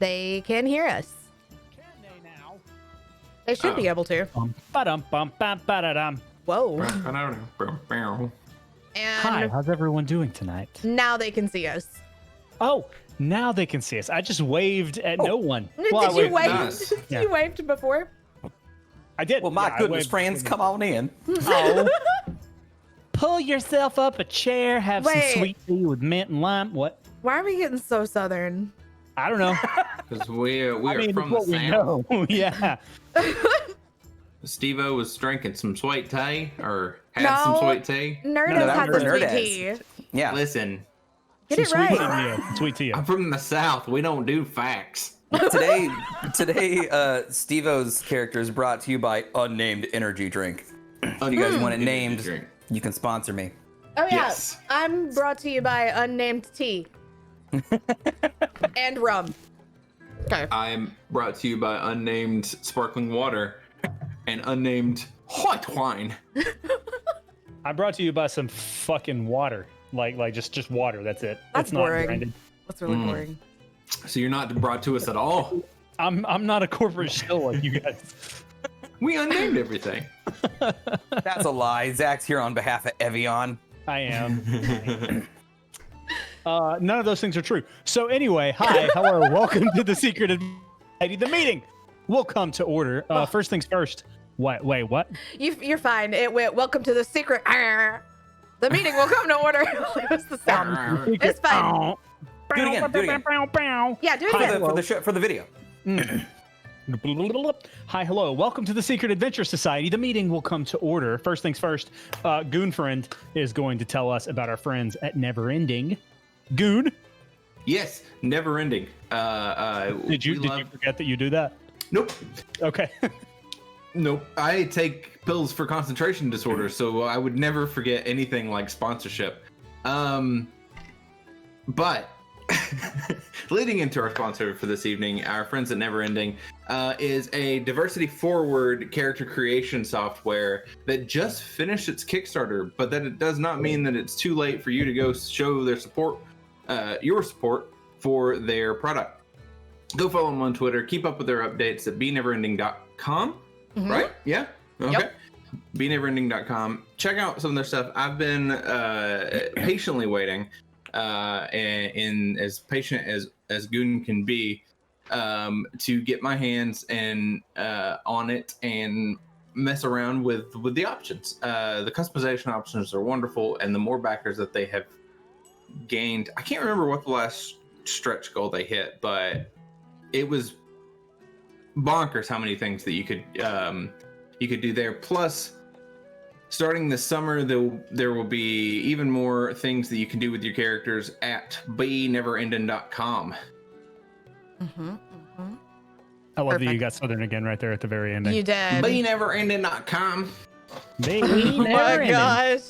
they can hear us. Can they now? They should be able to. Ba-dum-bum-bam-ba-da-dum. Whoa. Hi, And how's everyone doing tonight? now they can see us. Oh, now they can see us. I just waved at no one. Did you wave? nice. Yeah. You waved before? I did. Well, my Yeah, I goodness, waved. friends, come on in. Oh. Pull yourself up a chair, have Wait. some sweet tea with mint and lime. What? Why are we getting so southern? I don't know. Because we are I mean, from it's the what we south. know. Yeah. Steve-O was drinking some sweet tea, or had some No. sweet tea. Nerdos No, had the Nerd sweet has. tea. Yeah. Listen, Get it Some right. Sweet tea, yeah. Sweet tea. I'm from the south. We don't do facts. Today, Steve-O's character is brought to you by Unnamed Energy Drink. If you guys want it named, Drink. you can sponsor me. Oh yeah, Yes. I'm brought to you by unnamed tea and rum. Okay. I'm brought to you by unnamed sparkling water and unnamed white wine. I'm brought to you by some fucking water. Like just water. That's it. That's it's not boring. branded. That's really boring. So you're not brought to us at all. I'm not a corporate shill like you guys. We unnamed everything. That's a lie. Zach's here on behalf of Evian. I am. None of those things are true. So anyway, hi, hello, welcome to the Secret Society. The meeting will come to order. First things first. What? Wait, what? You're fine. It went. Welcome to the secret. The meeting will come to order. It was the sound. It's fine. Do it again. Do it again. Yeah, do it For again. the, for the show, for the video. Hi, hello. Welcome to the Secret Adventure Society. The meeting will come to order. First things first, Goonfriend is going to tell us about our friends at Neverending. Goon, Yes, never ending. did you forget that you do that? Nope. Okay. Nope. I take pills for concentration disorder, so I would never forget anything like sponsorship. But leading into our sponsor for this evening, our friends at Neverending, is a diversity forward character creation software that just finished its Kickstarter, but that it does not mean that it's too late for you to go show their support, your support for their product. Go follow them on Twitter. Keep up with their updates at beneverending.com. Right? Yeah. Okay. Yep. Beneverending.com. Check out some of their stuff. I've been patiently waiting, and as patient as Goon can be, to get my hands on it and mess around with the options. The customization options are wonderful, and the more backers that they have gained, I can't remember what the last stretch goal they hit, but it was bonkers how many things that you could do there. Plus, starting this summer, there will be even more things that you can do with your characters at beneverending.com. I love that you Perfect. got Southern again right there at the very end. You did. Beneverending.com. Baby, Oh my gosh.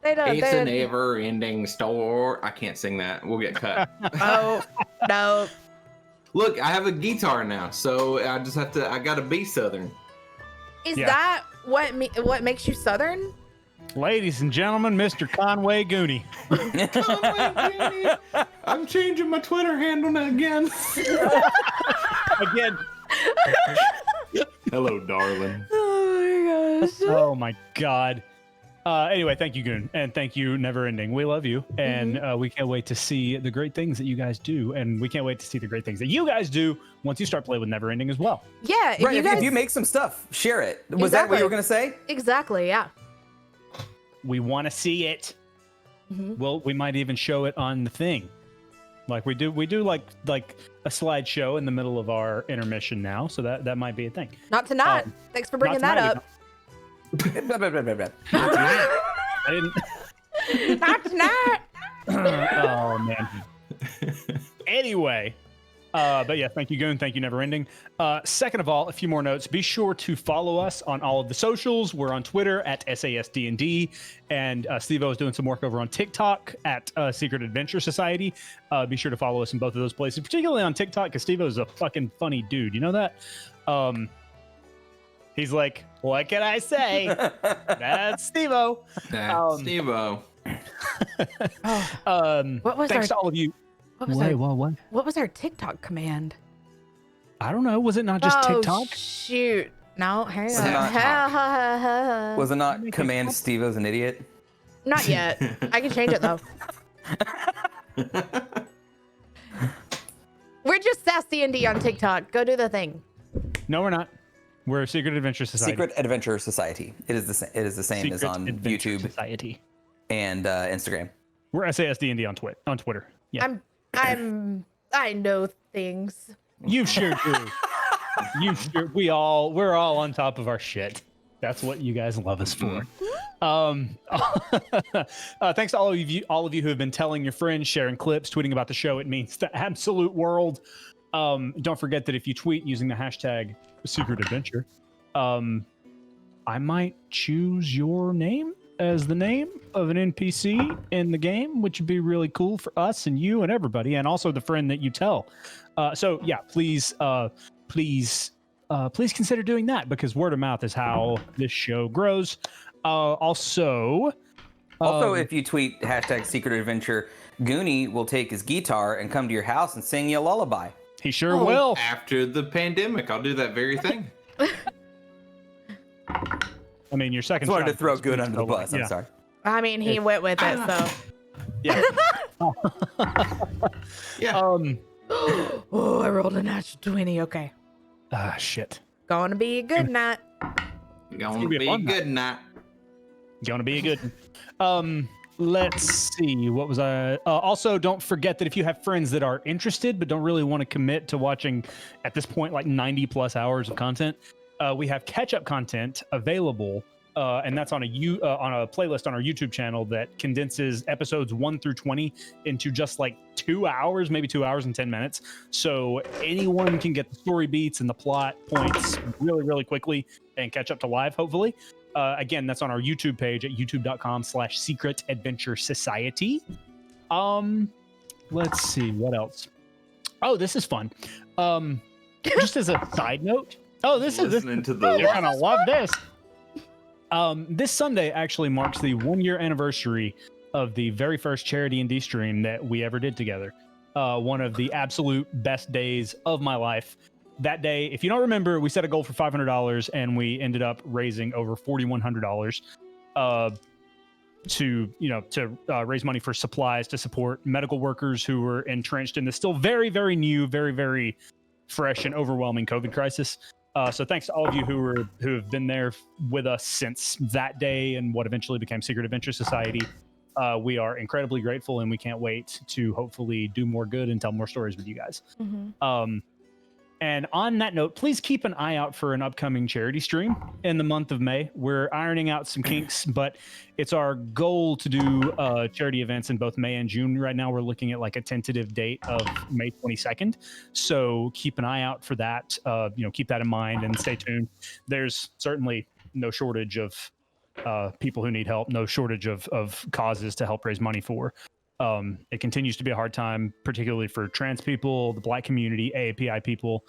They don't. It's a They, never-ending store. I can't sing that. We'll get cut. oh no. Look, I have a guitar now, so I just have to. I gotta be Southern. Is Yeah. that what makes you Southern? Ladies and gentlemen, Mr. Conway Goonie. I'm changing my Twitter handle now again. Again. Hello, darling. Oh my gosh. Oh my God. Anyway, thank you, Goon, and thank you, Neverending. We love you, and we can't wait to see the great things that you guys do, and we can't wait to see the great things that you guys do once you start playing with Neverending as well. Yeah. If Right, you if, guys, if you make some stuff, share it. Was that what you were going to say? exactly. Yeah. We want to see it. Well, we might even show it on the thing, like we do like a slideshow in the middle of our intermission now, so that might be a thing. Not tonight. Thanks for bringing that Not up. I didn't. Not tonight. Oh man. Anyway, but yeah, thank you, Goon. Thank you, Neverending. Second of all, a few more notes. Be sure to follow us on all of the socials. We're on Twitter at SASDND, and Steve-O is doing some work over on TikTok at Secret Adventure Society. Be sure to follow us in both of those places, particularly on TikTok, because Steve-O is a fucking funny dude. You know that? He's like, what can I say? That's Steve-O. Steve-O. What was Thanks our to all of you. what was Wait, our what? what was our TikTok command? I don't know. Was it not just TikTok? Shoot. No, hang Was it on. Was it not Command Steve-O's an idiot? Not yet. I can change it though. We're just Sassy and D on TikTok. Go do the thing. No, we're not. We're a Secret Adventure Society. Secret Adventure Society. It is the same. It is the same as on Adventure YouTube Society and Instagram. We're SASD&D on Twitter. Yeah. I know things. You sure do. We're all on top of our shit. That's what you guys love us for. Thanks to all of you who have been telling your friends, sharing clips, tweeting about the show. It means the absolute world. Don't forget that if you tweet using the hashtag Secret Adventure, I might choose your name as the name of an NPC in the game, which would be really cool for us and you and everybody, and also the friend that you tell. So yeah, please consider doing that, because word of mouth is how this show grows. Also, if you tweet hashtag Secret Adventure, Goonie will take his guitar and come to your house and sing you a lullaby. He sure will. After the pandemic, I'll do that very thing. I mean, your second. I wanted to throw Goon under the bus. Yeah. I'm sorry. I mean, he went with it, so. Yeah. Yeah. Oh, I rolled a natural 20. Okay. Shit. Gonna be a good night. Gonna be a be fun good night. Gonna be a good. Let's see. What was I? Also, don't forget that if you have friends that are interested but don't really want to commit to watching at this point like 90+ hours of content, we have catch-up content available, and that's on a playlist on our YouTube channel that condenses episodes 1 through 20 into just like 2 hours, maybe 2 hours and 10 minutes. So anyone can get the story beats and the plot points really, really quickly and catch up to live, hopefully. Again, that's on our YouTube page at youtube.com/Secret Adventure Society. Let's see what else. Oh, this is fun. Just as a side note. Oh, this is Listening to the. you're gonna love this. This Sunday actually marks the 1-year anniversary of the very first Charity and D stream that we ever did together. One of the absolute best days of my life. That day, if you don't remember, we set a goal for $500 and we ended up raising over $4,100 to raise money for supplies to support medical workers who were entrenched in the still very, very new, very, very fresh and overwhelming COVID crisis. So thanks to all of you who have been there with us since that day and what eventually became Secret Adventure Society. We are incredibly grateful, and we can't wait to hopefully do more good and tell more stories with you guys. Mm-hmm. And on that note, please keep an eye out for an upcoming charity stream in the month of May. We're ironing out some kinks, but it's our goal to do charity events in both May and June. Right now, we're looking at like a tentative date of May 22nd. So keep an eye out for that. Keep that in mind and stay tuned. There's certainly no shortage of people who need help, no shortage of causes to help raise money for. It continues to be a hard time, particularly for trans people, the Black community, AAPI people,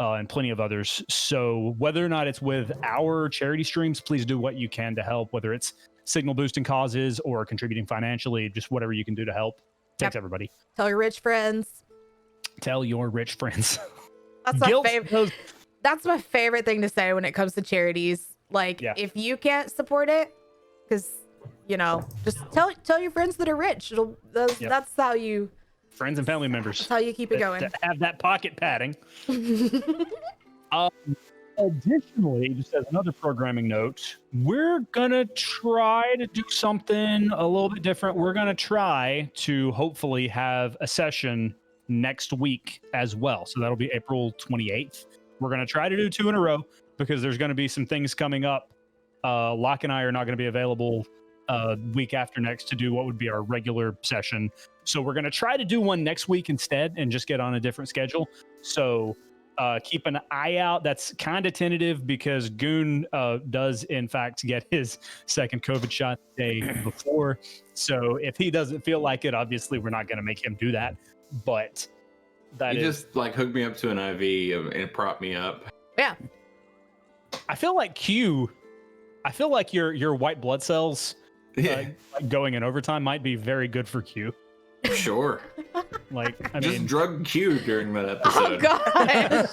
and plenty of others. So whether or not it's with our charity streams, please do what you can to help, whether it's signal boosting causes or contributing financially, just whatever you can do to help. Thanks, everybody. Tell your rich friends. Tell your rich friends. That's my favorite. That's my favorite thing to say when it comes to charities. Like, if you can't support it, because just tell your friends that are rich. That's how you. Friends and family members. That's how you keep it going. That have that pocket padding. Additionally, just as another programming note, we're gonna try to do something a little bit different. We're gonna try to hopefully have a session next week as well. So that'll be April 28th. We're gonna try to do 2 in a row because there's gonna be some things coming up. Locke and I are not gonna be available week after next to do what would be our regular session. So we're going to try to do one next week instead and just get on a different schedule. So keep an eye out. That's kind of tentative because Goon does in fact get his second COVID shot the day before. So if he doesn't feel like it, obviously we're not going to make him do that. But that you just like hook me up to an IV and prop me up. Yeah. I feel like your white blood cells going in overtime might be very good for Q. Sure. Like, I Just mean, drug Q during that Oh episode. gosh.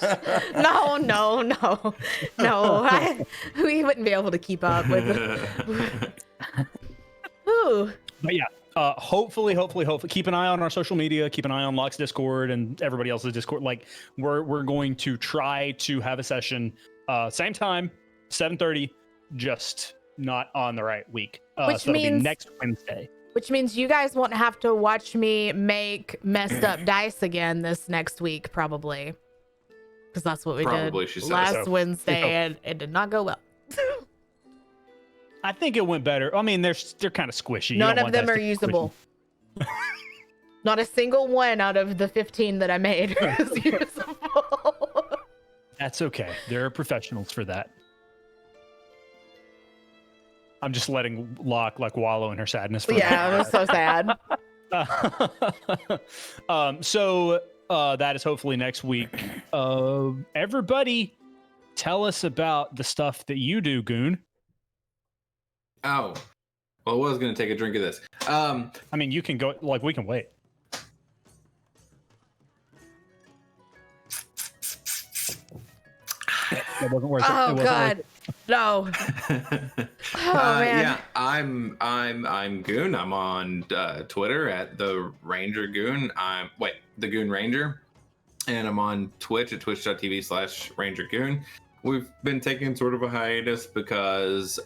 No. We wouldn't be able to keep up with it. Ooh. but yeah, hopefully, keep an eye on our social media, keep an eye on Locke's Discord and everybody else's Discord. Like, we're going to try to have a session, same time, 7:30, just not on the right week. Which so it'll be means next Wednesday. Which means you guys won't have to watch me make messed up dice again this next week, probably. Because that's what we Probably, did she said. last So, Wednesday, you know. and it did not go well. I think it went better. I mean, they're kind of squishy. You None don't of want them that are to be usable. Not a single one out of the 15 that I made is usable. That's okay. There are professionals for that. I'm just letting Locke like wallow in her sadness. For Yeah, it was so sad. So that is hopefully next week. Everybody, tell us about the stuff that you do, Goon. Oh, well, I was gonna take a drink of this. I mean, you can go. Like, we can wait. That wasn't worth it. It Oh wasn't God, worth no. Oh man. Yeah, I'm Goon. I'm on Twitter at the Ranger Goon. The Goon Ranger, and I'm on Twitch at twitch.tv/Ranger Goon. We've been taking sort of a hiatus because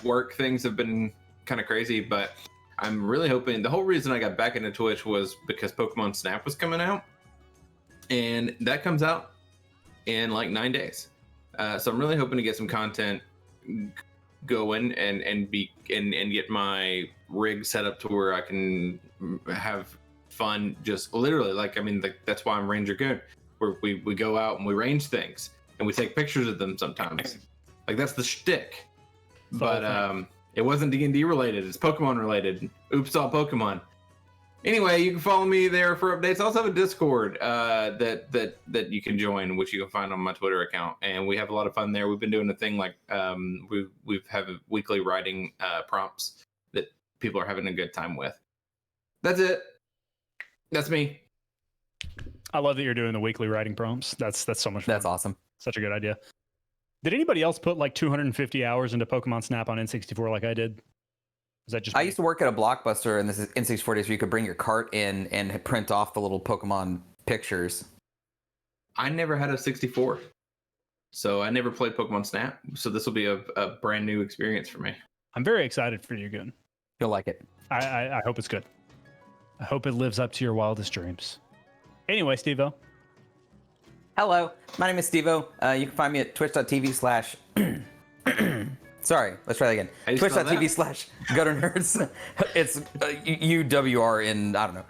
work things have been kind of crazy, but I'm really hoping. The whole reason I got back into Twitch was because Pokemon Snap was coming out, and that comes out in like 9 days. So I'm really hoping to get some content going and get my rig set up to where I can have fun. Just literally, that's why I'm Ranger Goon. Where we go out and we range things and we take pictures of them sometimes. Like, that's the shtick. But it wasn't D&D related. It's Pokemon related. Oops, all Pokemon. Anyway, you can follow me there for updates. I also have a Discord that you can join, which you can find on my Twitter account, and we have a lot of fun there. We've been doing a thing like we've have weekly writing prompts that people are having a good time with. That's it. That's me. I love that you're doing the weekly writing prompts. That's so much fun. That's awesome. Such a good idea. Did anybody else put like 250 hours into Pokemon Snap on N64 like I did? Is that just I me? used to work at a Blockbuster, and this is N64 days where you could bring your cart in and print off the little Pokemon pictures. I never had a 64, so I never played Pokemon Snap. So this will be a brand new experience for me. I'm very excited for you, Goon. You'll like it. I hope it's good. I hope it lives up to your wildest dreams. Anyway, Steve-O. Hello, my name is Steve-O. You can find me at twitch.tv/ Sorry, let's try that again. How do you spell that? Twitch.tv/GutterNerds. It's UWR in, I don't know.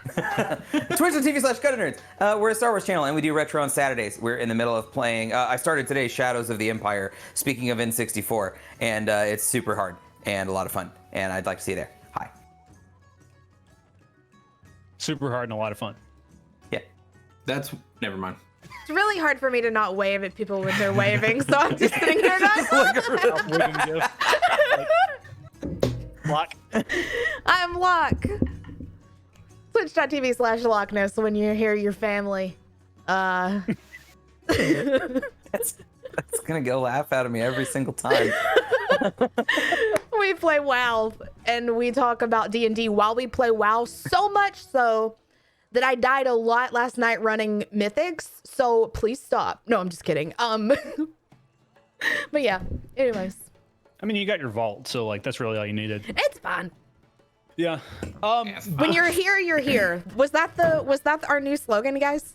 Twitch.tv/GutterNerds. We're a Star Wars channel, and we do retro on Saturdays. We're in the middle of playing. I started today Shadows of the Empire, speaking of N64, and it's super hard and a lot of fun, and I'd like to see you there. Hi. Super hard and a lot of fun. Yeah. Never mind. It's really hard for me to not wave at people when they're waving, so I'm just sitting here going, Lock. I'm Locke. Twitch.tv/Lockness when you hear your family. That's gonna get a laugh out of me every single time. We play WoW, and we talk about D&D while we play WoW, so much so that I died a lot last night running Mythics, so please stop. No, I'm just kidding. But yeah, anyways. I mean, you got your vault, so like that's really all you needed. It's fine. Yeah. When you're here, you're here. Was that our new slogan, guys?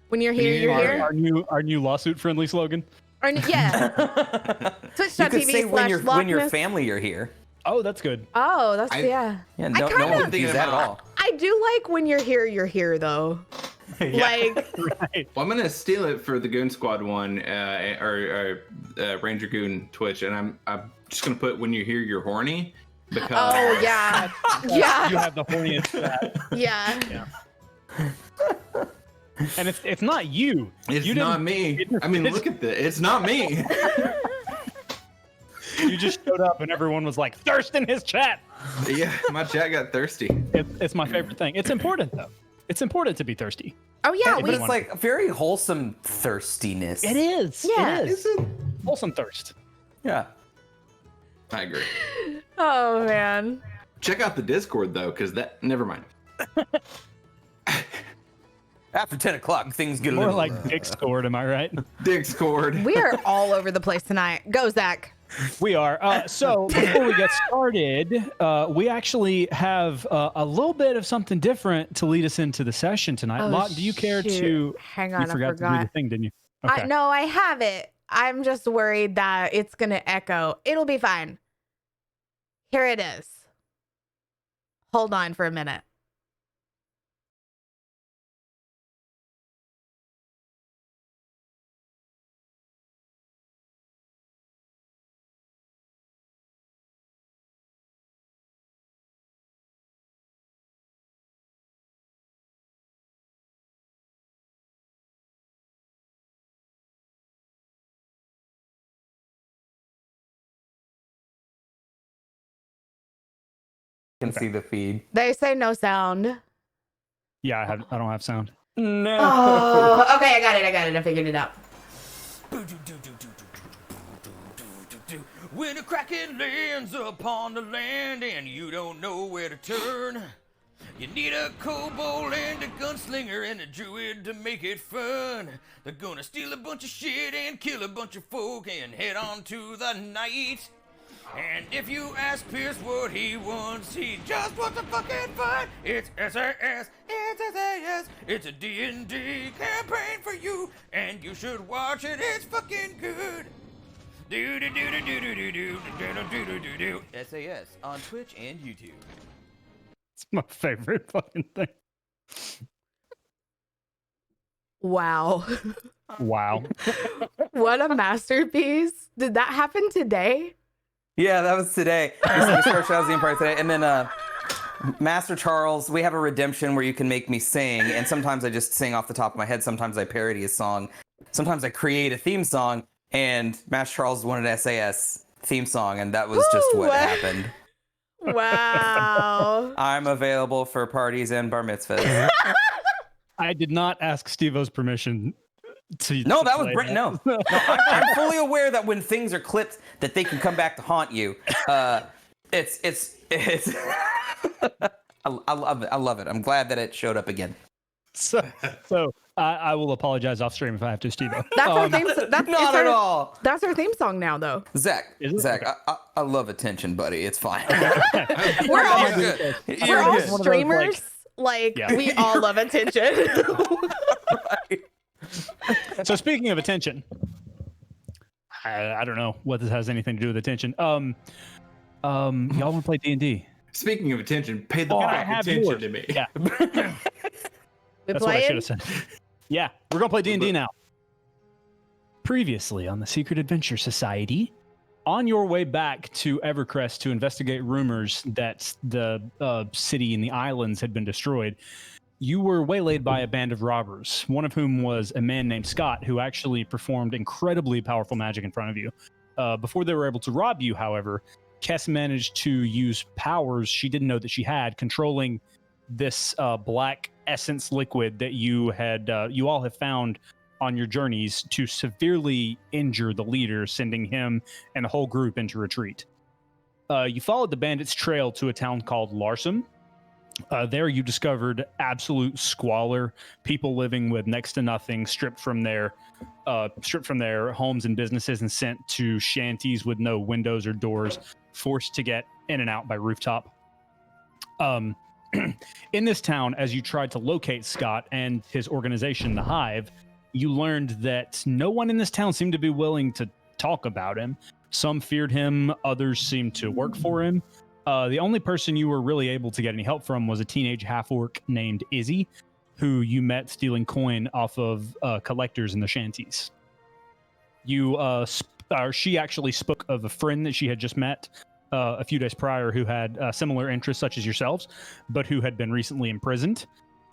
When you're here, you're here. Our new lawsuit friendly slogan. Yeah. You could say when you're Twitch.tv/Lockness. family, you're here. Oh, that's good. Oh, that's yeah. Yeah, I no kinda- one would use that at all. I do like when you're here though. Like, Right. Well, I'm gonna steal it for the Goon Squad one, or Ranger Goon Twitch, and I'm just gonna put when you're here, you're horny, because oh yeah, You yeah, have the horniest chat. yeah. And it's not you. it's You not didn't- me. I mean, look at this. It's not me. You just showed up and everyone was like, thirst in his chat. Yeah, my chat got thirsty. It's my favorite thing. It's important, though. It's important to be thirsty. Oh yeah, But it's like very wholesome thirstiness. It is. Yeah. It is. Wholesome thirst. Yeah. I agree. Oh man. Check out the Discord though, because that. Never mind. After 10 o'clock, things get a More little like Discord, am I right? Discord. We are all over the place tonight. Go, Zach. We are. So before we get started, we actually have a little bit of something different to lead us into the session tonight. Oh, Locke, do you care shoot. to? Hang on, You forgot to do the thing, didn't you? Okay. No, I have it. I'm just worried that it's gonna echo. It'll be fine. Here it is. Hold on for a minute. can see the feed. They say no sound. Yeah, I don't have sound. No. Oh, okay, I got it. I figured it out. When a kraken lands upon the land and you don't know where to turn, you need a kobold and a gunslinger and a druid to make it fun. They're gonna steal a bunch of shit and kill a bunch of folk and head on to the night. And if you ask Pierce what he wants, he just wants a fucking fight. It's SAS, it's SAS, it's a D&D campaign for you, and you should watch it, it's fucking good. Do SAS on Twitch and YouTube. It's my favorite fucking thing. Wow. Wow. What a masterpiece. Did that happen today? Yeah, that was today. We started Shadows of the Empire today. And then Master Charles, we have a redemption where you can make me sing. And sometimes I just sing off the top of my head. Sometimes I parody a song. Sometimes I create a theme song. And Master Charles wanted an SAS theme song. And that was just what happened. Wow. I'm available for parties and bar mitzvahs. I did not ask Steve-O's permission to. No, to that was play Brent. No, I'm fully aware that when things are clipped, that they can come back to haunt you. It's. I love it. I'm glad that it showed up again. So I will apologize off stream if I have to, Steve-O. That's our theme that's Not at all. That's our theme song now, though. Zach, Is it? Zach, I love attention, buddy. It's fine. We're all You're good. we're You're all good. streamers. Like Yeah. we all love attention. So speaking of attention, I don't know what this has anything to do with attention. Y'all want to play D&D? Speaking of attention, pay the Can I fuck have attention yours? to me. Yeah, We that's what I playing? should have said. Yeah, we're gonna play D&D now. Previously on the Secret Adventure Society, on your way back to Evercrest to investigate rumors that the city and the islands had been destroyed, you were waylaid by a band of robbers, one of whom was a man named Scott, who actually performed incredibly powerful magic in front of you. Before they were able to rob you, however, Kess managed to use powers she didn't know that she had, controlling this black essence liquid that you all have found on your journeys to severely injure the leader, sending him and the whole group into retreat. You followed the bandits' trail to a town called Larsum. There you discovered absolute squalor, people living with next to nothing, stripped from their homes and businesses and sent to shanties with no windows or doors, forced to get in and out by rooftop. In this town, as you tried to locate Scott and his organization, the Hive, you learned that no one in this town seemed to be willing to talk about him. Some feared him, others seemed to work for him. The only person you were really able to get any help from was a teenage half-orc named Izzy, who you met stealing coin off of collectors in the shanties. She actually spoke of a friend that she had just met a few days prior who had similar interests such as yourselves, but who had been recently imprisoned.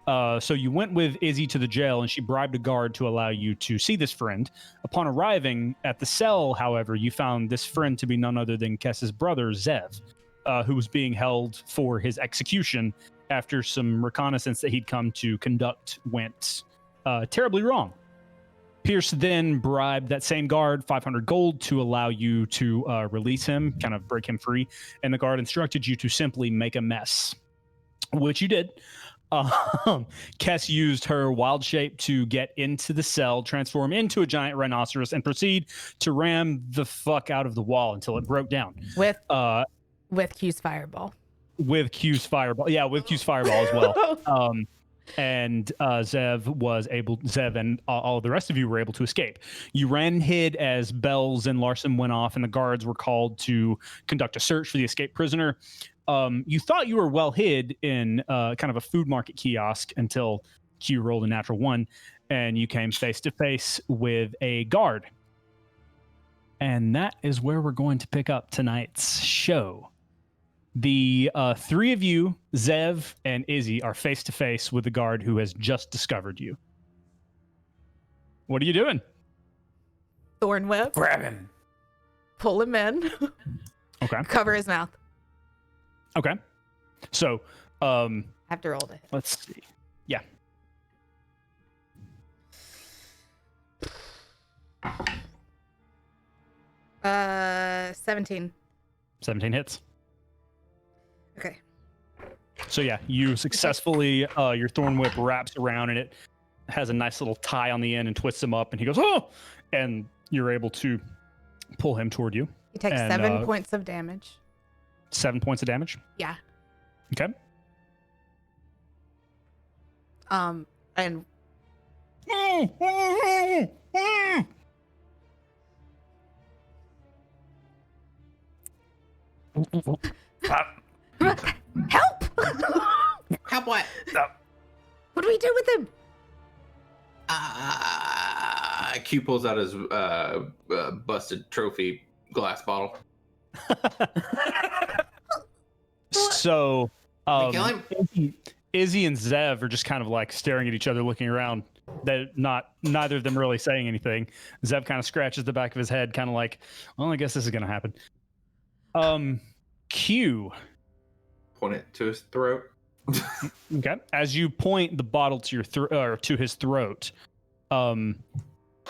So you went with Izzy to the jail, and she bribed a guard to allow you to see this friend. Upon arriving at the cell, however, you found this friend to be none other than Kess's brother, Zev, who was being held for his execution after some reconnaissance that he'd come to conduct went terribly wrong. Pierce then bribed that same guard 500 gold to allow you to release him, kind of break him free, and the guard instructed you to simply make a mess, which you did. Kess used her wild shape to get into the cell, transform into a giant rhinoceros, and proceed to ram the fuck out of the wall until it broke down. With Q's fireball. With Q's fireball. Yeah, with Q's fireball as well. And Zev and all the rest of you were able to escape. You ran and hid as bells and Larson went off, and the guards were called to conduct a search for the escaped prisoner. You thought you were well hid in kind of a food market kiosk until Q rolled a natural 1, and you came face to face with a guard. And that is where we're going to pick up tonight's show. The 3 of you, Zev and Izzy, are face to face with the guard who has just discovered you. What are you doing? Thorn whip. Grab him. Pull him in. Okay. Cover his mouth. Okay. So, Have to roll to hit. let's see. Yeah. Uh, 17. 17 hits. Okay. So yeah, you successfully, your thorn whip wraps around and it has a nice little tie on the end and twists him up, and he goes, oh! And you're able to pull him toward you. He takes And, 7 points of damage. 7 points of damage. Yeah. Okay. And help! Help what? What do we do with him? Q pulls out his busted trophy glass bottle. So, kill him? Izzy and Zev are just kind of like staring at each other, looking around. Neither of them really saying anything. Zev kind of scratches the back of his head, kind of like, well, I guess this is gonna happen. Q. Point it to his throat. Okay. As you point the bottle to your to his throat,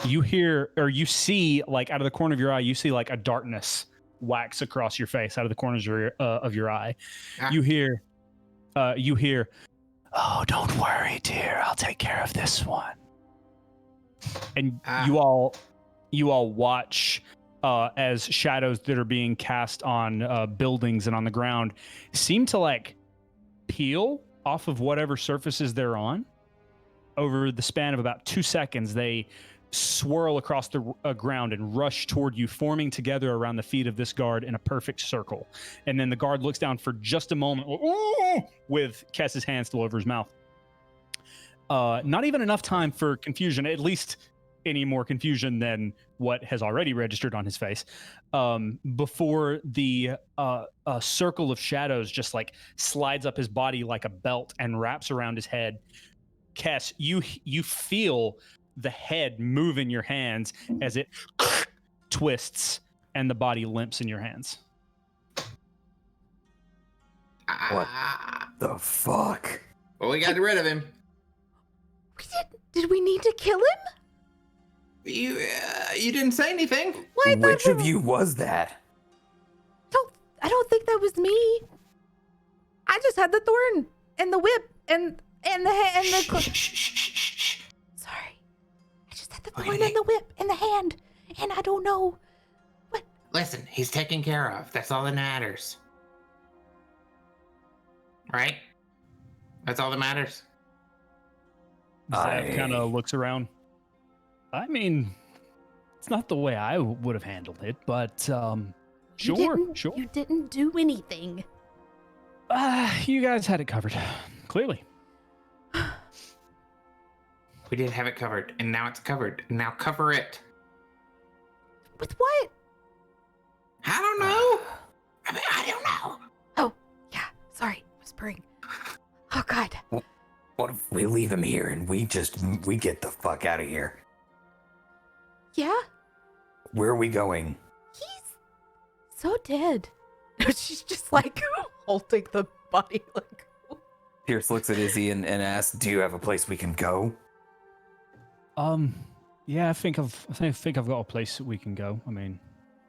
you hear or you see, like, out of the corner of your eye, you see like a darkness wax across your face out of the corners of your eye. You hear, oh, don't worry, dear, I'll take care of this one. And you all watch as shadows that are being cast on buildings and on the ground seem to like peel off of whatever surfaces they're on. Over the span of about 2 seconds, they swirl across the ground and rush toward you, forming together around the feet of this guard in a perfect circle. And then the guard looks down for just a moment with Kess's hand still over his mouth. Not even enough time for confusion, at least any more confusion than what has already registered on his face, before the circle of shadows just like slides up his body like a belt and wraps around his head. Kess, you feel the head move in your hands as it twists and the body limps in your hands. What the fuck? Well, we got rid of him. Did we need to kill him? You didn't say anything. Why? Which of you was that? I don't think that was me. I just had the thorn and the whip and the Sorry. I just had the thorn and the whip and the hand, and I don't know what. Listen, he's taken care of. That's all that matters. Right? That's all that matters. Zev kind of looks around. I mean, it's not the way I would have handled it, but sure. You didn't do anything. You guys had it covered, clearly. We did have it covered, and now it's covered. Now cover it. With what? I don't know. I don't know. Oh, yeah. Sorry, whispering. Oh God. What if we leave him here and we get the fuck out of here? Yeah? Where are we going? He's so dead. She's just like holding the body like. Pierce looks at Izzy and asks, "Do you have a place we can go?" Yeah, I think I've got a place that we can go. I mean,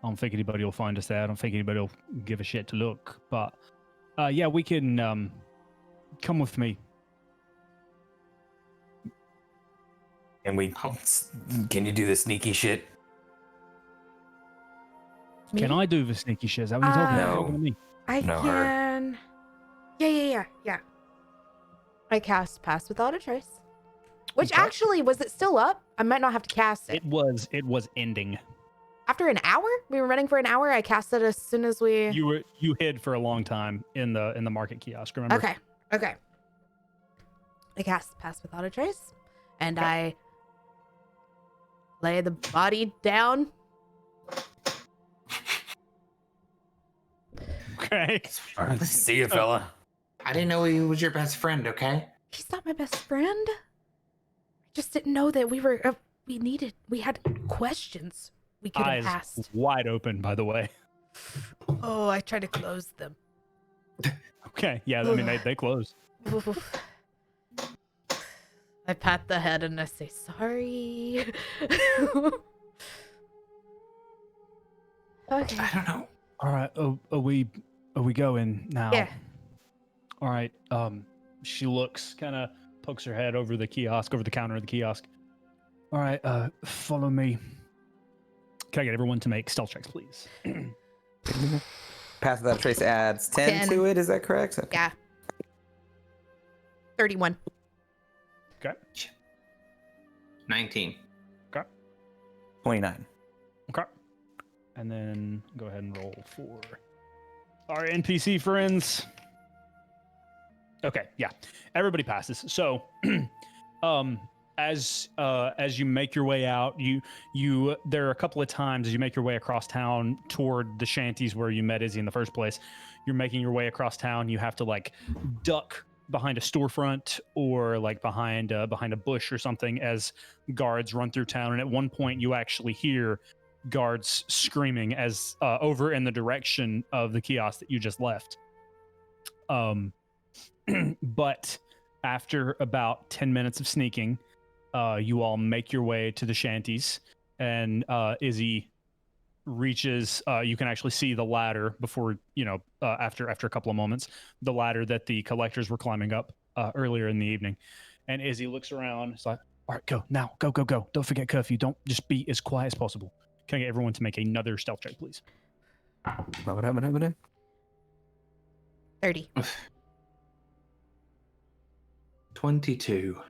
I don't think anybody will find us there. I don't think anybody will give a shit to look. But yeah, we can come with me. And can you do the sneaky shit? Can I do the sneaky shit? Is that what you're talking about? No. You're talking to me? I No, can. Yeah. I cast Pass Without a Trace. Which Okay. actually, was it still up? I might not have to cast it. It was ending. After an hour? We were running for an hour. I cast it as soon as we. You hid for a long time in the market kiosk. Remember? Okay. I cast Pass Without a Trace, and Okay. I lay the body down. Okay. All right, see you, fella. I didn't know he was your best friend. Okay. He's not my best friend. I just didn't know that we had questions we could have Eyes asked. wide open, by the way. Oh, I tried to close them. Okay. Yeah. I mean, they closed. I pat the head and I say sorry. Okay. I don't know. All right. Are we going now? Yeah. All right. She looks, kind of pokes her head over the counter of the kiosk. All right. Follow me. Can I get everyone to make stealth checks, please? Pass Without a Trace adds 10 to it. Is that correct? Okay. Yeah. 31. Okay. 19. 29. Okay. And then go ahead and roll for our NPC friends. Okay, yeah. Everybody passes. So as you make your way out, you there are a couple of times as you make your way across town toward the shanties where you met Izzy in the first place. You're making your way across town, you have to like duck behind a storefront or like behind a bush or something as guards run through town. And at one point you actually hear guards screaming as over in the direction of the kiosk that you just left. But after about 10 minutes of sneaking, you all make your way to the shanties, and Izzy reaches, you can actually see the ladder before, after a couple of moments, the ladder that the collectors were climbing up earlier in the evening. And Izzy looks around. It's like, all right, go now. Go. Don't forget curfew. Don't just be as quiet as possible. Can I get everyone to make another stealth check, please? 30. 22.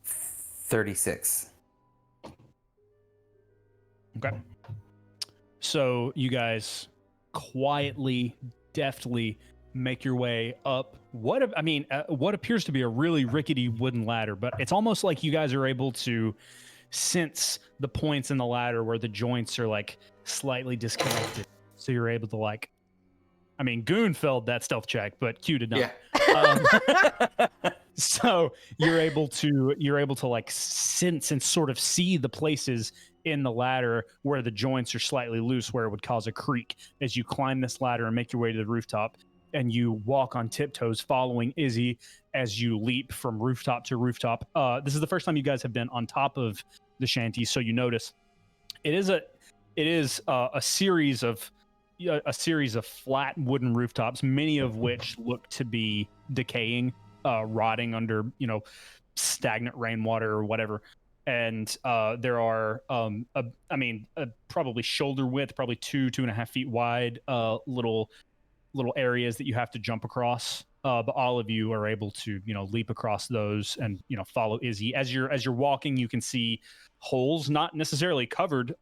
36. Okay. So you guys quietly, deftly make your way up what appears to be a really rickety wooden ladder, but it's almost like you guys are able to sense the points in the ladder where the joints are like slightly disconnected. So you're able to Goon failed that stealth check, but Q did not. Yeah. So you're able to like sense and sort of see the places in the ladder where the joints are slightly loose, where it would cause a creak as you climb this ladder and make your way to the rooftop. And you walk on tiptoes, following Izzy as you leap from rooftop to rooftop. This is the first time you guys have been on top of the shanty, so you notice it is a series of flat wooden rooftops, many of which look to be decaying, rotting under stagnant rainwater or whatever. And there are probably shoulder width, probably 2.5 feet wide, little areas that you have to jump across. But all of you are able to leap across those and follow Izzy. As you're walking, you can see holes, not necessarily covered,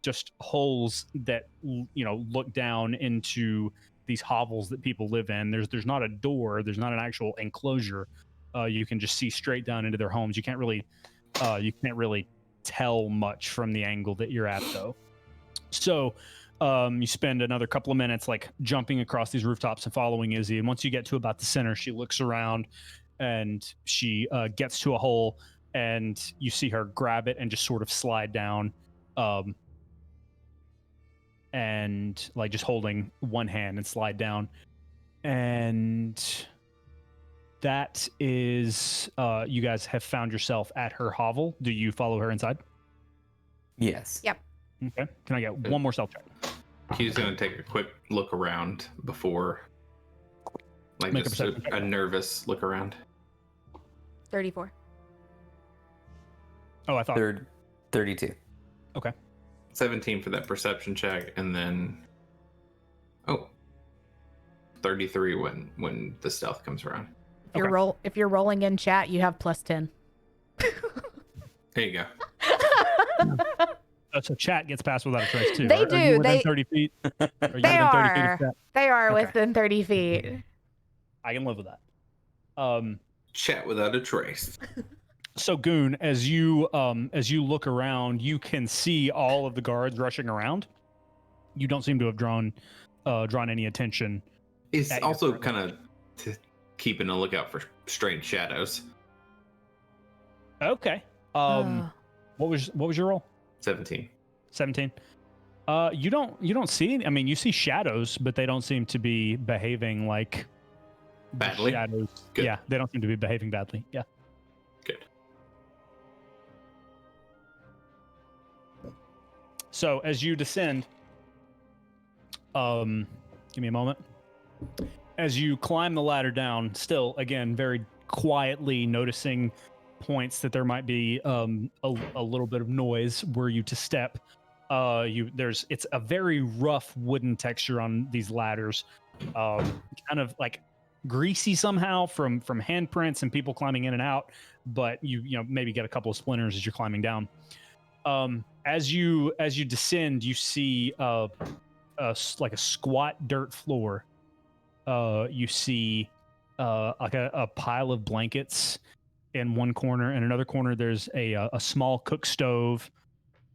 just holes that look down into these hovels that people live in. There's not a door, there's not an actual enclosure. You can just see straight down into their homes. You can't really tell much from the angle that you're at, though. So you spend another couple of minutes like jumping across these rooftops and following Izzy. And once you get to about the center, she looks around and she gets to a hole, and you see her grab it and just sort of slide down, and like just holding one hand and slide down, and that is you guys have found yourself at her hovel. Do you follow her inside? Yes. Yep. Okay. Can I get one more stealth check? Q's gonna take a quick look around before, like, Make a just perception check. a nervous look around. 34. Oh, I thought. 32. Okay. 17 for that perception check, and then 33 when the stealth comes around. If you're rolling in chat, you have +10. There you go. So chat gets past without a trace too. They right? do. Are you within They 30 feet? Are you They within 30 feet of are. chat? They are Okay. within 30 feet. I can live with that. Chat without a trace. So Goon, as you look around, you can see all of the guards rushing around. You don't seem to have drawn any attention. It's At your also front kind of keeping a lookout for strange shadows. Okay. Oh. What was your roll? 17. 17. You don't see any, I mean, you see shadows, but they don't seem to be behaving like the Badly? shadows. Good. Yeah, they don't seem to be behaving badly. Yeah. Good. So as you descend, give me a moment. As you climb the ladder down, still again very quietly noticing points that there might be a little bit of noise were you to step. It's a very rough wooden texture on these ladders, kind of like greasy somehow from handprints and people climbing in and out. But you maybe get a couple of splinters as you're climbing down. As you descend, you see like a squat dirt floor. You see like a pile of blankets in one corner. In another corner, there's a small cook stove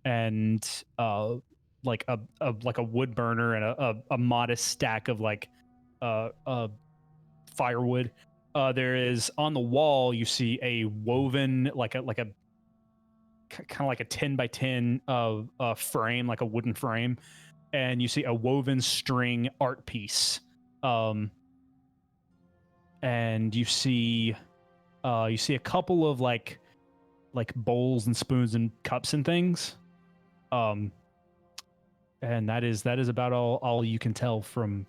and like a wood burner and a modest stack of like firewood. There is on the wall, you see a woven like a kind of like a 10 by 10 frame, like a wooden frame, and you see a woven string art piece. And you see a couple of like bowls and spoons and cups and things. And that is about all you can tell from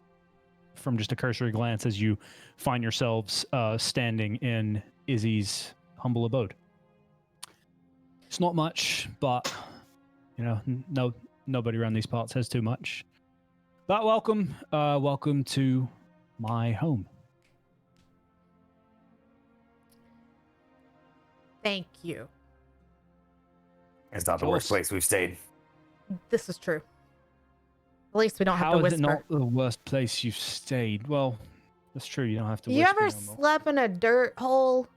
just a cursory glance as you find yourselves standing in Izzy's humble abode. It's not much, but nobody around these parts has too much. But welcome to my home. Thank you. It's not the worst place we've stayed. This is true. At least we don't have How to is whisper. it not the worst place you've stayed? Well, that's true. You don't have to You whisper ever no more. slept in a dirt hole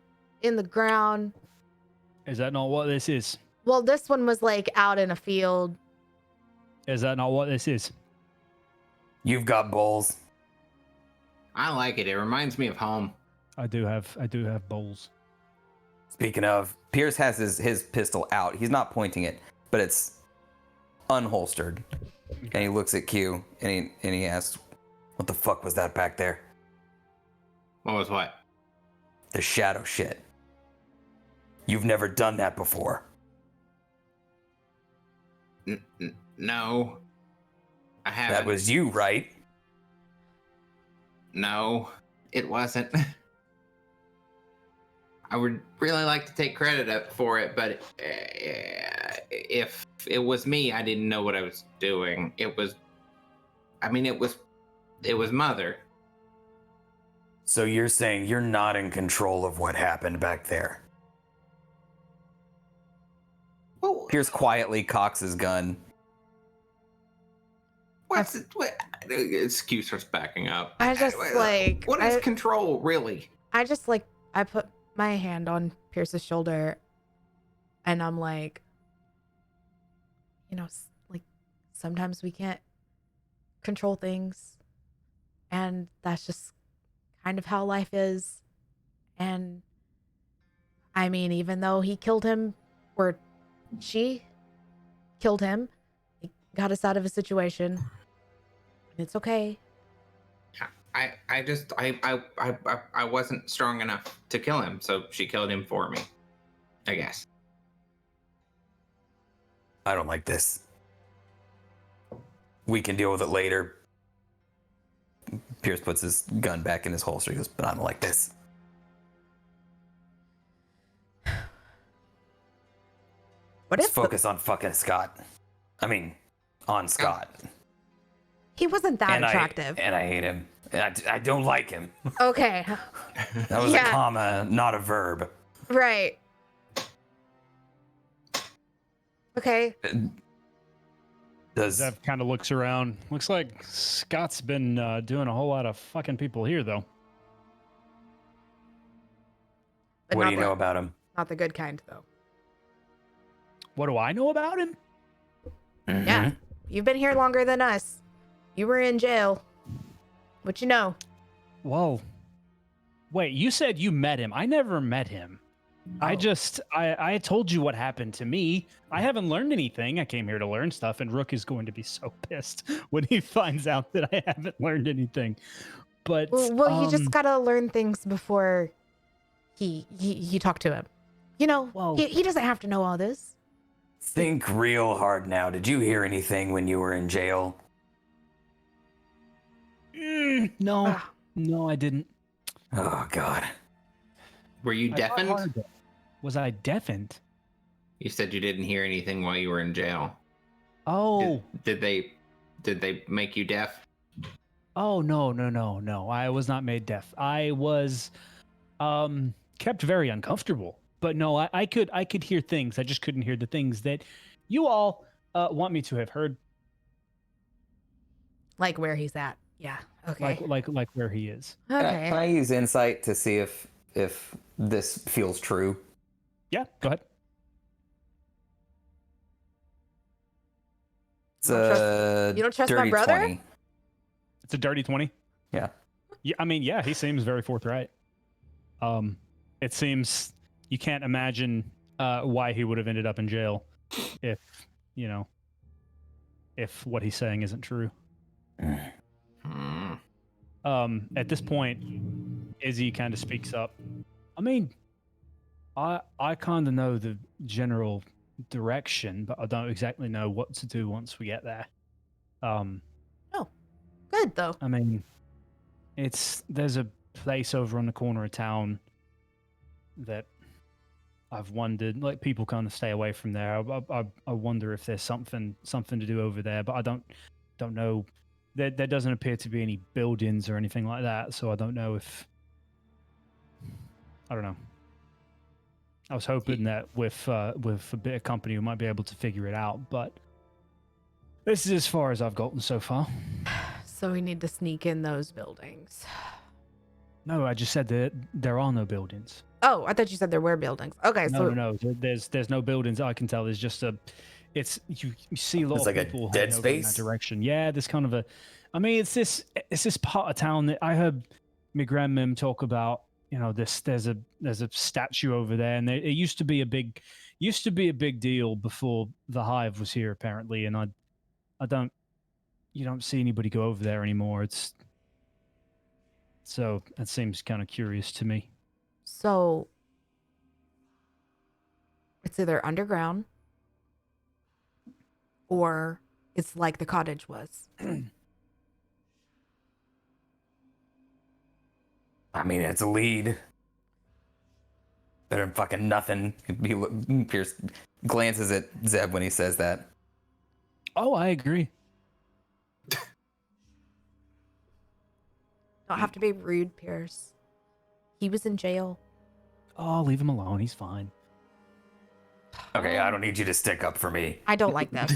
in the ground? Is that not what this is? Well, this one was like out in a field. Is that not what this is? You've got bowls. I like it. It reminds me of home. I do have bowls. Speaking of, Pierce has his pistol out. He's not pointing it, but it's unholstered. And he looks at Q and he asks, "What the fuck was that back there?" What was what? The shadow shit. You've never done that before. No. I haven't. That was you, right? No, it wasn't. I would really like to take credit up for it, but if it was me, I didn't know what I was doing. It was Mother. So you're saying you're not in control of what happened back there? Well, Pierce quietly cocks his gun. what? Q starts backing up. I just like What is control, really? I put my hand on Pierce's shoulder and I'm like, like sometimes we can't control things and that's just kind of how life is. And I mean, even though he killed him, or she killed him, he got us out of a situation. It's okay. I wasn't strong enough to kill him, so she killed him for me, I guess. I don't like this. We can deal with it later. Pierce puts his gun back in his holster. He goes, but I don't like this. Let's focus on fucking Scott. I mean, on Scott. He wasn't that attractive. And I hate him. I don't like him. Okay. That was a comma, not a verb. Right. Okay. Zev kind of looks around. Looks like Scott's been doing a whole lot of fucking people here, though. But what do you know about him? Not the good kind, though. What do I know about him? Mm-hmm. Yeah. You've been here longer than us. You were in jail. What you know? Whoa. Wait, you said you met him. I never met him. Oh. I told you what happened to me. I haven't learned anything. I came here to learn stuff, and Rook is going to be so pissed when he finds out that I haven't learned anything. But well, you just gotta learn things before you talk to him. You know, he doesn't have to know all this. Think real hard now. Did you hear anything when you were in jail? No, no, I didn't. Oh God. Were you deafened? Was I deafened? You said you didn't hear anything while you were in jail. Oh. Did they make you deaf? Oh, no. I was not made deaf. I was kept very uncomfortable. But no, I could hear things. I just couldn't hear the things that you all want me to have heard. Like where he's at. Yeah. Okay. Like where he is. Okay. Can I use insight to see if this feels true? Yeah, go ahead. It's you don't trust my dirty brother? 20. It's a dirty 20. Yeah. Yeah, I mean, yeah, he seems very forthright. It seems you can't imagine why he would have ended up in jail if what he's saying isn't true. At this point, Izzy kind of speaks up. I mean, I kind of know the general direction, but I don't exactly know what to do once we get there. Good though. I mean, there's a place over on the corner of town that I've wondered, like, people kind of stay away from there. I wonder if there's something to do over there, but I don't know. There doesn't appear to be any buildings or anything like that, so I don't know if... I don't know. I was hoping that with a bit of company we might be able to figure it out, but this is as far as I've gotten so far. So we need to sneak in those buildings. No, I just said that there are no buildings. Oh, I thought you said there were buildings. Okay, No. There's no buildings. I can tell. There's just you see a lot of like people a dead heading over in space that direction. Yeah, there's kind of a. I mean, it's this part of town that I heard my grandmom talk about. You know, there's a statue over there, and it used to be a big deal before the Hive was here, apparently. And you don't see anybody go over there anymore. So that seems kind of curious to me. So it's either underground or it's like the cottage was. I mean, it's a lead. Better than fucking nothing. Pierce glances at Zeb when he says that. Oh, I agree. Don't have to be rude, Pierce. He was in jail. Oh, leave him alone. He's fine. Okay, I don't need you to stick up for me. I don't like this.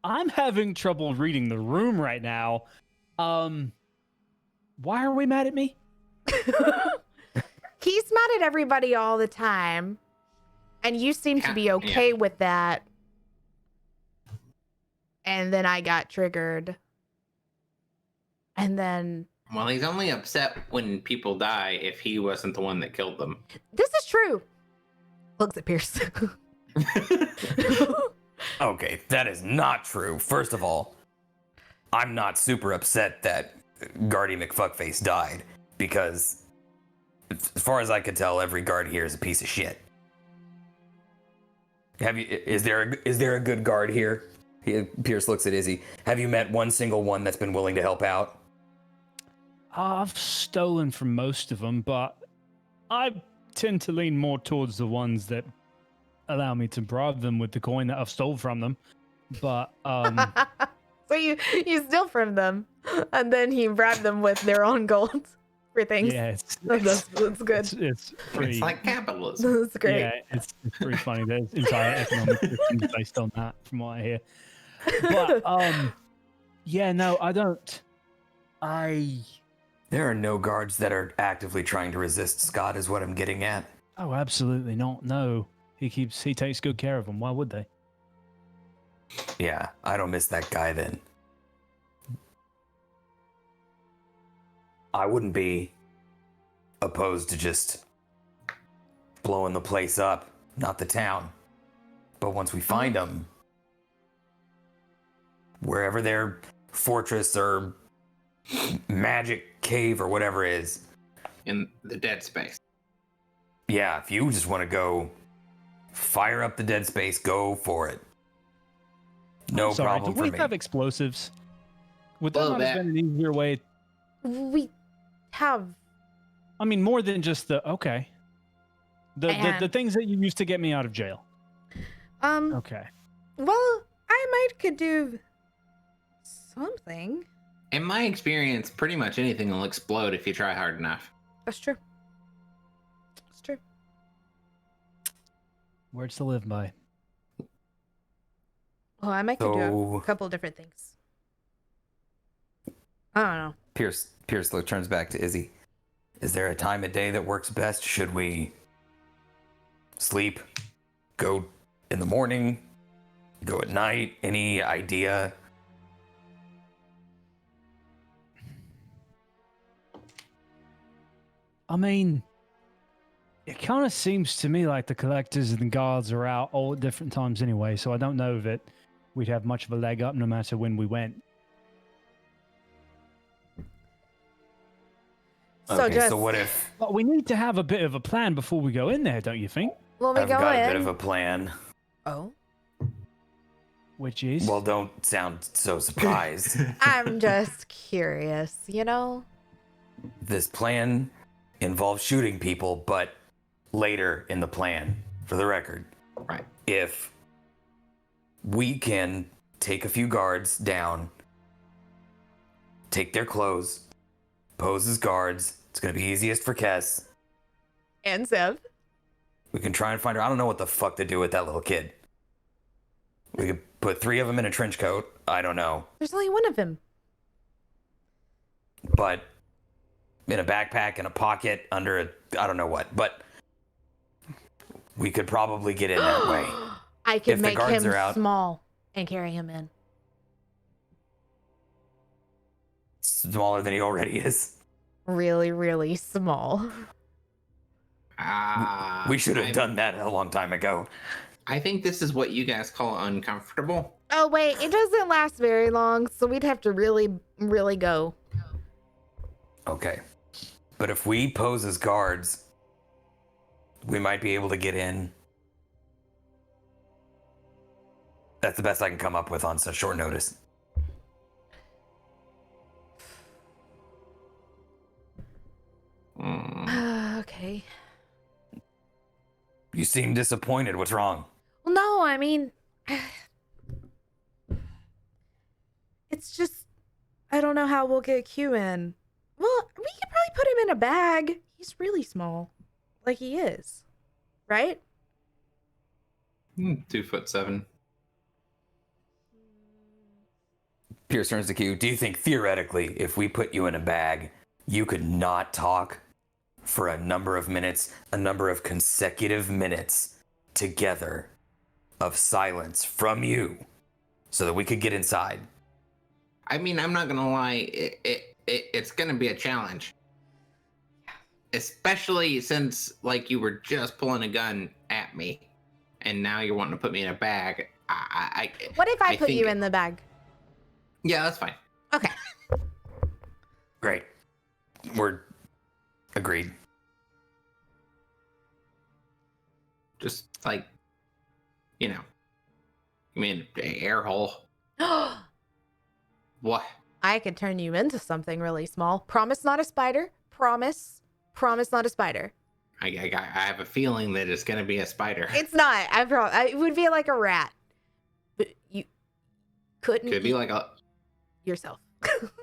I'm having trouble reading the room right now. Why are we mad at me? He's mad at everybody all the time. And you seem to be okay with that. And then I got triggered. And then Well, he's only upset when people die if he wasn't the one that killed them. This is true. Looks at Pierce. Okay, that is not true. First of all, I'm not super upset that Guardy McFuckface died because, as far as I could tell, every guard here is a piece of shit. Is there a good guard here? Pierce looks at Izzy. Have you met one single one that's been willing to help out? I've stolen from most of them, but I tend to lean more towards the ones that allow me to bribe them with the coin that I've stole from them. But so you steal from them, and then you bribe them with their own gold for things. yeah, That's good. it's pretty. It's like capitalism. That's great. Yeah, it's pretty funny. There's entire economic systems based on that, from what I hear. But yeah, no, I don't. There are no guards that are actively trying to resist Scott, is what I'm getting at. Oh, absolutely not. No, he takes good care of them. Why would they? Yeah, I don't miss that guy then. I wouldn't be opposed to just blowing the place up, not the town. But once we find them, wherever their fortress or magic cave or whatever is, In the dead space. yeah, if you just want to go fire up the dead space, go for it. No Sorry, problem do for we me. have explosives? Would that Well, not have been an easier way? We have. I mean, more than just the okay. The And- things that you used to get me out of jail. Okay. Well, I might could do something. In my experience, pretty much anything will explode if you try hard enough. That's true. That's true. Words to live by. Well, I might could do So- a couple different things. I don't know. Pierce turns back to Izzy. Is there a time of day that works best? Should we sleep? Go in the morning? Go at night? Any idea? I mean, it kind of seems to me like the collectors and the guards are out all at different times anyway, so I don't know that we'd have much of a leg up no matter when we went. So Okay, just so what if But we need to have a bit of a plan before we go in there, don't you think? when we I've go got in. a bit of a plan? Oh, Which is Well, don't sound so surprised. I'm just curious. You know. This plan involves shooting people, but later in the plan, for the record. Right. If we can take a few guards down, take their clothes, pose as guards, it's going to be easiest for Kess. And Zev. We can try and find her. I don't know what the fuck to do with that little kid. We could put 3 of them in a trench coat. I don't know. There's only one of him. But in a backpack, in a pocket, under a, I don't know what. But we could probably get in that way. I could If the make guards him are out- small and carry him in. Smaller than he already is. Really, really small. We should have done that a long time ago. I think this is what you guys call uncomfortable. Oh wait, it doesn't last very long, so we'd have to really, really go. Okay. But if we pose as guards, we might be able to get in. That's the best I can come up with on such short notice. Okay. You seem disappointed. What's wrong? Well, no, I mean, it's just I don't know how we'll get Q in. Well, we could probably put him in a bag. He's really small, like he is, right? 2'7". Pierce turns to Q. Do you think theoretically, if we put you in a bag, you could not talk for a number of minutes, a number of consecutive minutes together of silence from you so that we could get inside? I mean, I'm not gonna lie. it's gonna be a challenge. Especially since like you were just pulling a gun at me, and now you're wanting to put me in a bag. What if I put think- you in the bag? Yeah, that's fine. Okay. Great. We're agreed. Just like, you know, I mean, air hole. What? I could turn you into something really small. Promise not a spider. Promise. Promise not a spider. I have a feeling that it's gonna be a spider. It's not. It would be like a rat. But you couldn't Could be eat like a. yourself.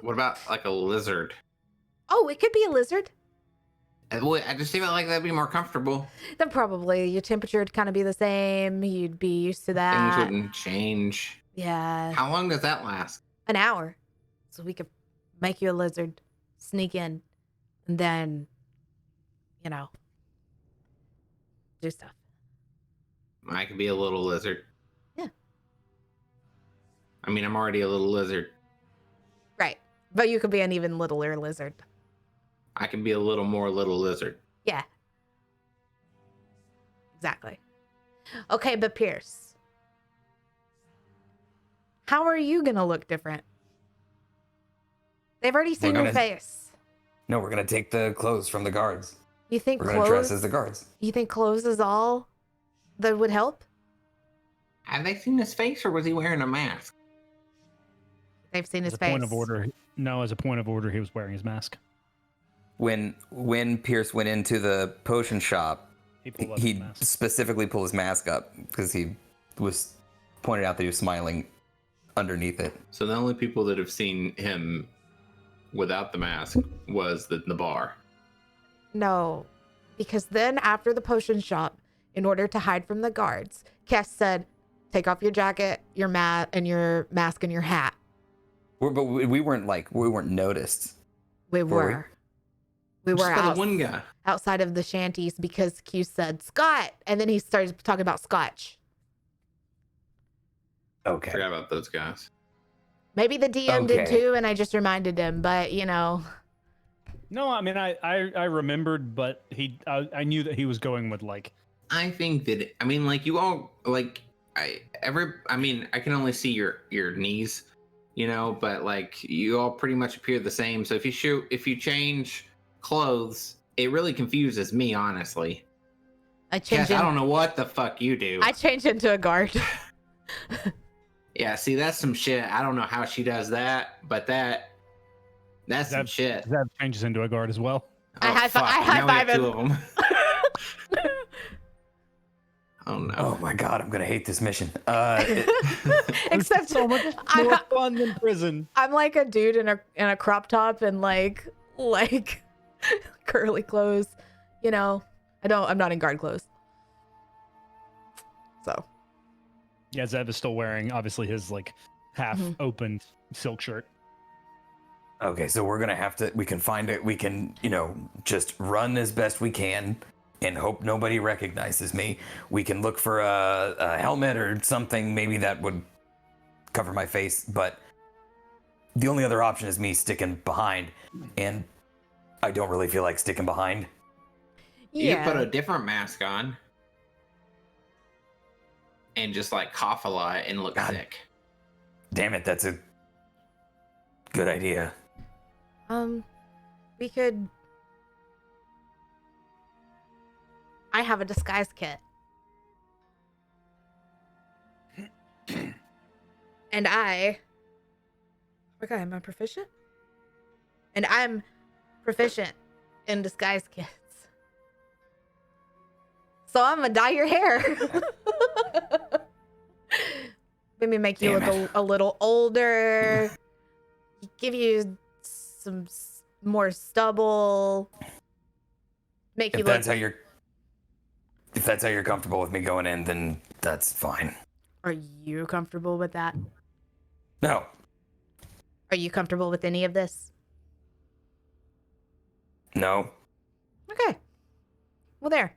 What about like a lizard? Oh, it could be a lizard. I just feel like that'd be more comfortable. Then probably your temperature would kind of be the same. You'd be used to that. Things wouldn't change. Yeah. How long does that last? An hour. So we could make you a lizard, sneak in, and then, you know, do stuff. I could be a little lizard. Yeah. I mean, I'm already a little lizard. Right. But you could be an even littler lizard. I can be a little more little lizard. Yeah. Exactly. Okay, but Pierce, how are you going to look different? They've already seen your face. No, we're gonna take the clothes from the guards. You think We're gonna dress as the guards. You think clothes is all that would help? Have they seen his face, or was he wearing a mask? They've seen his As a face. point of order, no. As a point of order, he was wearing his mask. When Pierce went into the potion shop, He pulled up he his mask. specifically pulled his mask up because he was pointed out that he was smiling underneath it. So the only people that have seen him without the mask was the bar. No, because then after the potion shop, in order to hide from the guards, Cass said, "Take off your jacket, your mat, and your mask and your hat." But we weren't noticed. We Were were. We Just were for the one guy. outside of the shanties because Q said Scott, and then he started talking about Scotch. Okay. Forgot about those guys. Maybe the DM did Okay. too, and I just reminded him. But you know, No, I mean I remembered, but I knew that he was going with like. I think that I mean, like you all like I mean, I can only see your knees, you know, but like you all pretty much appear the same. So if you change clothes, it really confuses me, honestly. I changed. Cass, I don't know what the fuck you do. I changed into a guard. Yeah, see, that's some shit. I don't know how she does that, but that's some shit. That changes into a guard as well. I high fuck, I now we have high-five two him. of them. Oh no. Oh my god, I'm gonna hate this mission. Except so much more fun than prison. I'm like a dude in a crop top and like curly clothes. You know, I'm not in guard clothes. So. Yeah, Zev is still wearing obviously his like half opened silk shirt. Okay, so we're gonna have to. We can find it. We can, just run as best we can and hope nobody recognizes me. We can look for a helmet or something. Maybe that would cover my face. But the only other option is me sticking behind, and I don't really feel like sticking behind. You put a different mask on and just like cough a lot and look sick. Damn it, that's a good idea. We could. I have a disguise kit. And okay, am I proficient? And I'm proficient in disguise kits. So I'm gonna dye your hair. Maybe make you look a little older. Give you some more stubble. Make you If look. that's how you're comfortable with me going in, then that's fine. Are you comfortable with that? No. Are you comfortable with any of this? No. Okay. Well, there.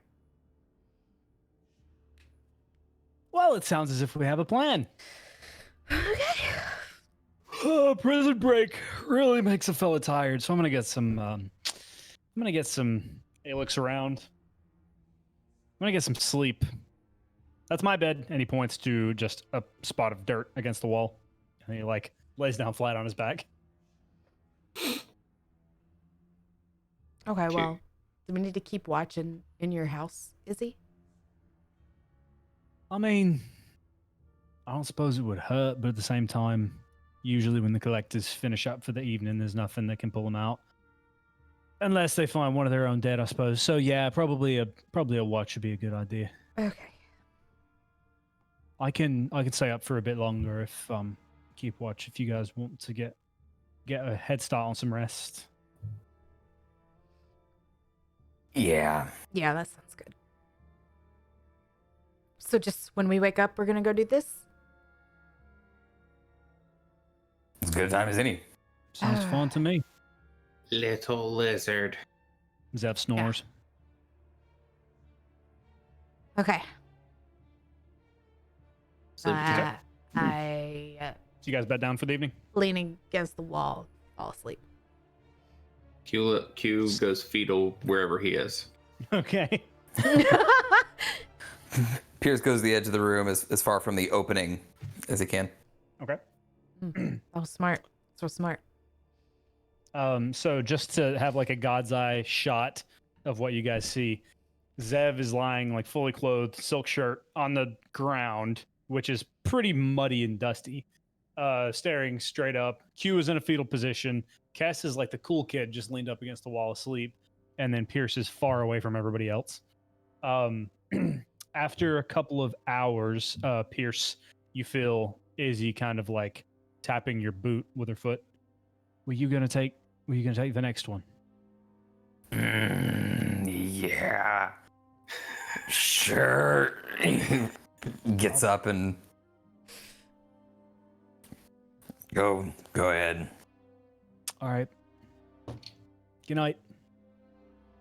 Well, it sounds as if we have a plan. Okay. Oh, prison break really makes a fella tired, so I'm gonna get some. I'm gonna get some Alex around. I'm gonna get some sleep. That's my bed. And he points to just a spot of dirt against the wall, and he like lays down flat on his back. Okay, well, do we need to keep watching in your house, Izzy? I mean, I don't suppose it would hurt, but at the same time, usually when the collectors finish up for the evening, there's nothing that can pull them out. Unless they find one of their own dead, I suppose. So yeah, probably a watch would be a good idea. Okay. I can stay up for a bit longer if keep watch if you guys want to get a head start on some rest. Yeah. Yeah, that sounds good. So just when we wake up, we're gonna go do this? As good a time as any. Sounds fun to me. Little lizard. Zev snores. Okay. Sleep check. I So you guys bed down for the evening? leaning against the wall, fall asleep. Q goes fetal wherever he is. Okay. Pierce goes to the edge of the room as far from the opening as he can. Okay. Oh, smart. So smart. So just to have like a god's eye shot of what you guys see, Zev is lying like fully clothed, silk shirt on the ground, which is pretty muddy and dusty, staring straight up. Q is in a fetal position. Cass is like the cool kid, just leaned up against the wall asleep, and then Pierce is far away from everybody else. After a couple of hours, Pierce, you feel Izzy kind of like tapping your boot with her foot. Were you gonna take the next one? Yeah. Sure. Gets up and go ahead. All right. Good night.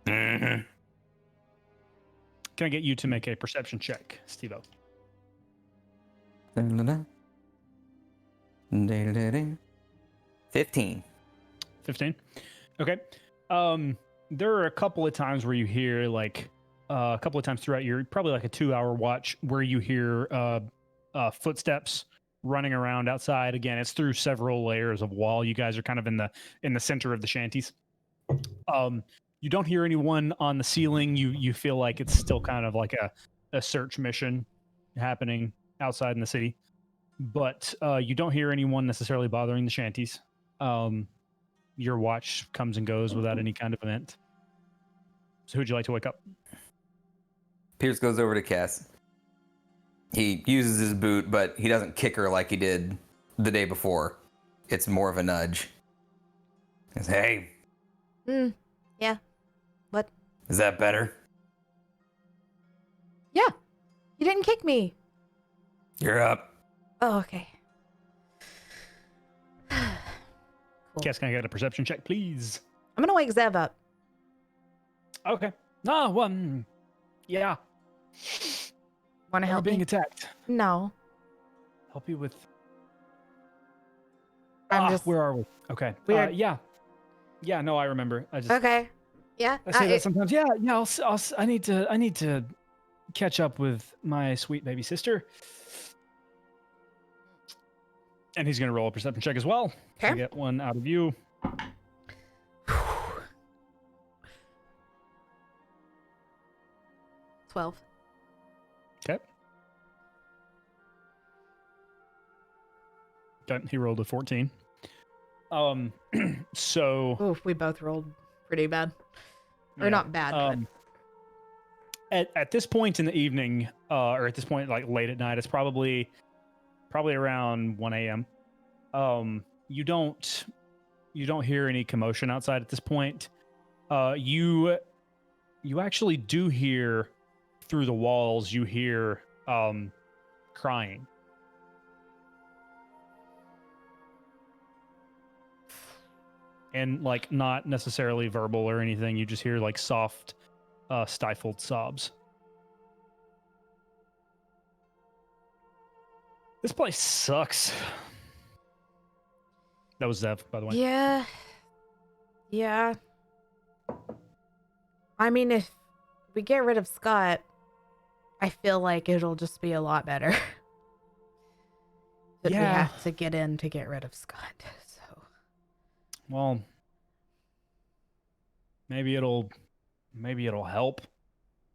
Mm-hmm. Can I get you to make a perception check, Steve-O? 15. 15. Okay. There are a couple of times where you hear like a couple of times throughout your probably like a 2-hour watch where you hear footsteps running around outside. Again, it's through several layers of wall. You guys are kind of in the center of the shanties. You don't hear anyone on the ceiling. You feel like it's still kind of like a search mission happening outside in the city. But you don't hear anyone necessarily bothering the shanties. Your watch comes and goes without any kind of event. So who'd you like to wake up? Pierce goes over to Cass. He uses his boot, but he doesn't kick her like he did the day before. It's more of a nudge. He says, hey. Yeah. What? Is that better? Yeah. You didn't kick me. You're up. Oh, okay. Cass, can I get a perception check, please? I'm gonna wake Zev up. Okay. No, yeah. Wanna help being me? attacked. No. Help you with. I'm just. Where are we? Okay. Weird. Yeah. Yeah. No, I remember. I just. Okay. Yeah. I say that sometimes. Yeah. Yeah. I need to catch up with my sweet baby sister. And he's gonna roll a perception check as well. Okay. To get one out of you. 12. Okay. He rolled a 14. So. Oof, we both rolled pretty bad. Or not bad, but. At this point in the evening, or at this point, like late at night, it's probably around 1 a.m. You don't hear any commotion outside at this point. You actually do hear through the walls. You hear crying. And like not necessarily verbal or anything. You just hear like soft, stifled sobs. This place sucks. That was Zev, by the way. Yeah. I mean, if we get rid of Scott, I feel like it'll just be a lot better. But we have to get in to get rid of Scott. So. Well, maybe it'll help.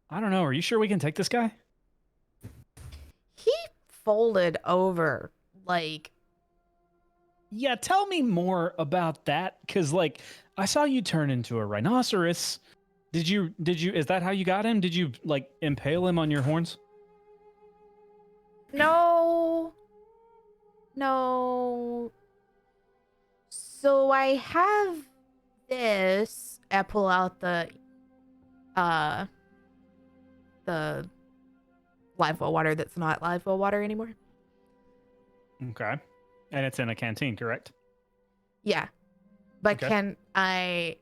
I don't know. Are you sure we can take this guy? He folded over, like. Yeah, tell me more about that, because like I saw you turn into a rhinoceros. Did you? Is that how you got him? Did you like impale him on your horns? No. So I have this. I pull out the live well water that's not live well water anymore. Okay. And it's in a canteen, correct? Yeah. But Okay. can I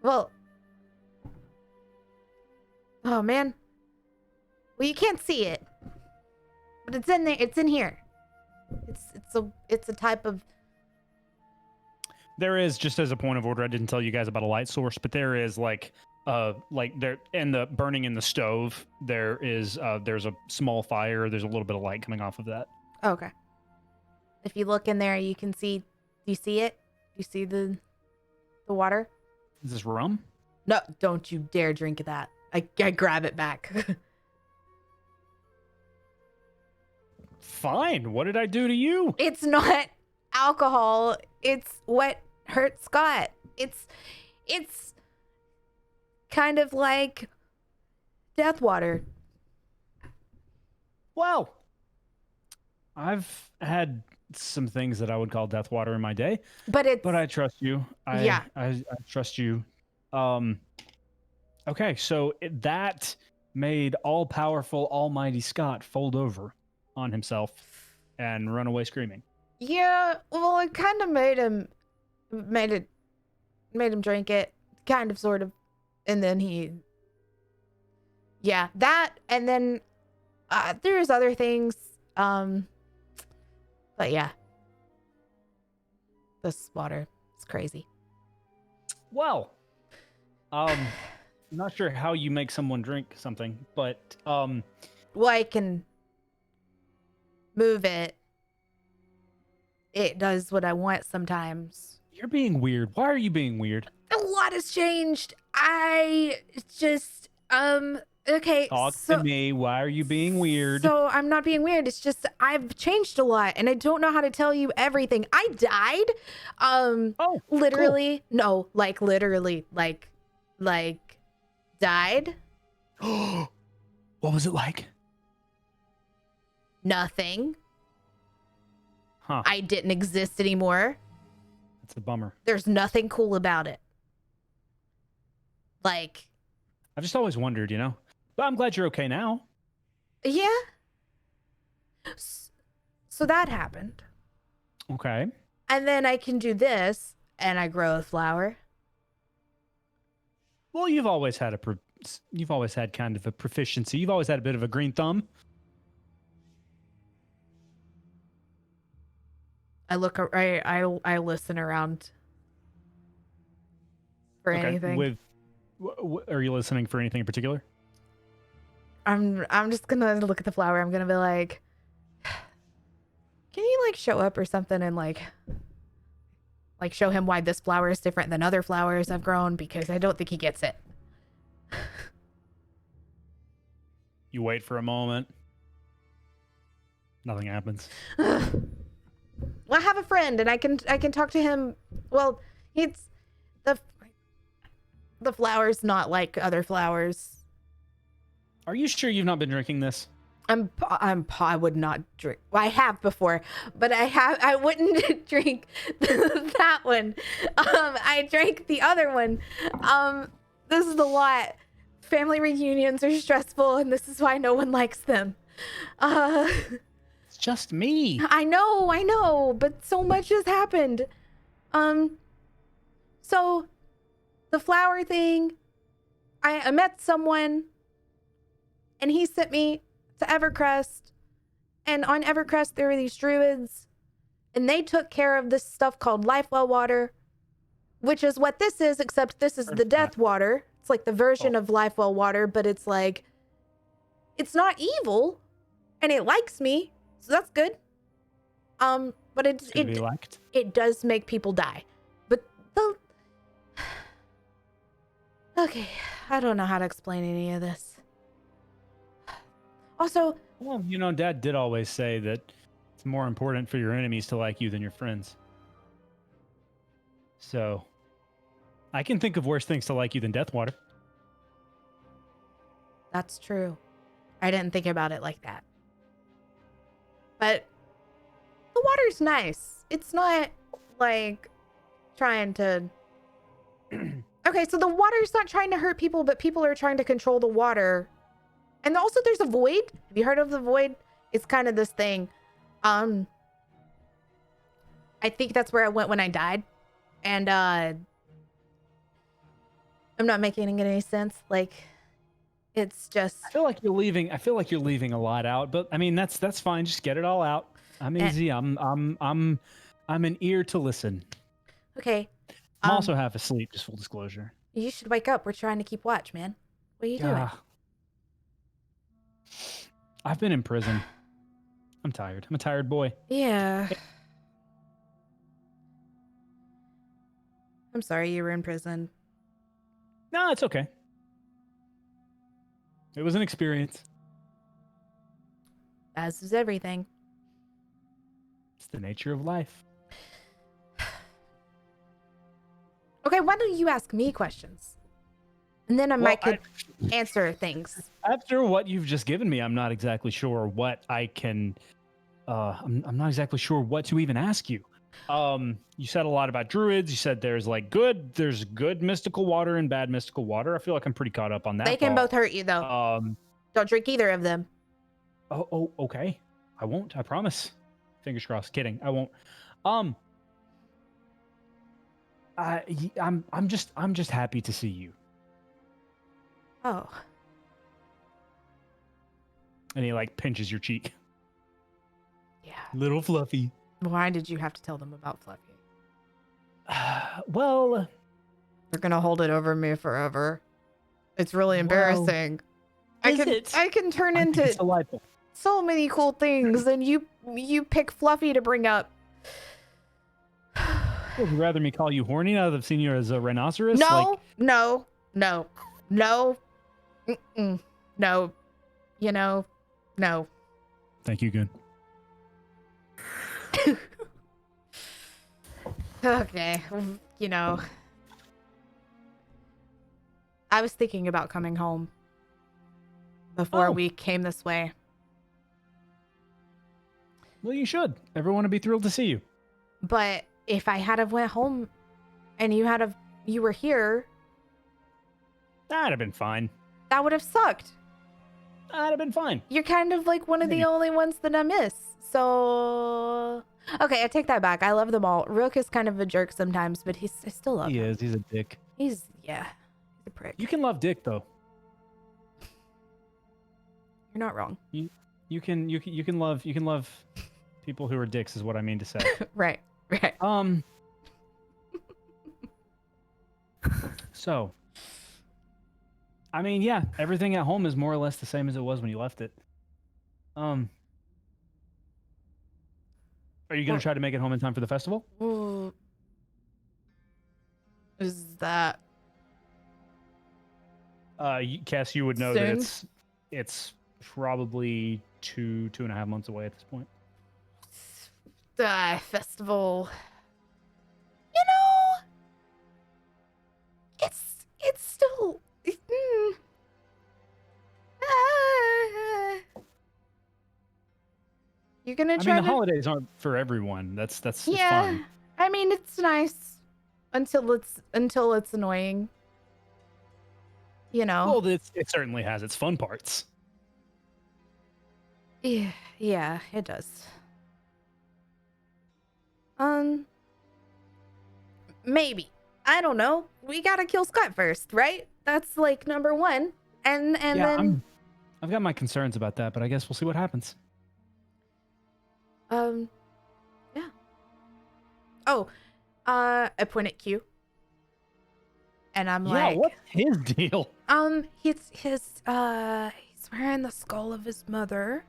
well, oh man. Well, you can't see it. But it's in there. It's in here. It's a type of. There is, just as a point of order, I didn't tell you guys about a light source, but there is like there in the burning in the stove, there's a small fire. There's a little bit of light coming off of that. Oh, okay. If you look in there, you can see. Do you see it? Do you see the water? Is this rum? No, don't you dare drink that. I grab it back. Fine. What did I do to you? It's not alcohol. It's what hurt Scott. It's kind of like death water. Well, I've had some things that I would call death water in my day, But I trust you. Yeah. I trust you. Okay, so that made all-powerful, almighty Scott fold over on himself and run away screaming. Yeah, well, it kind of made him drink it, kind of, sort of, and then that, and then there's other things, but yeah, this water is crazy. Well, not sure how you make someone drink something, but Well, I can move it. It does what I want sometimes. you're being weird. Why are you being weird? A lot has changed. I just okay. Talk to me. Why are you being weird? So I'm not being weird. It's just I've changed a lot, and I don't know how to tell you everything. I died. Oh, literally. Cool. No, like literally, like died. What was it like? Nothing. Huh. I didn't exist anymore. That's a bummer. There's nothing cool about it. Like, I've just always wondered, you know? But I'm glad you're okay now. yeah. So that happened. Okay. And then I can do this, and I grow a flower. Well, you've always had kind of a proficiency. You've always had a bit of a green thumb. I look. I listen around for anything. Are you listening for anything in particular? I'm just gonna look at the flower. I'm gonna be like, can you like show up or something and like show him why this flower is different than other flowers I've grown, because I don't think he gets it. You wait for a moment. Nothing happens. Well, I have a friend, and I can talk to him. Well, it's the flower's not like other flowers. Are you sure you've not been drinking this? I would not drink. Well, I have before, but I wouldn't drink that one. I drank the other one. This is a lot. Family reunions are stressful, and this is why no one likes them. It's just me. I know, but so much has happened. So the flower thing, I met someone, and he sent me to Evercrest And on Evercrest, there were these druids, and they took care of this stuff called Lifewell water, which is what this is, except this is the death water. It's like the version of Lifewell water, but it's like, it's not evil, and it likes me, so that's good. But it does make people die. But okay, I don't know how to explain any of this. Also, well, you know, Dad did always say that it's more important for your enemies to like you than your friends. So, I can think of worse things to like you than Deathwater. That's true. I didn't think about it like that. But the water's nice. It's not like trying to... Okay, so the water's not trying to hurt people, but people are trying to control the water. And also there's a void. Have you heard of the void? It's kind of this thing. I think that's where I went when I died. And I'm not making any sense. Like, it's just... I feel like you're leaving a lot out, but I mean that's fine. Just get it all out. I'm easy. I'm an ear to listen. Okay. I'm also half asleep, just full disclosure. You should wake up. We're trying to keep watch, man. What are you doing? I've been in prison. I'm tired. I'm a tired boy. Yeah. I'm sorry you were in prison. No, it's okay. It was an experience. As is everything. It's the nature of life. Okay, why don't you ask me questions? And then I could answer things. After what you've just given me, I'm not exactly sure what I can... I'm not exactly sure what to even ask you. You said a lot about druids. You said there's good mystical water and bad mystical water. I feel like I'm pretty caught up on that. They can both hurt you, though. Don't drink either of them. Oh, okay. I won't. I promise. Fingers crossed. Kidding. I won't. I'm just happy to see you. Oh. And he like pinches your cheek. Yeah. Little Fluffy. Why did you have to tell them about Fluffy? Well, they're gonna hold it over me forever. It's really embarrassing. I can turn into so many cool things, and you pick Fluffy to bring up. Would you rather me call you horny now that I've seen you as a rhinoceros? No, no. No. You know, no. Thank you, Goon. Okay, you know, I was thinking about coming home before we came this way. Well, you should. Everyone would be thrilled to see you. But if I had have went home and you were here, that'd have been fine. That would have sucked. That'd have been fine. You're kind of like one of the only ones that I miss. So, okay, I take that back. I love them all. Rook is kind of a jerk sometimes, but I still love him. He is. He's a dick. He's a prick. You can love Dick though. You're not wrong. You can love people who are dicks is what I mean to say. Right. So, I mean, yeah, everything at home is more or less the same as it was when you left it. Are you going to try to make it home in time for the festival? Ooh. Is that... Cass, you would know soon? That it's probably 2.5 months away at this point. Festival. You know, it's still... You're gonna try. I mean, the holidays aren't for everyone. That's yeah. Fun. I mean, it's nice until it's annoying. You know. Well, it certainly has its fun parts. Yeah, it does. Maybe. I don't know. We gotta kill Scott first, right? That's like number one. And then I've got my concerns about that, but I guess we'll see what happens. Yeah. Oh, I point at Q. And I'm Yeah, like, what's his deal? he's wearing the skull of his mother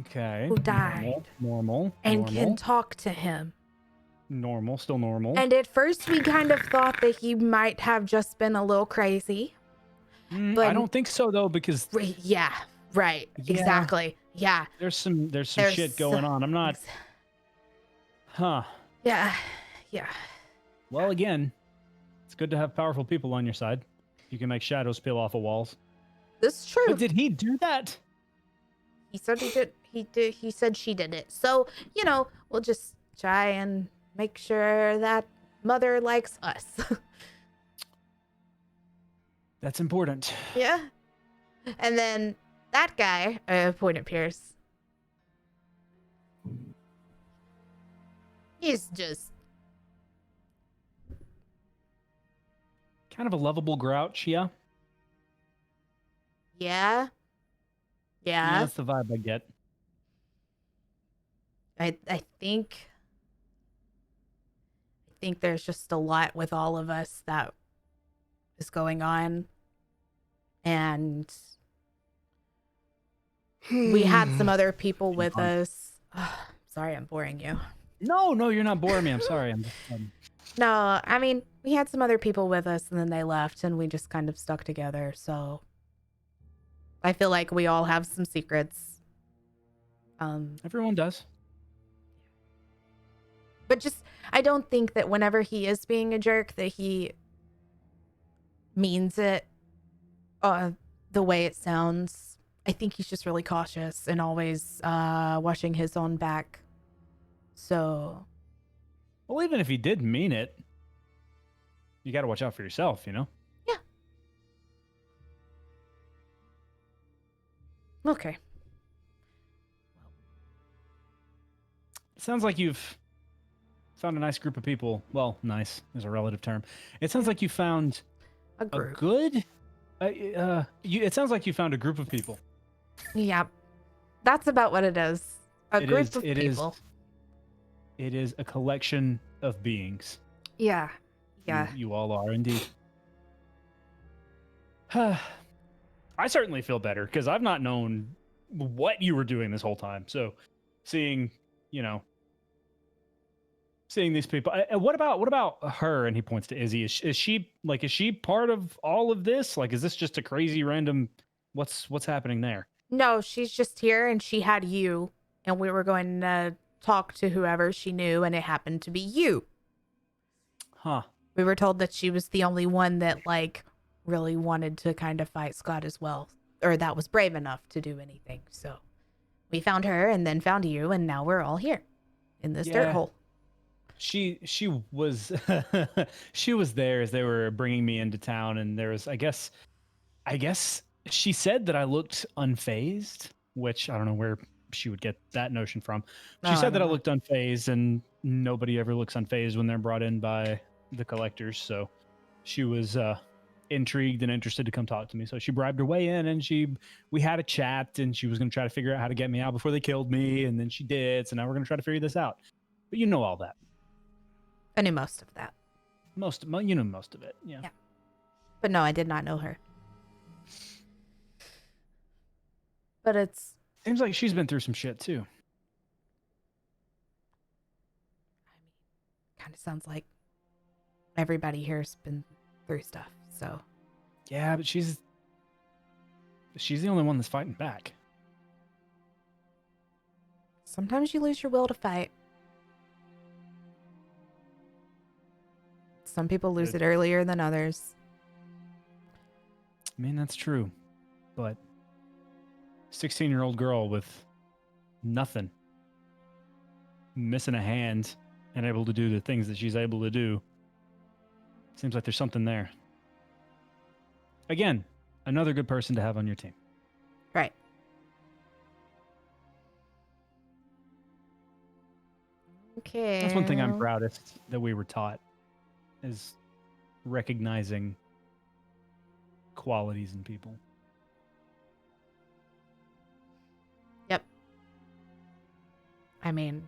Okay. who died. Normal. And can talk to him. Normal, still normal. And at first we kind of thought that he might have just been a little crazy. But I don't think so though, because yeah, right. Yeah. Exactly. Yeah. there's some shit going on. I'm not. Huh. Yeah. Yeah. Well, again, it's good to have powerful people on your side. You can make shadows peel off of walls. This is true. But did he do that? He said he did. He said she did it. So, we'll just try and make sure that mother likes us. That's important. Yeah. And then that guy, point at Pierce. He's just Kind of a lovable grouch, yeah? Yeah. Yeah, that's the vibe I get. I think there's just a lot with all of us that is going on. And we had some other people with us. Sorry, I'm boring you. No, you're not boring me. I'm sorry. No, I mean, we had some other people with us and then they left and we just kind of stuck together. So I feel like we all have some secrets. Everyone does. But just, I don't think that whenever he is being a jerk that he means it the way it sounds. I think he's just really cautious and always watching his own back. So, well, even if he did mean it, you got to watch out for yourself, Yeah. Okay. It sounds like you've found a nice group of people. Well, nice is a relative term. It sounds like you found A group. a good. It sounds like you found a group of people. Yeah. That's about what it is. A group of people. It is a collection of beings. Yeah. Yeah. You all are indeed. I certainly feel better because I've not known what you were doing this whole time. So seeing these people. What about her? And he points to Izzy. Is she part of all of this? Like, is this just a crazy random? What's happening there? No, she's just here and she had you and we were going to talk to whoever she knew and it happened to be you. Huh. We were told that she was the only one that really wanted to kind of fight Scott as well, or that was brave enough to do anything. So we found her and then found you and now we're all here in this dirt hole. She was she was there as they were bringing me into town, and there was I guess she said that I looked unfazed, which I don't know where she would get that notion from. She said that I looked unfazed, and nobody ever looks unfazed when they're brought in by the collectors. So she was intrigued and interested to come talk to me. So she bribed her way in, and we had a chat, and she was going to try to figure out how to get me out before they killed me, and then she did. So now we're going to try to figure this out. But you know all that. I knew most of that. You know most of it. Yeah. But no, I did not know her. But it's seems like she's been through some shit too. Kind of sounds like everybody here's been through stuff. So yeah, but she's the only one that's fighting back. Sometimes you lose your will to fight. Some people lose it earlier than others. I mean, that's true. But 16-year-old girl with nothing, missing a hand, and able to do the things that she's able to do. Seems like there's something there. Again, another good person to have on your team. Right. Okay. That's one thing I'm proudest that we were taught, is recognizing qualities in people. I mean,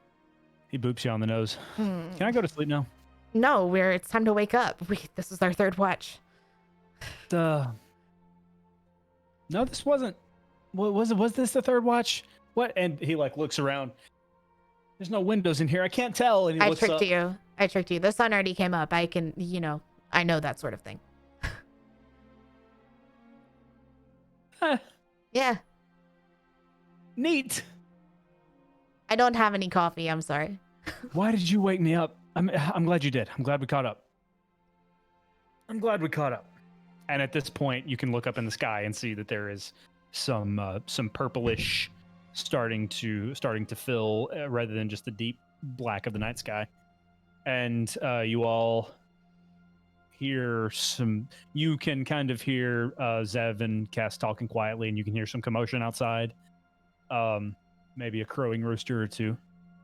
He boops you on the nose. Can I go to sleep now? no, it's time to wake up. This is our third watch. No, this wasn't. What was it? Was this the third watch? What? And he like looks around. There's no windows in here. I can't tell. And he I looks tricked up. you. I tricked you. The sun already came up. I can, I know that sort of thing. Yeah. Neat. I don't have any coffee. I'm sorry. Why did you wake me up? I'm glad you did. I'm glad we caught up. And at this point, you can look up in the sky and see that there is some purplish starting to fill rather than just the deep black of the night sky. And you all hear you can kind of hear Zev and Cass talking quietly, and you can hear some commotion outside. Maybe a crowing rooster or two.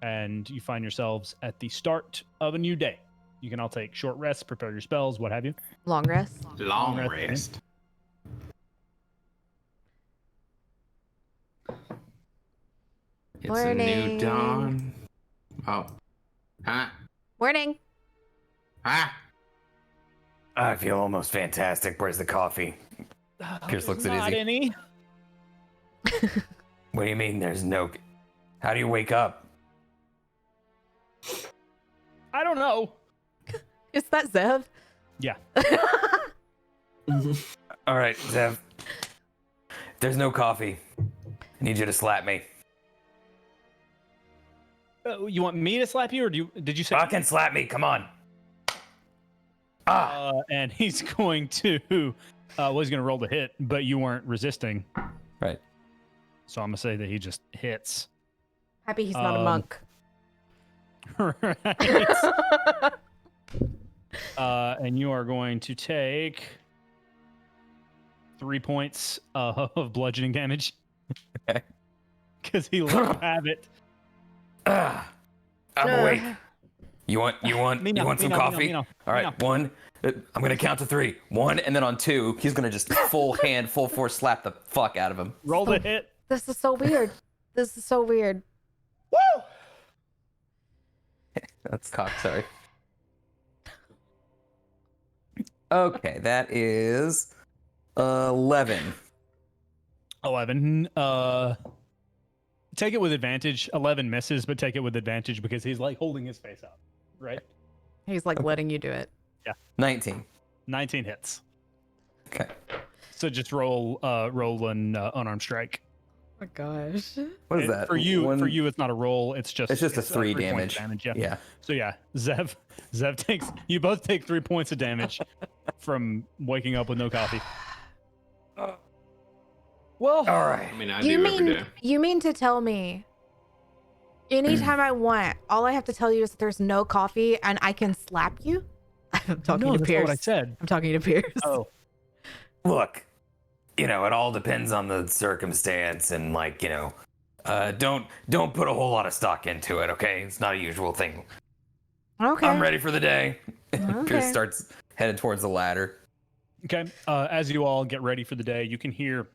And you find yourselves at the start of a new day. You can all take short rests, prepare your spells, what have you. Long rest. Long rest. rest. It's a Morning. new dawn. Oh. Huh? Morning. Huh? I feel almost fantastic. Where's the coffee? Pierce looks at Not Izzy. any. What do you mean there's no... How do you wake up? I don't know. Is that Zev? Yeah. All right, Zev. There's no coffee. I need you to slap me. You want me to slap you, or did you say? Fucking slap me, come on. And he's going to. He's going to roll the hit, but you weren't resisting. Right. So I'm gonna say that he just hits. Happy he's not a monk. Right. And you are going to take 3 points of bludgeoning damage. Okay. Because he let have it. I'm awake. You want some coffee? Me All right, one. I'm gonna count to 3. 1, and then on 2, he's gonna just full force slap the fuck out of him. Roll the hit. This is so weird. This is so weird. Woo! That's cock, sorry. Okay, that is 11. 11. Take it with advantage. 11 misses, but take it with advantage because he's like holding his face up, right? He's like letting you do it. 19. 19 hits. Okay. So just roll an unarmed strike. Oh my gosh. What is that? For you, it's not a roll. It's just a 3 points damage. Yeah. Yeah. So yeah, Zev takes. You both take 3 points of damage from waking up with no coffee. Well, all right. I mean, I do every day. You mean to tell me anytime I want, all I have to tell you is that there's no coffee and I can slap you? I'm talking to that's Pierce. not what I said. I'm talking to Pierce. Oh, Look, it all depends on the circumstance, and don't put a whole lot of stock into it. Okay, it's not a usual thing. Okay. I'm ready for the day. Okay. Pierce starts headed towards the ladder. okay. As you all get ready for the day, you can hear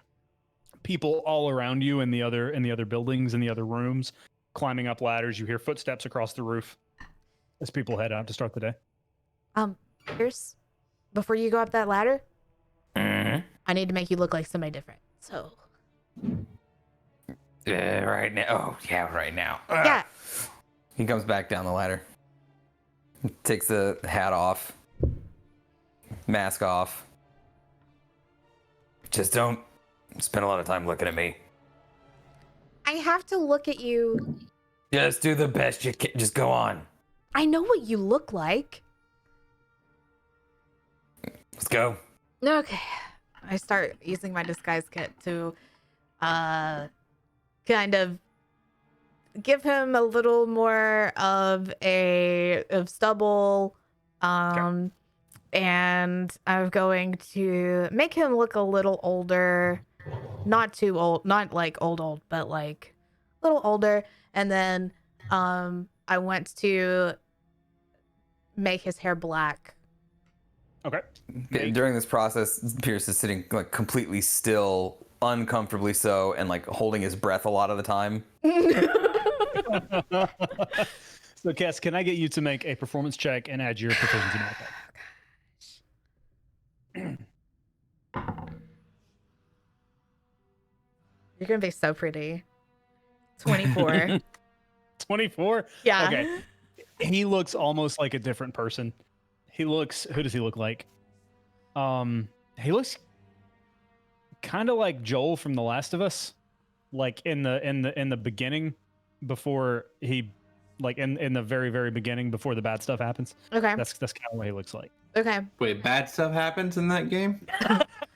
people all around you in the other buildings, in the other rooms, climbing up ladders. You hear footsteps across the roof as people head out to start the day. Pierce, before you go up that ladder, Mm-hmm. I need to make you look like somebody different. So. Right now. Oh, yeah, right now. Yeah. He comes back down the ladder. Takes the hat off. Mask off. Just don't spend a lot of time looking at me. I have to look at you. Just do the best you can. Just go on. I know what you look like. Let's go. Okay. I start using my disguise kit to kind of give him a little more of stubble. And I'm going to make him look a little older. Not too old, not like old, but like a little older. And then I want to make his hair black. Okay. During this process, Pierce is sitting like completely still, uncomfortably so, and like holding his breath a lot of the time. So, Cass, can I get you to make a performance check and add your proficiency modifier? You're gonna be so pretty. 24. 24? Yeah. Okay. He looks almost like a different person. Who does he look like? He looks kind of like Joel from The Last of Us. Like in the beginning, before he, like in the very, very beginning, before the bad stuff happens. Okay. That's kind of what he looks like. Okay. Wait, bad stuff happens in that game?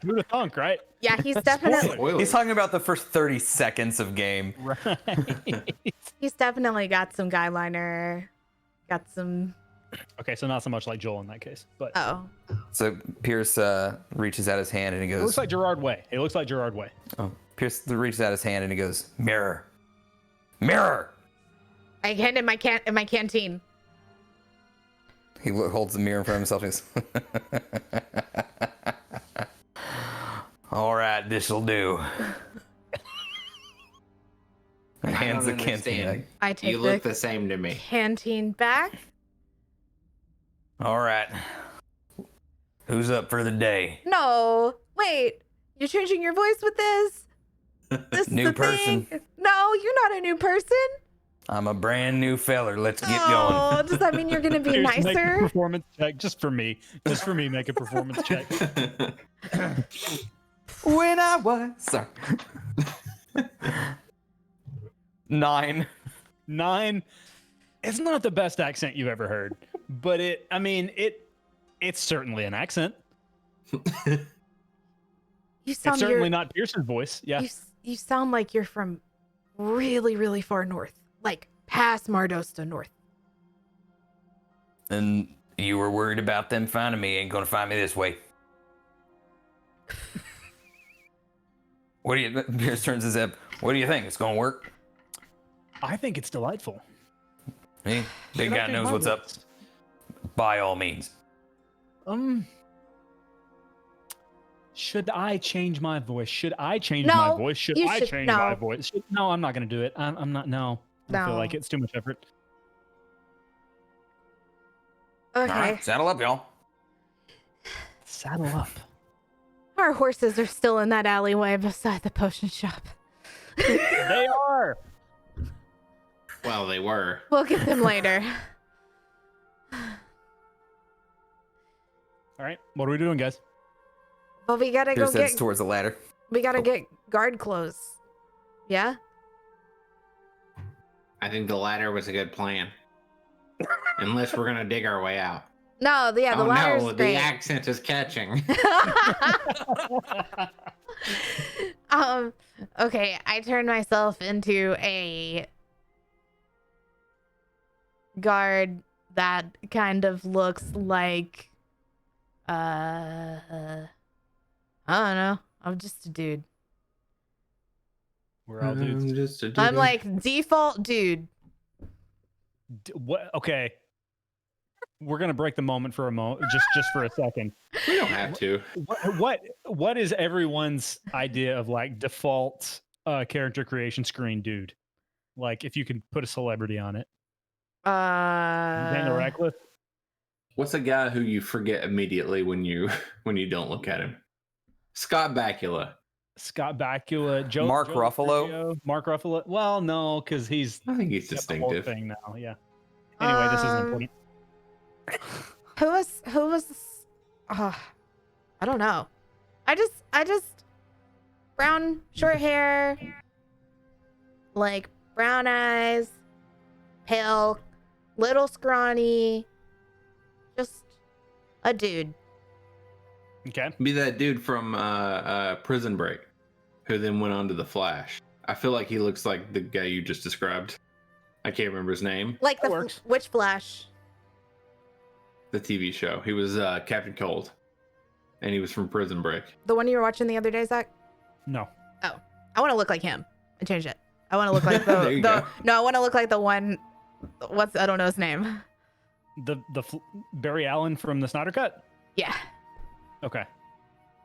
Who'd have thunk, right? Yeah, he's definitely Spoilers. He's talking about the first 30 seconds of game. Right. he's definitely got some guy liner. Got some. Okay, so not so much like Joel in that case, but Oh. So Pierce reaches out his hand and he it looks goes, like Gerard Way. He looks like Gerard Way. oh, Pierce reaches out his hand and he goes, mirror, mirror. I hand in my canteen. He holds the mirror in front of himself and goes, all right, this'll do. And hands the canteen back. I take You look the same to me. canteen back. All right. Who's up for the day? No, wait. You're changing your voice with this? This is New the person. thing? No, you're not a new person. I'm a brand new feller. Let's get Oh, going. does that mean you're gonna be Here's, make a nicer? performance check just for me. Just for me, make a performance check. When I was sorry. 9. 9. It's not the best accent you've ever heard, but it's certainly an accent. You It's sound certainly not Pierce's voice. Yeah. you sound like you're from really, really far north, like past Mardosta north. And you were worried about them finding me. Ain't gonna find me this way. What do you? Pierce turns his head. What do you think? It's gonna work? I think it's delightful. Hey, big Should I guy change knows my what's up. voice? By all means. Should I change my voice? Should I change No, my voice? Should you I should- change no. my voice? No, I'm not gonna do it. I'm not. No, I feel No. like it's too much effort. Okay. All right, saddle up, y'all. Saddle up. Our horses are still in that alleyway beside the potion shop. They are. Well, they were. We'll get them later. All right. What are we doing, guys? But we gotta Pierce go heads get. towards the ladder. We gotta get guard clothes. Yeah. I think the ladder was a good plan. Unless we're gonna dig our way out. No, yeah, the oh ladder's no, great. the accent is catching. Okay, I turned myself into a guard that kind of looks like I don't know. I'm just a dude. We're all dudes. Just a I'm dude. like default dude. What? Okay. We're gonna break the moment for a moment, just for a second. we don't have to. What is everyone's idea of like default character creation screen, dude? Like if you can put a celebrity on it. Daniel Radcliffe. What's a guy who you forget immediately when you don't look at him? Scott Bakula. Scott Bakula, Mark Joe Ruffalo? Trujillo, Mark Ruffalo. Well, no, because he's I think he's got the whole distinctive. thing now. Yeah. Anyway, this isn't important. Who was I don't know. I just brown short hair, like brown eyes, pale, little scrawny, just a dude. Okay. Be that dude from Prison Break, who then went on to The Flash. I feel like he looks like the guy you just described. I can't remember his name. Like That the works. which Flash? The TV show. He was Captain Cold, and he was from Prison Break. The one you were watching the other day, Zach? No. I want to look like him. I changed it. I want to look like There you go. no. I want to look like the one. I don't know his name. Barry Allen from the Snyder Cut. Yeah. Okay.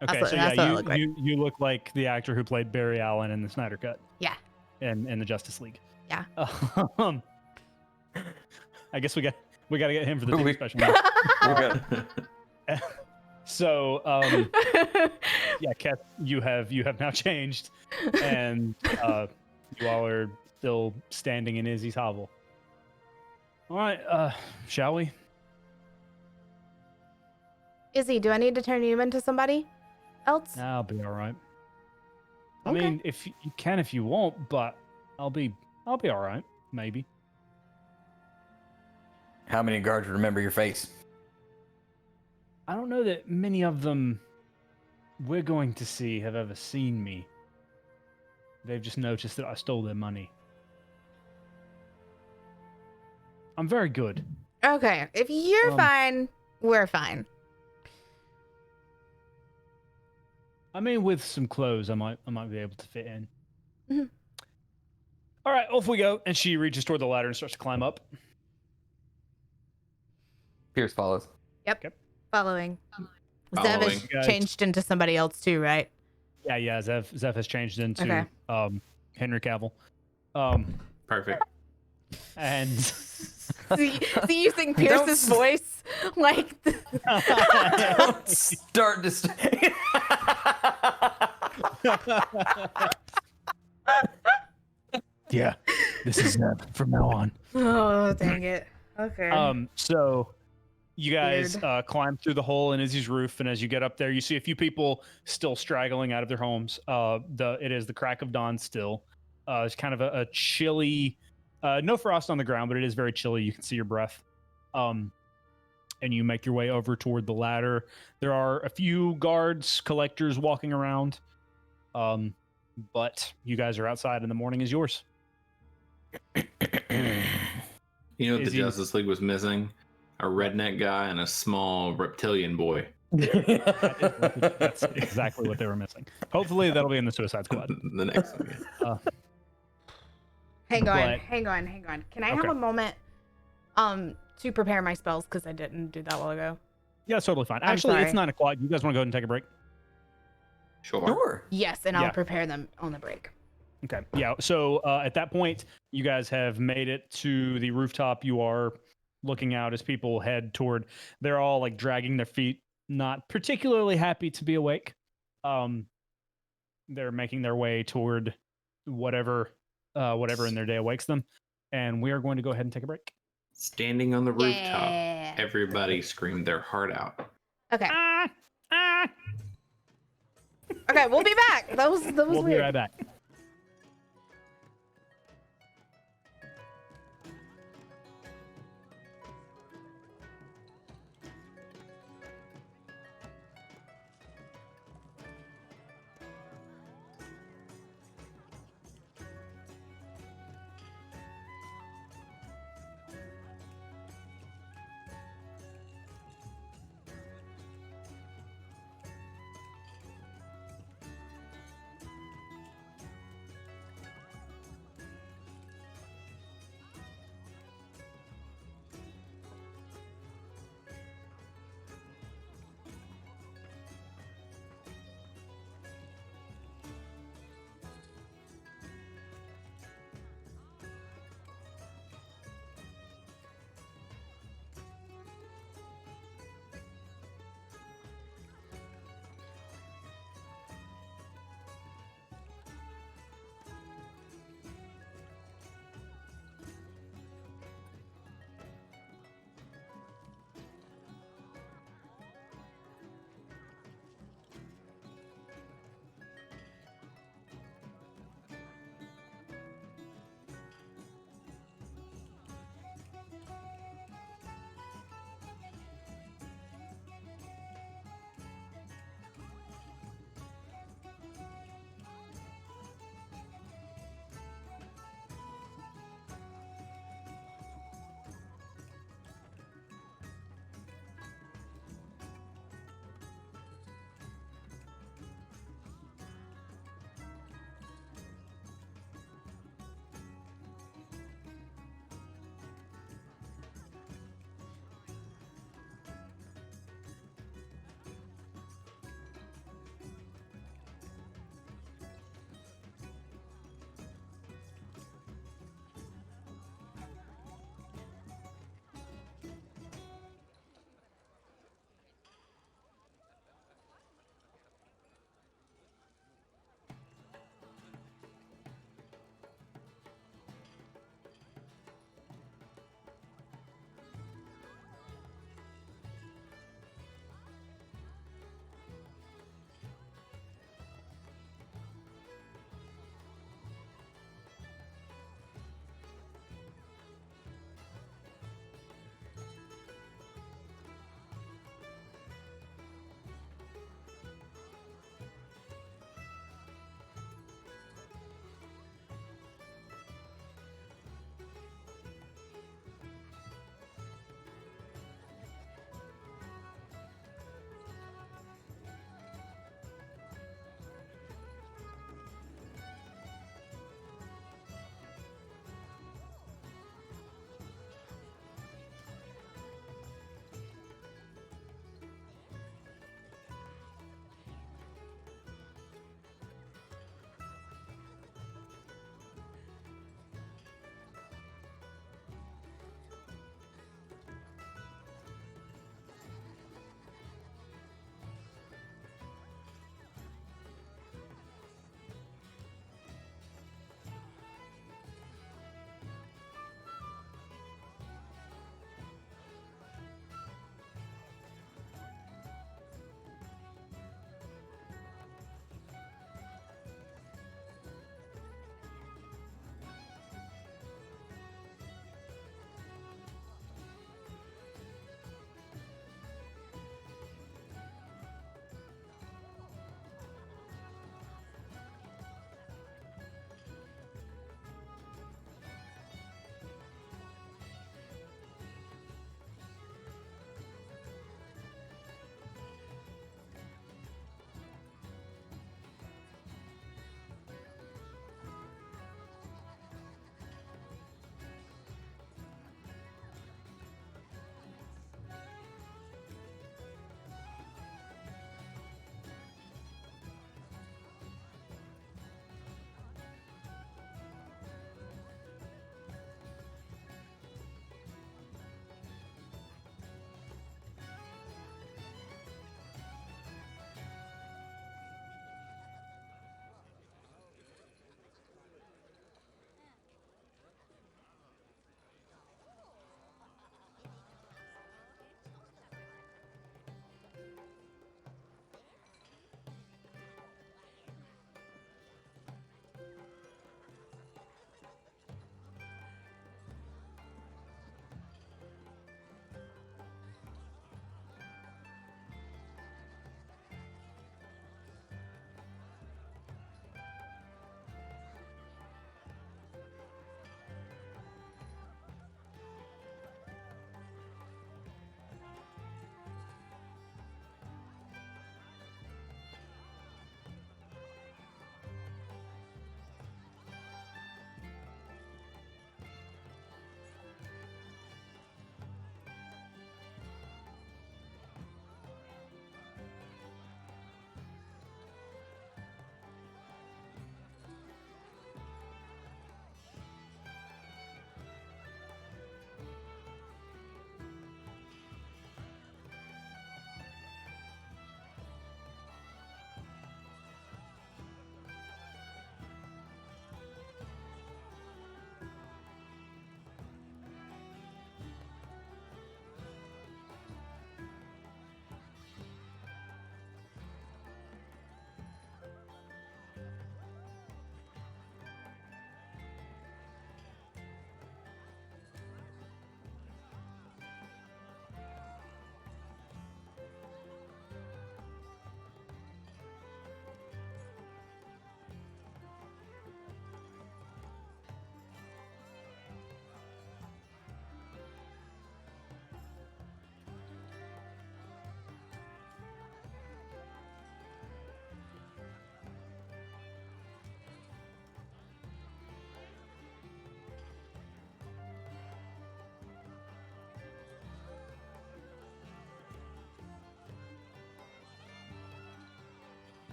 That's Okay. what- So that's yeah, what I look like. you look like the actor who played Barry Allen in the Snyder Cut. Yeah. In the Justice League. Yeah. I guess we got to get him for the We- team special. We're good. So, yeah, Kat, you have now changed, and you all are still standing in Izzy's hovel. All right, shall we? Izzy, do I need to turn you into somebody else? I'll be all right. I Okay. mean, if you can, if you won't, but I'll be all right, maybe. How many guards remember your face? I don't know that many of them we're going to see have ever seen me. They've just noticed that I stole their money. I'm very good. Okay. If you're fine, we're fine. I mean, with some clothes, I might be able to fit in. Mhm. All right, off we go. And she reaches toward the ladder and starts to climb up. Pierce follows. Yep. Following. Zev Following. has Guys. changed into somebody else too, right? Yeah. Zev has changed into Okay. Henry Cavill. Perfect. And See using Pierce's voice like Don't start to stay. yeah, this is Zev from now on. oh dang it. Okay. So you guys Weird. climb through the hole in Izzy's roof, and as you get up there, you see a few people still straggling out of their homes. It is the crack of dawn still. It's kind of a chilly, no frost on the ground, but it is very chilly. You can see your breath. And you make your way over toward the ladder. There are a few guards, collectors walking around. But you guys are outside, and the morning is yours. You know what the Izzy. Justice League was missing? A redneck guy and a small reptilian boy. That's exactly what they were missing. Hopefully, that'll be in the Suicide Squad. The next one. Yeah. hang but- on. Can I have Okay. a moment to prepare my spells because I didn't do that a while ago? Yeah, it's totally fine. I'm Actually, it's sorry. 9 o'clock. You guys want to go ahead and take a break? Sure. Sure. Yes, and Yeah. I'll prepare them on the break. Okay. Yeah. So at that point, you guys have made it to the rooftop. You are looking out as people head toward. They're all like dragging their feet, not particularly happy to be awake. They're making their way toward whatever in their day awakes them. And we are going to go ahead and take a break. Standing on the rooftop, Yeah. everybody screamed their heart out. Okay. Ah! Okay, we'll be back. That was We'll be weird. right back.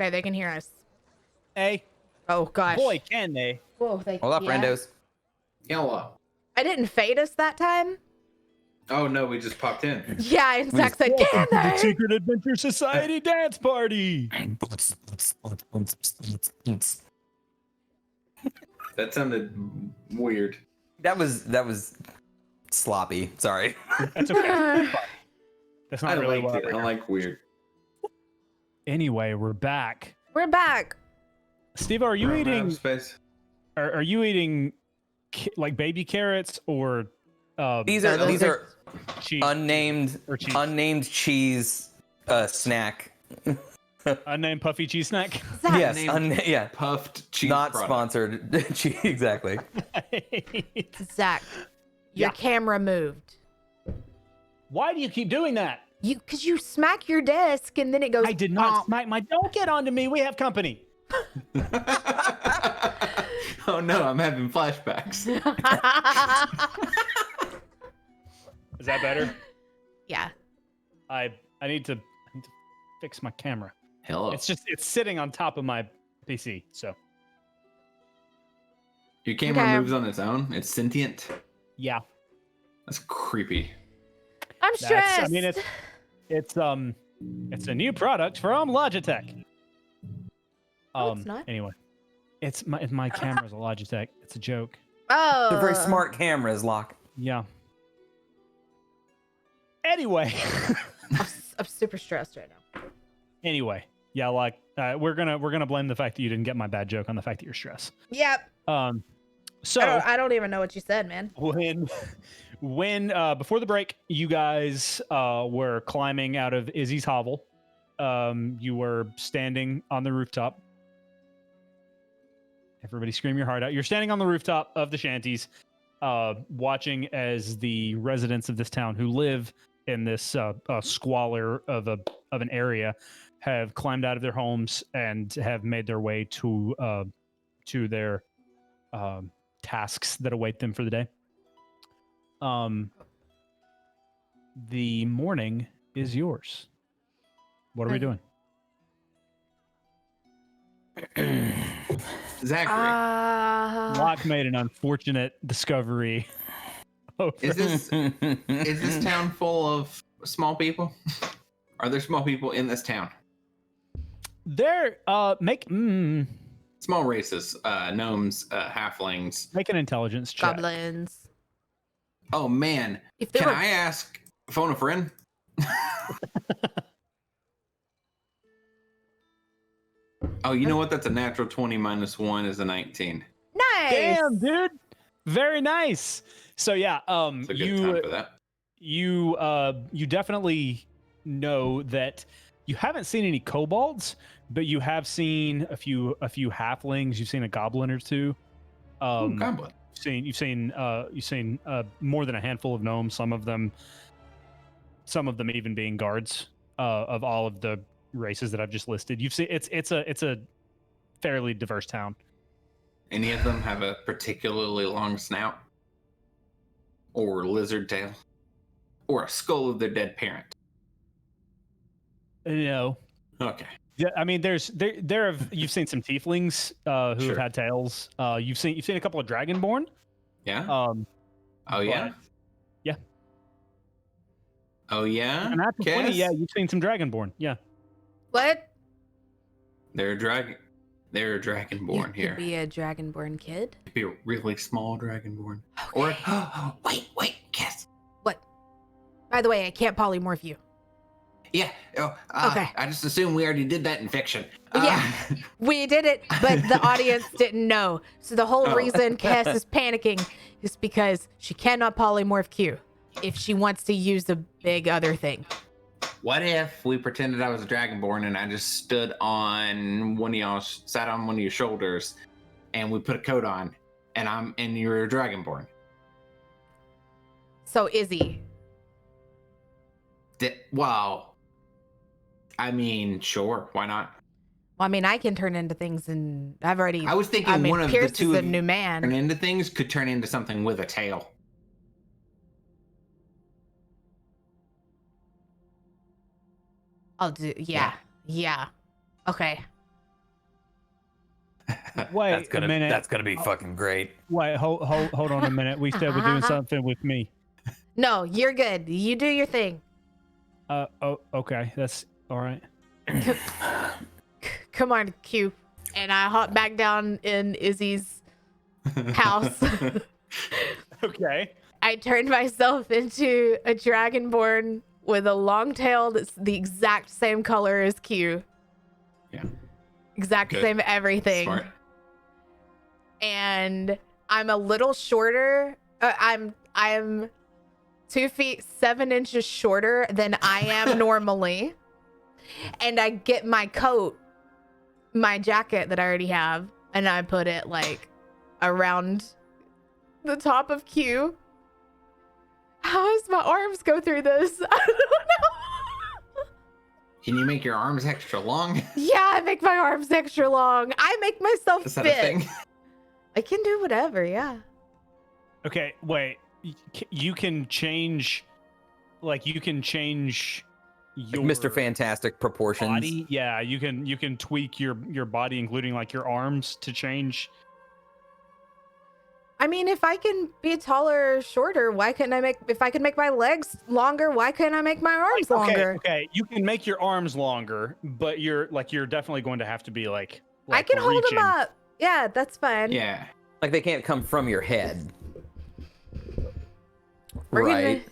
Okay, they can hear us. Hey, Oh gosh. boy, can they? Whoa, they, Hold up, friendos. Hello. I didn't fade us that time. Oh no, we just popped in. Yeah, and Zach said, "Can The they?" Secret Adventure Society dance party. That sounded weird. That was sloppy. Sorry. That's okay. That's I not really liked what it. I like weird. Anyway, we're back. We're back. Steve, are you From outer eating? space? Are you eating like baby carrots or These No, are those these are- are cheese? unnamed cheese snack. Unnamed puffy cheese snack. Zach, Yes, Unnamed yeah. Puffed cheese. Not product. sponsored. Cheese, exactly. Zach, your Yeah. camera moved. Why do you keep doing that? Because you smack your desk and then it goes. I did not "Bonk." smack my. Don't get onto me. We have company. Oh no, I'm having flashbacks. Is that better? Yeah. I need to fix my camera. Hello. It's sitting on top of my PC. So Your camera Okay. moves on its own. It's sentient. yeah, That's creepy. I'm stressed. I mean it's a new product from Logitech. No, it's not. Anyway, my camera's a Logitech. It's a joke. Oh. They're very smart cameras, Locke. Yeah. Anyway. I'm super stressed right now. Anyway, yeah, like we're gonna blame the fact that you didn't get my bad joke on the fact that you're stressed. Yep. So I don't even know what you said, man. when before the break, you guys were climbing out of Izzy's hovel. You were standing on the rooftop. Everybody scream your heart out. You're standing on the rooftop of the shanties, watching as the residents of this town who live in this squalor of an area have climbed out of their homes and have made their way to their tasks that await them for the day. The morning is yours. What are we doing? Zachary, Locke made an unfortunate discovery. is this town full of small people? Are there small people in this town? There, make Small races, gnomes, halflings. make an intelligence check. Goblins. Oh man, If they can were I ask? Phone a friend. Oh, you know what? That's a natural 20 minus 1 is a 19. nice. Damn, dude, very nice. So yeah, It's a good time for that. you definitely know that you haven't seen any kobolds, but you have seen a few halflings. You've seen a goblin or two. Ooh, goblin. You've seen more than a handful of gnomes. Some of them even being guards of all of the races that I've just listed. You've seen it's a fairly diverse town. Any of them have a particularly long snout, or lizard tail, or a skull of their dead parent? No. Okay. Yeah, I mean, you've seen some tieflings who Sure. have had tails. You've seen a couple of dragonborn. Yeah. Oh yeah. yeah. Oh yeah. And after 20, Cass? yeah, you've seen some dragonborn. Yeah. What? They're a dragonborn You here. could be a dragonborn kid. Could be a really small dragonborn. Or wait, Cass. What? By the way, I can't polymorph you. Yeah. Oh, Okay. I just assumed we already did that in fiction. Yeah. We did it, but the audience didn't know. So the whole Oh. reason Cass is panicking is because she cannot polymorph Q if she wants to use the big other thing. What if we pretended I was a dragonborn and I just stood on sat on one of your shoulders, and we put a coat on, and you're a dragonborn? So Izzy. Wow. I mean, sure, why not? Well, I mean, I can turn into things, and I've already. I was thinking I mean, one of Pierce the two is a of new you man. turn into things could turn into something with a tail. I'll do. Yeah. Yeah. Okay. Wait a minute. That's gonna be fucking great. Wait, hold on a minute. We said we're doing something with me. No, you're good. You do your thing. Oh, okay. That's all right. Come on, Q. And I hop back down in Izzy's house. Okay. I turned myself into a dragonborn with a long tail that's the exact same color as Q. Yeah. Exact Good. same everything. Smart. And I'm a little shorter. I'm 2 feet 7 inches shorter than I am normally. And I get my coat, my jacket that I already have, and I put it like around the top of Q. How does my arms go through this? I don't know. Can you make your arms extra long? Yeah, I make my arms extra long. I make myself Is that a fit. thing? I can do whatever, yeah. Okay. Wait. You can change. Like you can change. Your Mr. Fantastic proportions. body. Yeah, you can tweak your body, including like your arms, to change. I mean, if I can be taller or shorter, why couldn't I if I can make my legs longer, why couldn't I make my arms longer? Okay, you can make your arms longer, but you're definitely going to have to be like I can hold reaching. them up. Yeah, that's fine. Yeah. Like they can't come from your head. We're gonna- Right.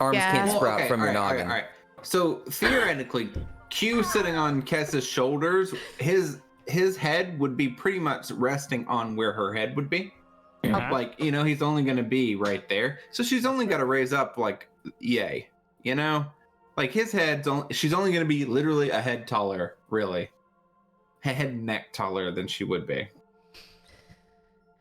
Arms Yeah. can't Well, sprout okay, from your all right, noggin. all right. So theoretically, Q sitting on Kessa's shoulders, his head would be pretty much resting on where her head would be. Uh-huh. Like, he's only going to be right there. So she's only got to raise up like, yay, like his she's only going to be literally a head taller, really. Head and neck taller than she would be.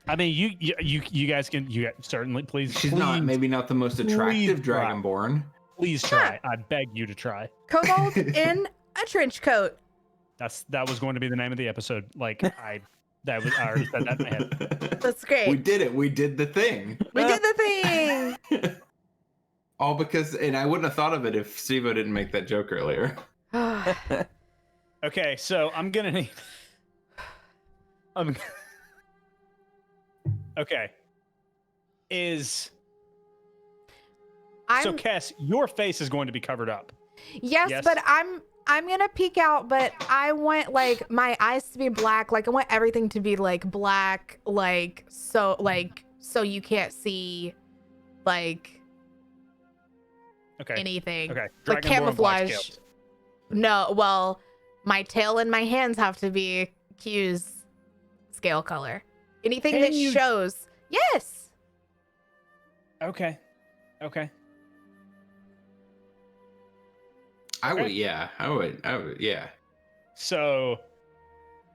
I mean, you guys can certainly please. She's maybe not the most please attractive try. dragonborn. Please try. I beg you to try. Kobold in a trench coat. That was going to be the name of the episode. Like I already said that in my head. That's great. We did it. We did the thing. We did the thing. All because, and I wouldn't have thought of it if Stevo didn't make that joke earlier. Okay, so I'm gonna need. Okay. So Kess, your face is going to be covered up. Yes, Yes. but I'm gonna peek out, but I want like my eyes to be black. Like I want everything to be like black, so you can't see like Okay. anything. Okay. Like Dragonborn black camouflage. scales. No, well, my tail and my hands have to be Q's scale color. Anything Can that you- shows. Yes. Okay. I Okay. would, yeah. I would, yeah. So,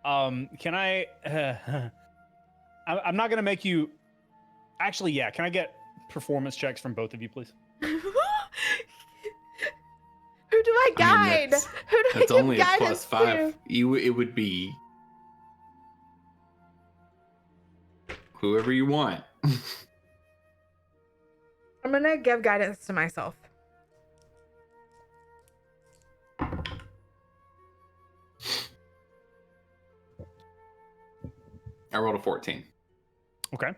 can I? I'm not gonna make you. Actually, yeah. Can I get performance checks from both of you, please? Who do I guide? Who do That's I give only a guidance +5. to? It would be whoever you want. I'm gonna give guidance to myself. I rolled a 14. Okay.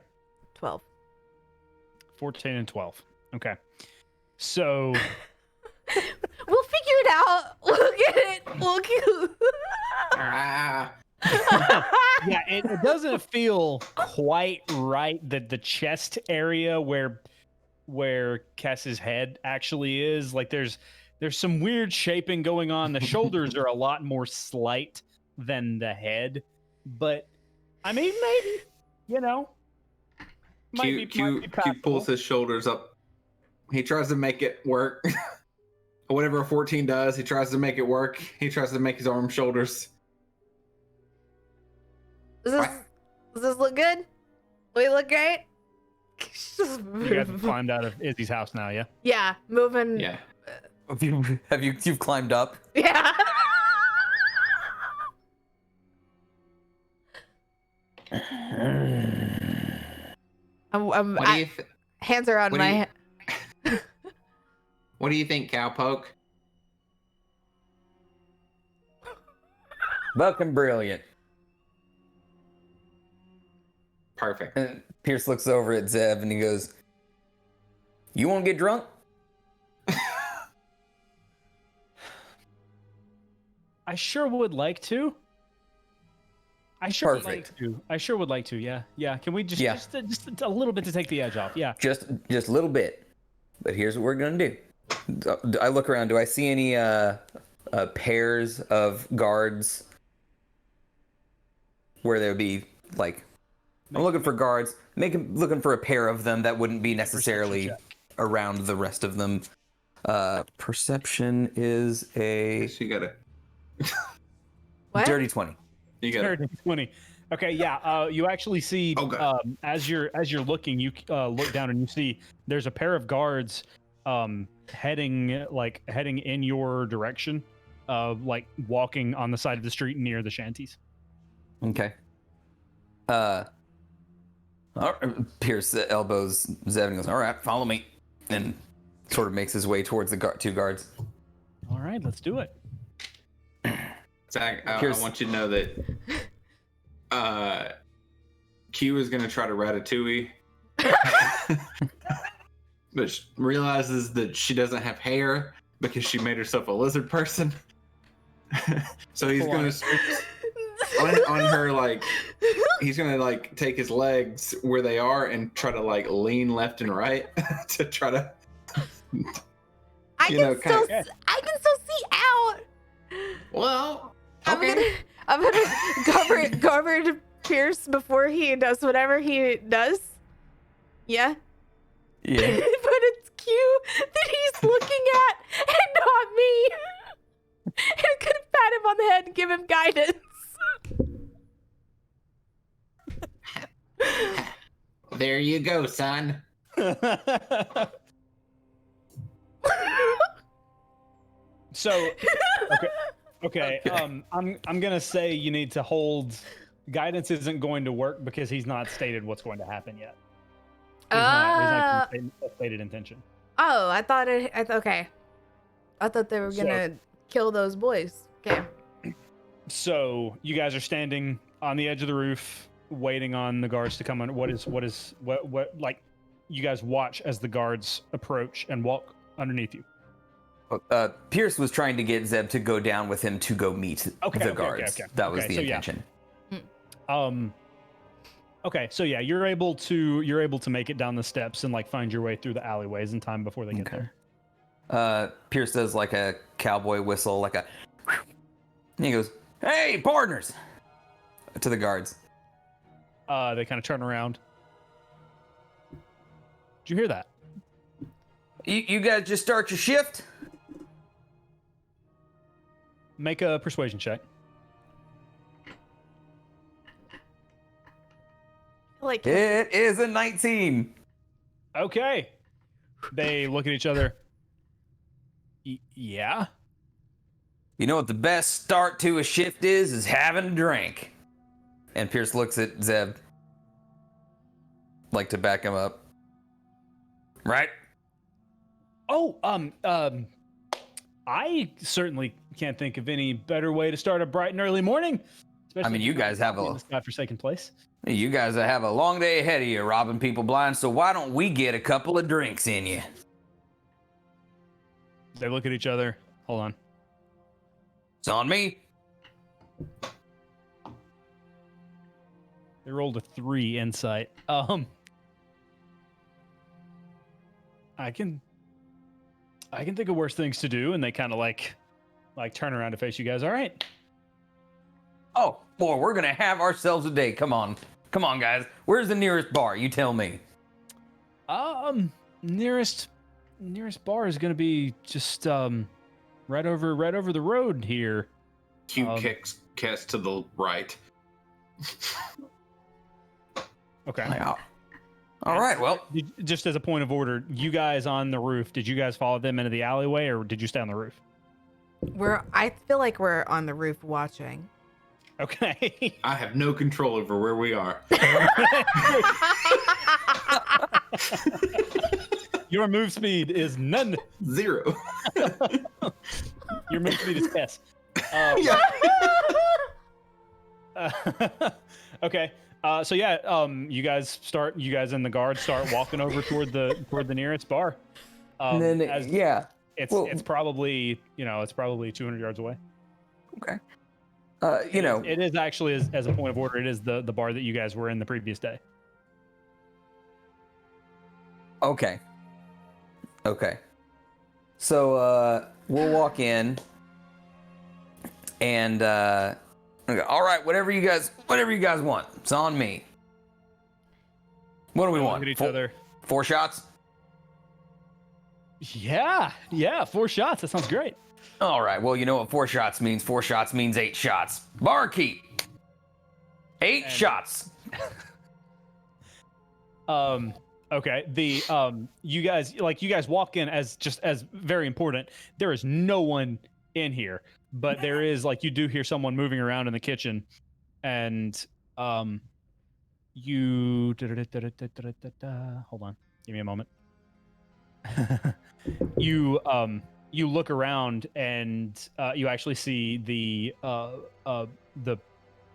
12. 14 and 12. Okay. So, We'll figure it out. We'll get it. We'll get Ah. yeah, it doesn't feel quite right that the chest area where Kess's head actually is, like there's some weird shaping going on. The shoulders are a lot more slight than the head, but I mean maybe, might Q be pulls passable. his shoulders up. He tries to make it work. Whatever a 14 does, he tries to make it work. He tries to make his arm shoulders. Does this look good? We look great? You guys have climbed out of Izzy's house now, yeah? Yeah, moving. Yeah. You've climbed up? Yeah. What do you hands are on what do my you- What do you think, Cowpoke? Fucking brilliant. Perfect. And Pierce looks over at Zeb and he goes, "You want to get drunk?" I sure would like to. I sure would Perfect. like to. Yeah. Can we just Yeah. just a little bit to take the edge off? Yeah. Just a little bit. But here's what we're gonna do. I look around. Do I see any pairs of guards where there would be like? I'm looking for guards. Looking for a pair of them that wouldn't be necessarily around the rest of them. Perception is a You gotta. What? dirty 20. You gotta. 20. Okay, yeah. You actually see as you're looking, you look down and you see there's a pair of guards heading in your direction, like walking on the side of the street near the shanties. Okay. Pierce elbows Zeb and goes, "All right, follow me," and sort of makes his way towards the two guards. All right, let's do it. Zach, I Here's- want you to know that Q is going to try to ratatouille, but she realizes that she doesn't have hair because she made herself a lizard person. So he's going to switch on her, like, he's going to, like, take his legs where they are and try to, like, lean left and right to try to, I you can know, still kinda- I can still see out. well, I'm gonna cover Pierce before he does whatever he does. Yeah. Yeah. But it's Q that he's looking at and not me. And I could have pat him on the head and give him guidance. there you go, son. So, okay. I'm gonna say you need to hold. Guidance isn't going to work because he's not stated what's going to happen yet. He's not stated intention. Oh, I thought okay. I thought they were gonna kill those boys. Okay. So you guys are standing on the edge of the roof, waiting on the guards to come on. What like? You guys watch as the guards approach and walk underneath you. Pierce was trying to get Zeb to go down with him to go meet the guards. That was the intention. Okay, so yeah, you're able to make it down the steps and like find your way through the alleyways in time before they get there. Pierce does like a cowboy whistle, like a, and he goes, "Hey, partners!" to the guards. They kind of turn around. Did you hear that? You guys just start your shift? Make a persuasion check. Like It is a 19. Okay. They look at each other. Yeah. You know what the best start to a shift is having a drink. And Pierce looks at Zeb, like to back him up. Right? Oh, I certainly can't think of any better way to start a bright and early morning. I mean, you guys have in this godforsaken place. You guys have a long day ahead of you robbing people blind, so why don't we get a couple of drinks in you? They look at each other. Hold on. It's on me. They rolled a 3 insight. I can think of worse things to do, and they kind of like turn around to face you guys. All right. Oh, boy, we're going to have ourselves a day. Come on, guys. Where's the nearest bar? You tell me. Nearest bar is going to be just right over the road here. Q kicks to the right. Okay. All right, well. Just as a point of order, you guys on the roof, did you guys follow them into the alleyway, or did you stay on the roof? I feel like we're on the roof watching. Okay. I have no control over where we are. Your move speed is none. 0. Your move speed is S. Okay. So yeah, you guys and the guards start walking over toward the nearest bar. And then it's probably 200 yards away. Okay. It is actually as a point of order, it is the bar that you guys were in the previous day. Okay. So we'll walk in, and okay, all right, whatever you guys want, it's on me. What do we want? Look at each other. 4 shots. Yeah, 4 shots. That sounds great. All right. Well, you know what 4 shots means. 4 shots means 8 shots. Barkeep. 8 shots. Okay. You guys walk in as very important. There is no one in here, but there is you do hear someone moving around in the kitchen, and you hold on. Give me a moment. You look around and you actually see the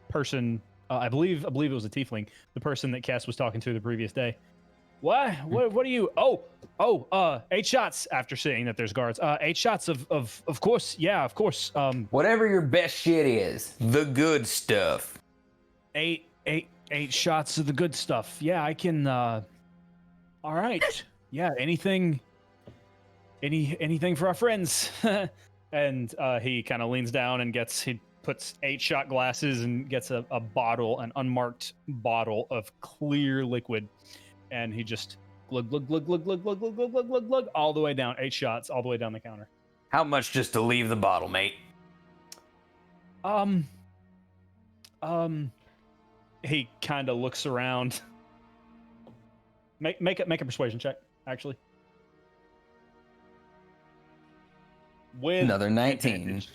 person. I believe it was a tiefling. The person that Cass was talking to the previous day. What are you? 8 shots. After seeing that there's guards. 8 shots of course. Yeah, of course. Whatever your best shit is, the good stuff. 8 shots of the good stuff. Yeah, I can. All right. Yeah, anything for our friends. And he kind of leans down and he puts 8 shot glasses and gets an unmarked bottle of clear liquid, and he just glug glug glug glug glug glug glug glug glug glug glug all the way down, 8 shots all the way down the counter. How much just to leave the bottle, mate? He kind of looks around. Make a persuasion check, actually. With another 19. Advantage.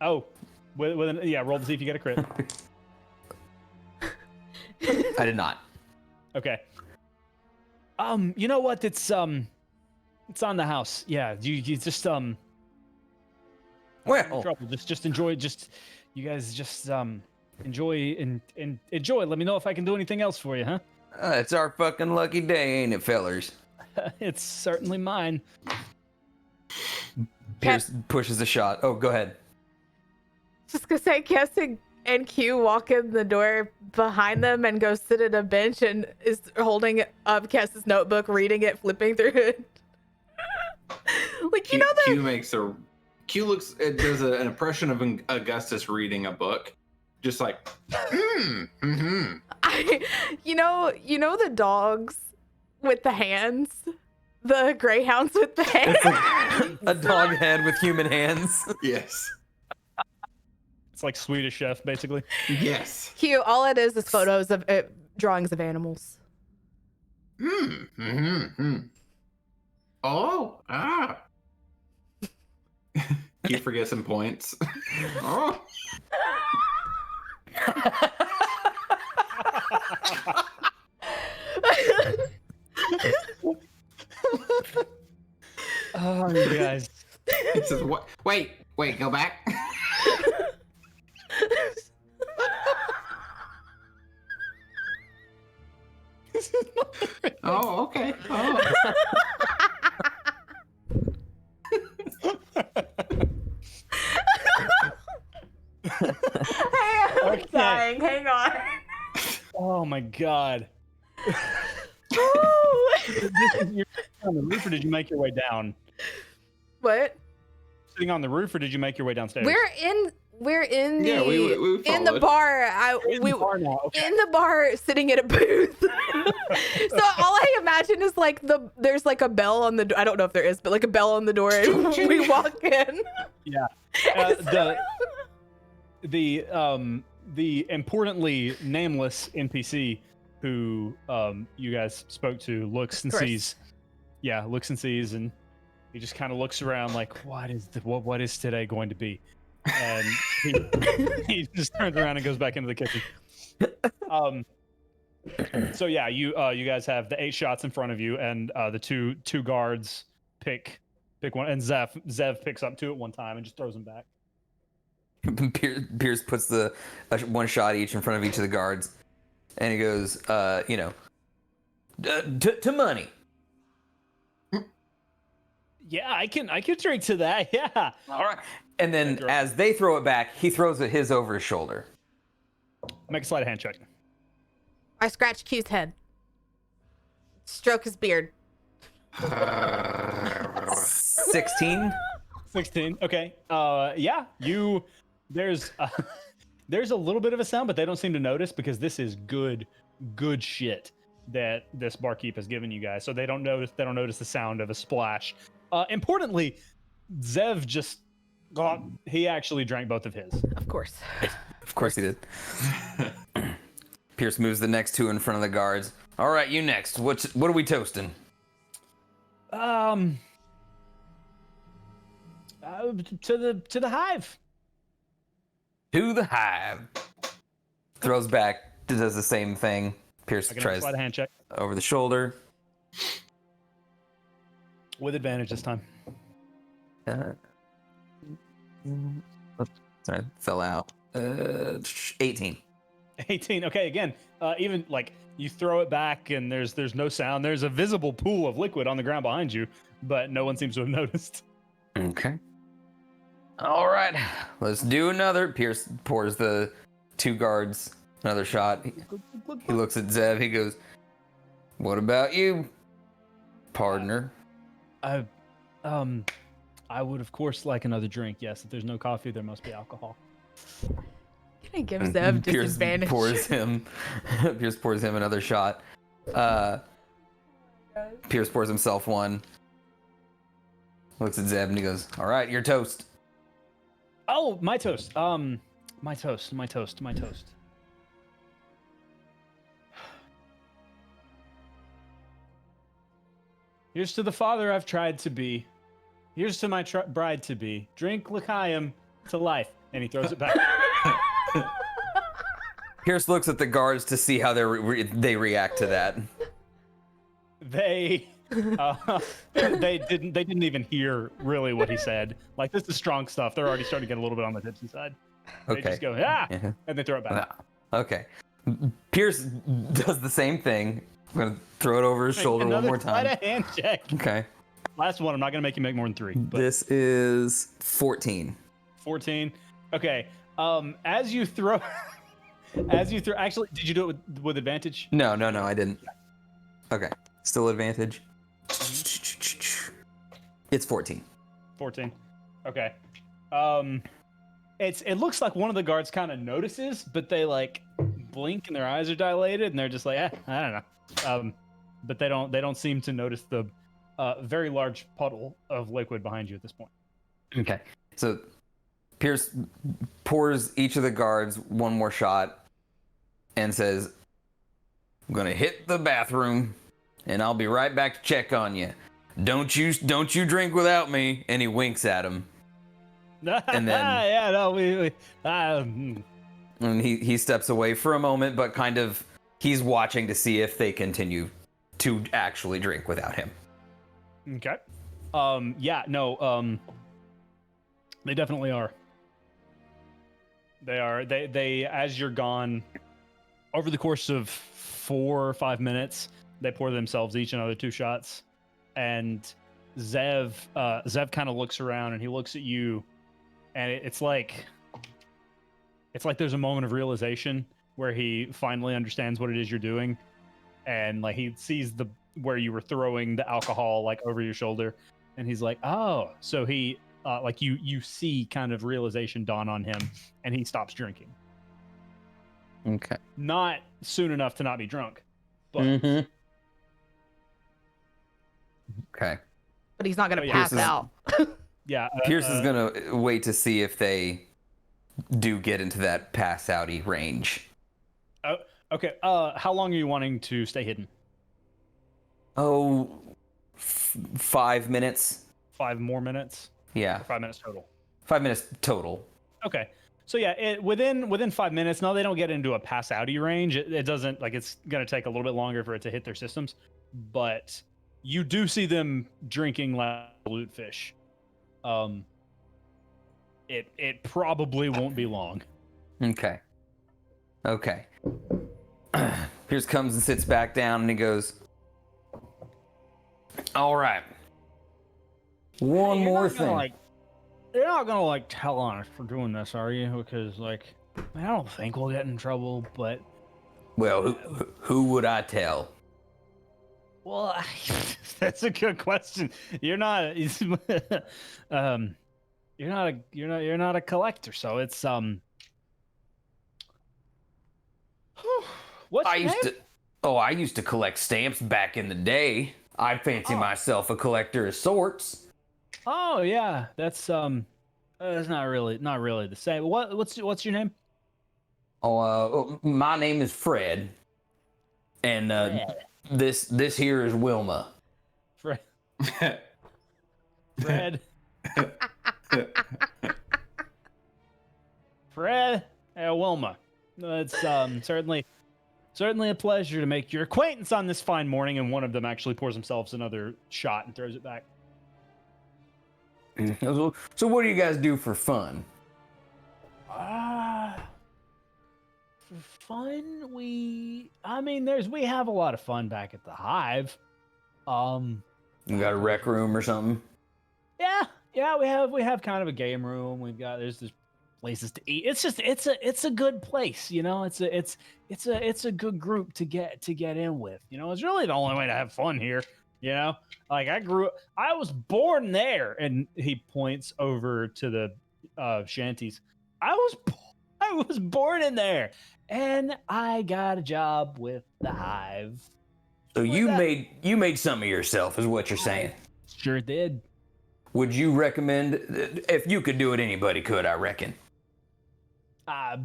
Oh, roll to see if you get a crit. I did not. Okay. You know what? It's on the house. Yeah, you just Well, trouble. Just enjoy. You guys just enjoy and enjoy. Let me know if I can do anything else for you, huh? It's our fucking lucky day, ain't it, fellers? It's certainly mine. Pierce pushes a shot. Oh, go ahead. Just gonna say, Cass and Q walk in the door behind them and go sit at a bench and is holding up Cass's notebook, reading it, flipping through it. Q does an impression of Augustus reading a book, just like, you know the dogs with the hands, the greyhounds with the hands. It's like a dog head with human hands. Yes. It's like Swedish Chef, basically. Yes. Q, all it is photos of drawings of animals. Oh, Q forgets some points. Oh. Oh, you guys. He says, "What? Wait, go back." Oh, okay. Oh. I'm dying. Hang on. Oh my god. You're on the roof, or did you make your way down? What? Sitting on the roof, or did you make your way downstairs? We're in the we in the bar. In the bar now. Okay. In the bar, sitting at a booth. So all I imagine is like there's like a bell on the. I don't know if there is, but like a bell on the door, and we walk in. Yeah. The importantly nameless NPC who you guys spoke to looks and sees. Yeah, looks and sees, and he just kind of looks around like, what is today going to be? And he just turns around and goes back into the kitchen. So yeah, you guys have the 8 shots in front of you, and the two guards pick one, and Zev picks up 2 at one time and just throws them back. Pierce puts the 1 shot each in front of each of the guards. and he goes, to money. Yeah, I can drink to that. Yeah. All right. And then as they throw it back, he throws his over his shoulder. Make a sleight of hand check. I scratch Q's head. Stroke his beard. 16. 16. Okay. Yeah. There's a little bit of a sound, but they don't seem to notice because this is good shit that this barkeep has given you guys. So they don't notice the sound of a splash. Importantly, Zev he actually drank both of his. Of course. Of course he did. Pierce moves the next two in front of the guards. All right, you next. What are we toasting? To the hive. To the hive. Throws back. Does the same thing. Pierce tries sleight of hand check over the shoulder. with advantage this time. Sorry, fell out. 18. 18. Okay, again, even like you throw it back and there's no sound. There's a visible pool of liquid on the ground behind you, but no one seems to have noticed. Okay. All right, let's do another. Pierce pours the two guards another shot. He looks at Zev. He goes, "What about you, partner?" I would of course like another drink. Yes, if there's no coffee, there must be alcohol. Can I give Zev disadvantage? Pierce pours him another shot. Pierce pours himself one. Looks at Zeb and he goes, "All right, your toast." Oh, my toast. My toast. Here's to the father I've tried to be. Here's to my bride to be. Drink L'chaim to life. And he throws it back. Pierce looks at the guards to see how they react to that. They didn't even hear really what he said. Like, this is strong stuff. They're already starting to get a little bit on the tipsy side. They just go, and they throw it back. Okay. Pierce does the same thing. I'm going to throw it over his shoulder one more time. Another hand check. Okay. Last one. I'm not going to make you make more than 3. But this is 14. 14. Okay. As you throw, actually, did you do it with advantage? No, I didn't. Okay. Still advantage. It's 14. 14. Okay. It looks like one of the guards kind of notices, but they like blink and their eyes are dilated and they're just like, I don't know. But they don't seem to notice the very large puddle of liquid behind you at this point. Okay. So Pierce pours each of the guards one more shot and says, "I'm gonna hit the bathroom and I'll be right back to check on you. Don't you drink without me." And he winks at him. And then and he steps away for a moment, but kind of he's watching to see if they continue to actually drink without him. Okay. They definitely are. They are. They as you're gone, over the course of 4 or 5 minutes, they pour themselves each another 2 shots, and Zev kind of looks around and he looks at you, and it's like there's a moment of realization where he finally understands what it is you're doing, and like he sees where you were throwing the alcohol like over your shoulder, and he's like, oh, so he like you see kind of realization dawn on him, and he stops drinking. Okay. Not soon enough to not be drunk, but okay. But he's not gonna pass out. Yeah. Pierce is gonna wait to see if they do get into that pass outy range. Oh, okay. How long are you wanting to stay hidden? Oh, 5 minutes. 5 more minutes? Yeah. 5 minutes total. 5 minutes total. Okay. So yeah, within 5 minutes. No, they don't get into a pass outy range. It doesn't, like, it's gonna take a little bit longer for it to hit their systems, but you do see them drinking like loot fish. It probably won't be long. Okay. Pierce comes and sits back down, and he goes, "All right. One more thing." You're not gonna like tell on us for doing this, are you? Because like, I don't think we'll get in trouble, but Well, who would I tell? well, that's a good question. You're not, you're not a collector, so it's What's your name? I used to collect stamps back in the day. I fancy myself a collector of sorts. Oh yeah, that's not really the same. What's your name? My name is Fred, and this here is Wilma. Fred. Fred. Fred and Wilma. It's certainly a pleasure to make your acquaintance on this fine morning. And one of them actually pours themselves another shot and throws it back. So what do you guys do for fun? For fun, we have a lot of fun back at the Hive. You got a rec room or something? Yeah, we have kind of a game room. There's places to eat. It's a good place, you know. It's a good group to get in with. You know, it's really the only way to have fun here. You know, like I was born there, and he points over to the shanties. I was born in there, and I got a job with the Hive. So you made some of yourself, is what you're saying? Sure did. Would you recommend, if you could do it, anybody could, I reckon. That's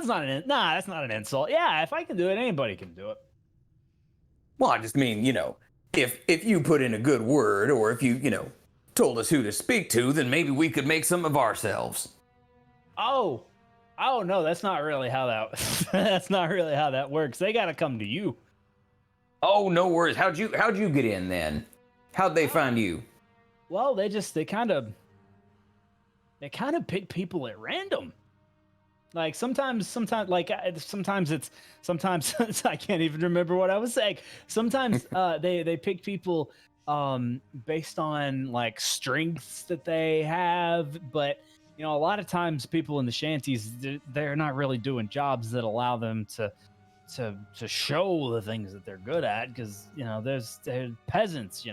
not an insult. Yeah, if I can do it, anybody can do it. Well, I just mean, you know, if you put in a good word, or if you told us who to speak to, then maybe we could make some of ourselves. Oh no, that's not really how that works. They gotta come to you. Oh, no worries. How'd you get in then? How'd they find you? Well, they kind of pick people at random. Like sometimes I can't even remember what I was saying. Sometimes they pick people based on like strengths that they have, but a lot of times people in the shanties, they're not really doing jobs that allow them to show the things that they're good at, because they're peasants.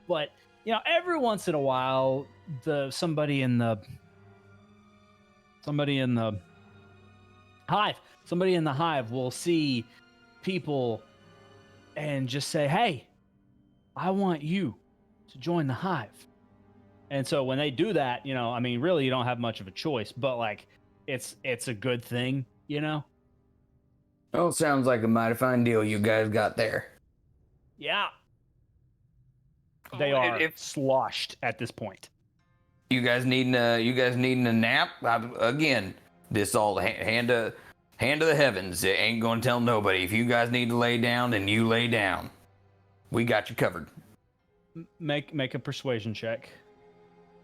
But every once in a while somebody in the hive will see people and just say, "Hey, I want you to join the Hive." And so when they do that, really you don't have much of a choice, but like it's a good thing, Oh, sounds like a mighty fine deal you guys got there. Yeah. They are sloshed at this point. You guys needing a nap? Again, this all hand to the heavens. It ain't gonna tell nobody. If you guys need to lay down, then you lay down. We got you covered. Make a persuasion check.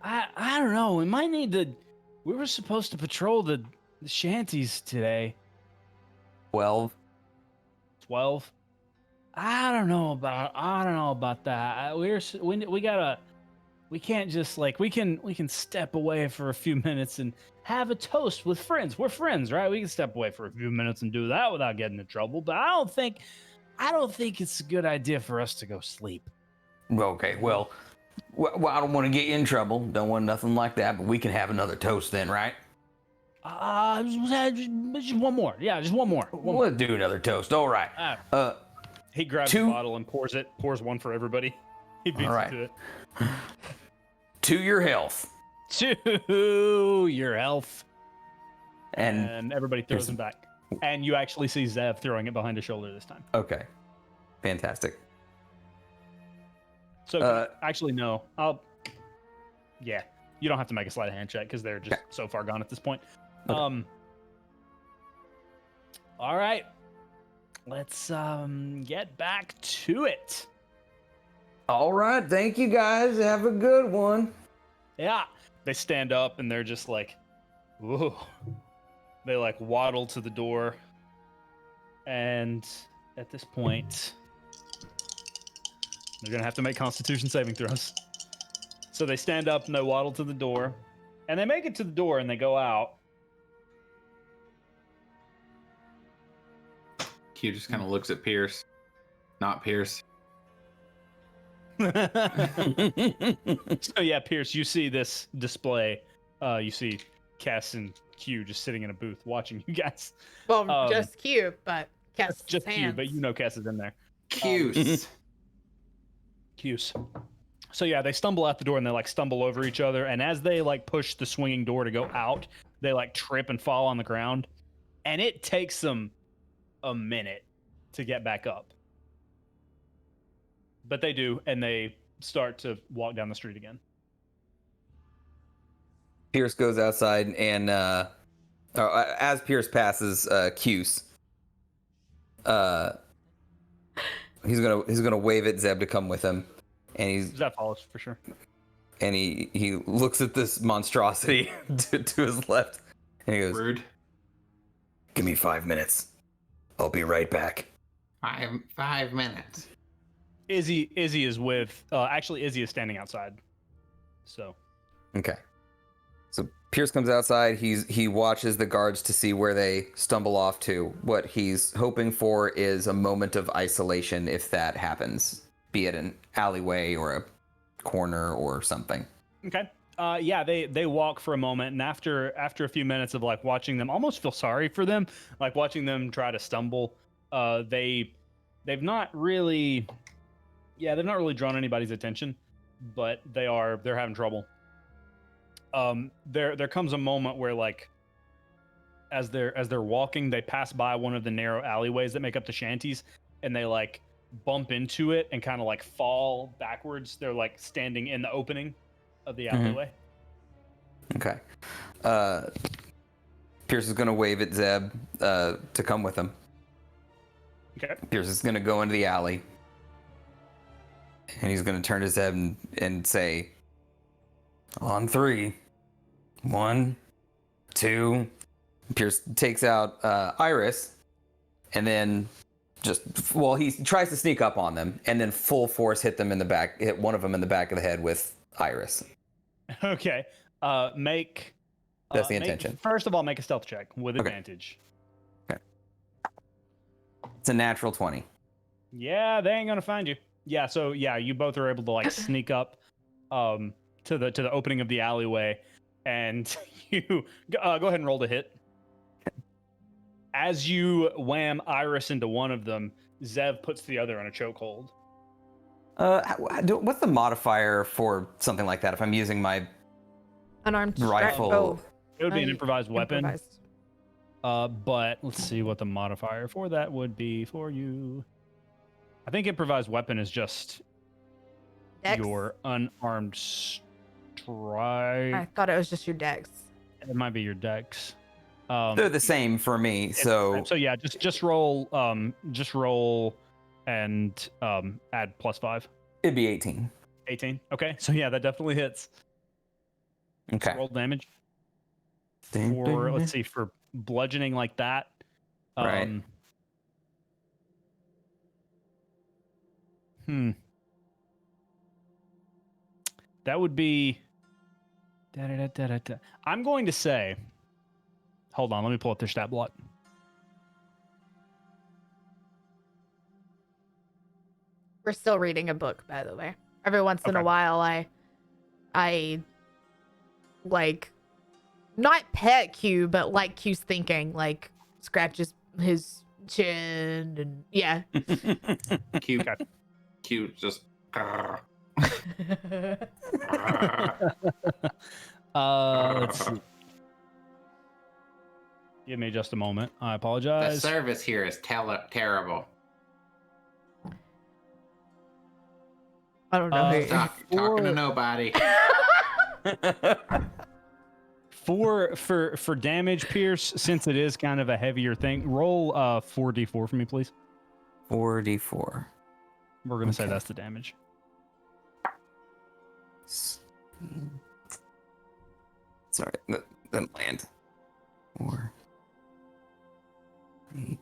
I don't know. We might need to. We were supposed to patrol the shanties today. 12. 12. I don't know about that. We can't just like we can step away for a few minutes and have a toast with friends. We're friends, right? We can step away for a few minutes and do that without getting in trouble. But I don't think it's a good idea for us to go sleep. Okay, well, I don't want to get you in trouble. Don't want nothing like that. But we can have another toast then, right? Just one more. Yeah, just one more. We'll do another toast. All right. He grabs a bottle and pours one for everybody. He beats it to it. To your health. To your health. And everybody throws them back. And you actually see Zev throwing it behind his shoulder this time. Okay. Fantastic. So, actually, no. Yeah. You don't have to make a sleight of hand check because they're just so far gone at this point. Okay. All right. Let's get back to it. All right. Thank you, guys. Have a good one. Yeah. They stand up and they're just like, whoa. They like waddle to the door And at this point, they're going to have to make Constitution saving throws. So they stand up and they waddle to the door. And they make it to the door and they go out. Q just kind of looks at Pierce. Not Pierce. So yeah, Pierce, you see this display. You see Cass and Q just sitting in a booth watching you guys. Well, just Q, but Cass Just Q, hands. but you know Cass is in there. Cuse. Cuse. So yeah, they stumble out the door and they like stumble over each other. And as they like push the swinging door to go out, they like trip and fall on the ground. And it takes them a minute to get back up. But they do, and they start to walk down the street again. Pierce goes outside, and as Pierce passes Cuse, he's gonna wave at Zeb to come with him, and That follows for sure. And he looks at this monstrosity to his left, and he goes, Rude. "Give me 5 minutes. I'll be right back." 5 minutes. Izzy is with. Actually, Izzy is standing outside. So. Okay. So Pierce comes outside. He watches the guards to see where they stumble off to. What he's hoping for is a moment of isolation if that happens, be it an alleyway or a corner or something. Okay. Yeah, they walk for a moment, and after a few minutes of like watching them, almost feel sorry for them, like watching them try to stumble. They've not really drawn anybody's attention, but they're having trouble. There comes a moment where like as they're walking, they pass by one of the narrow alleyways that make up the shanties, and they like bump into it and kind of like fall backwards. They're like standing in the opening of the alleyway. Okay. Pierce is gonna wave at Zeb to come with him. Okay. Pierce is gonna go into the alley, and he's gonna turn to Zeb and say, "On 3. 1, 2." Pierce takes out Iris, and then he tries to sneak up on them, and then full force hit one of them in the back of the head with Iris. Okay. Make. That's the intention. First of all, make a stealth check with Okay. advantage. Okay. It's a natural 20. Yeah, they ain't gonna find you. Yeah, so yeah, you both are able to like sneak up to the opening of the alleyway, and you go ahead and roll to hit. As you wham Iris into one of them, Zev puts the other in a chokehold. What's the modifier for something like that if I'm using my Unarmed rifle? Oh, It would be an improvised weapon. improvised. But let's see what the modifier for that would be for you. I think improvised weapon is just Dex? your unarmed strike. I thought it was just your dex. It might be your dex. They're the same for me, so yeah, just roll and add +5. it'd be 18. 18. Okay, so yeah, that definitely hits. Okay. Roll damage. For let's see, for bludgeoning like that. Right. That would be. I'm going to say. Hold on, let me pull up their stat block. We're still reading a book, by the way. Every once in a while, I like not pet Q, but like Q's thinking, like scratches his chin and yeah. Cute. Cute. Just. Let's see. Give me just a moment. I The apologize. service here is terrible. I don't know. Talking to nobody. For damage, Pierce, since it is kind of a heavier thing, roll 4d4 for me, please. 4d4. We're gonna say that's the damage. Sorry, that didn't land. 4, 8,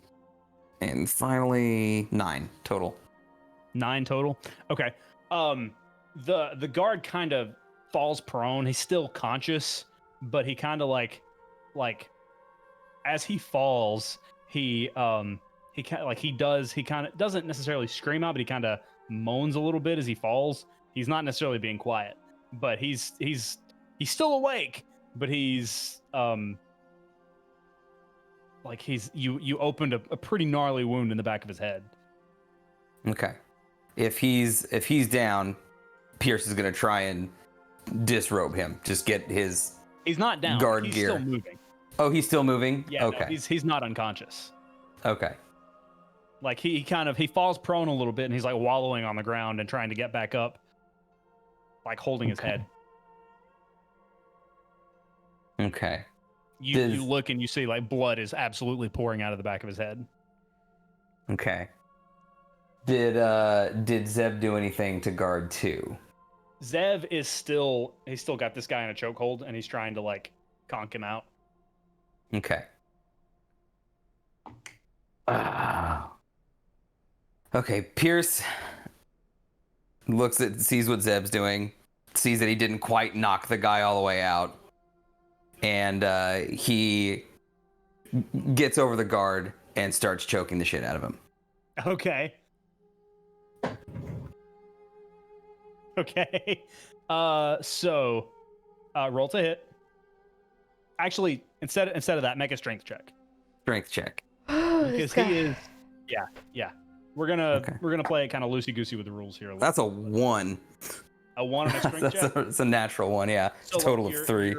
And finally, 9 total. 9 total. Okay. The guard kind of falls prone. He's still conscious, but he kind of like as he falls, he kind of doesn't necessarily scream out, but he kind of moans a little bit as he falls. He's not necessarily being quiet, but he's still awake, but he's you opened a pretty gnarly wound in the back of his head. Okay. If he's down, Pierce is gonna try and disrobe him. Just get his. He's not down. Guard he's gear. Still moving. Oh, he's still moving. Yeah. Okay. No, he's not unconscious. Okay. Like he falls prone a little bit, and he's like wallowing on the ground and trying to get back up, like holding his head. Okay. You look and you see like blood is absolutely pouring out of the back of his head. Okay. Did Zev do anything to guard 2? Zev is still got this guy in a chokehold, and he's trying to like conk him out. Okay. Okay, Pierce sees what Zeb's doing, sees that he didn't quite knock the guy all the way out, and he gets over the guard and starts choking the shit out of him. Okay. Okay. So roll to hit. Actually, instead of that, make a strength check. Strength check. Because he is. Yeah. We're gonna play it kind of loosey goosey with the rules here. That's a 1. A 1 on a strength check. It's a natural 1. Yeah. So, total like, of 3.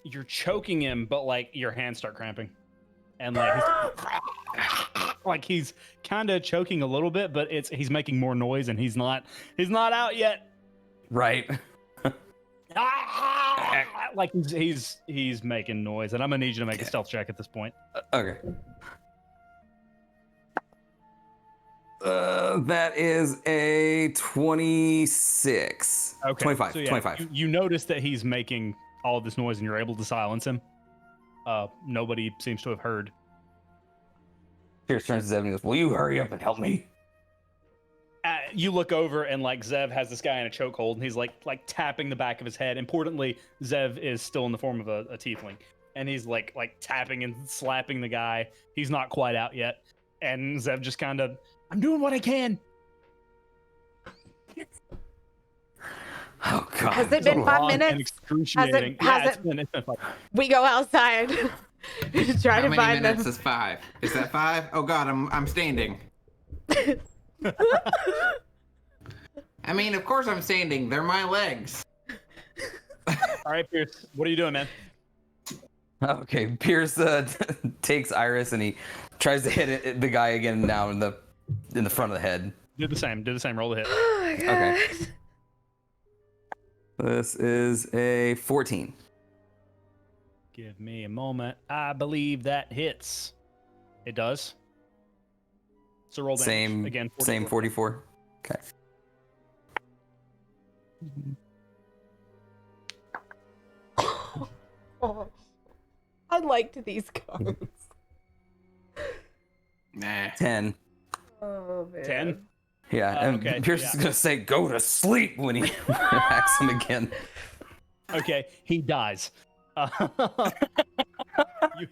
You're choking him, but like your hands start cramping, and like he's kind of choking a little bit, but he's making more noise, and he's not out yet. Right. Like he's making noise, and I'm gonna need you to make a stealth check at this point. Okay. That is a 26. Okay. 25. So, yeah, 25. You notice that he's making all of this noise, and you're able to silence him. Nobody seems to have heard. Pierce turns to Zev and goes, "Will you hurry up and help me?" You look over, and like Zev has this guy in a chokehold, and he's like tapping the back of his head. Importantly, Zev is still in the form of a tiefling, and he's like tapping and slapping the guy. He's not quite out yet, and Zev just kind of, I'm doing what I can. Oh God! Has it been 5 minutes? Excruciating. It's been 5 minutes. We go outside. Try to find them. How many minutes is 5? Is that 5? Oh God, I'm standing. I mean, of course I'm standing. They're my legs. All right, Pierce, what are you doing, man? Okay, Pierce takes Iris and he tries to hit the guy again now in the front of the head. Do the same. Roll the hit. Oh my God. Okay. This is a 14. Give me a moment. I believe that hits. It does. So roll damage. Same Again, 44. Same 44. Okay. Oh, I liked these cards. Nah. 10. Oh man. 10? Yeah, and okay, Pierce is gonna say "go to sleep" when he hacks him again. Okay, he dies. You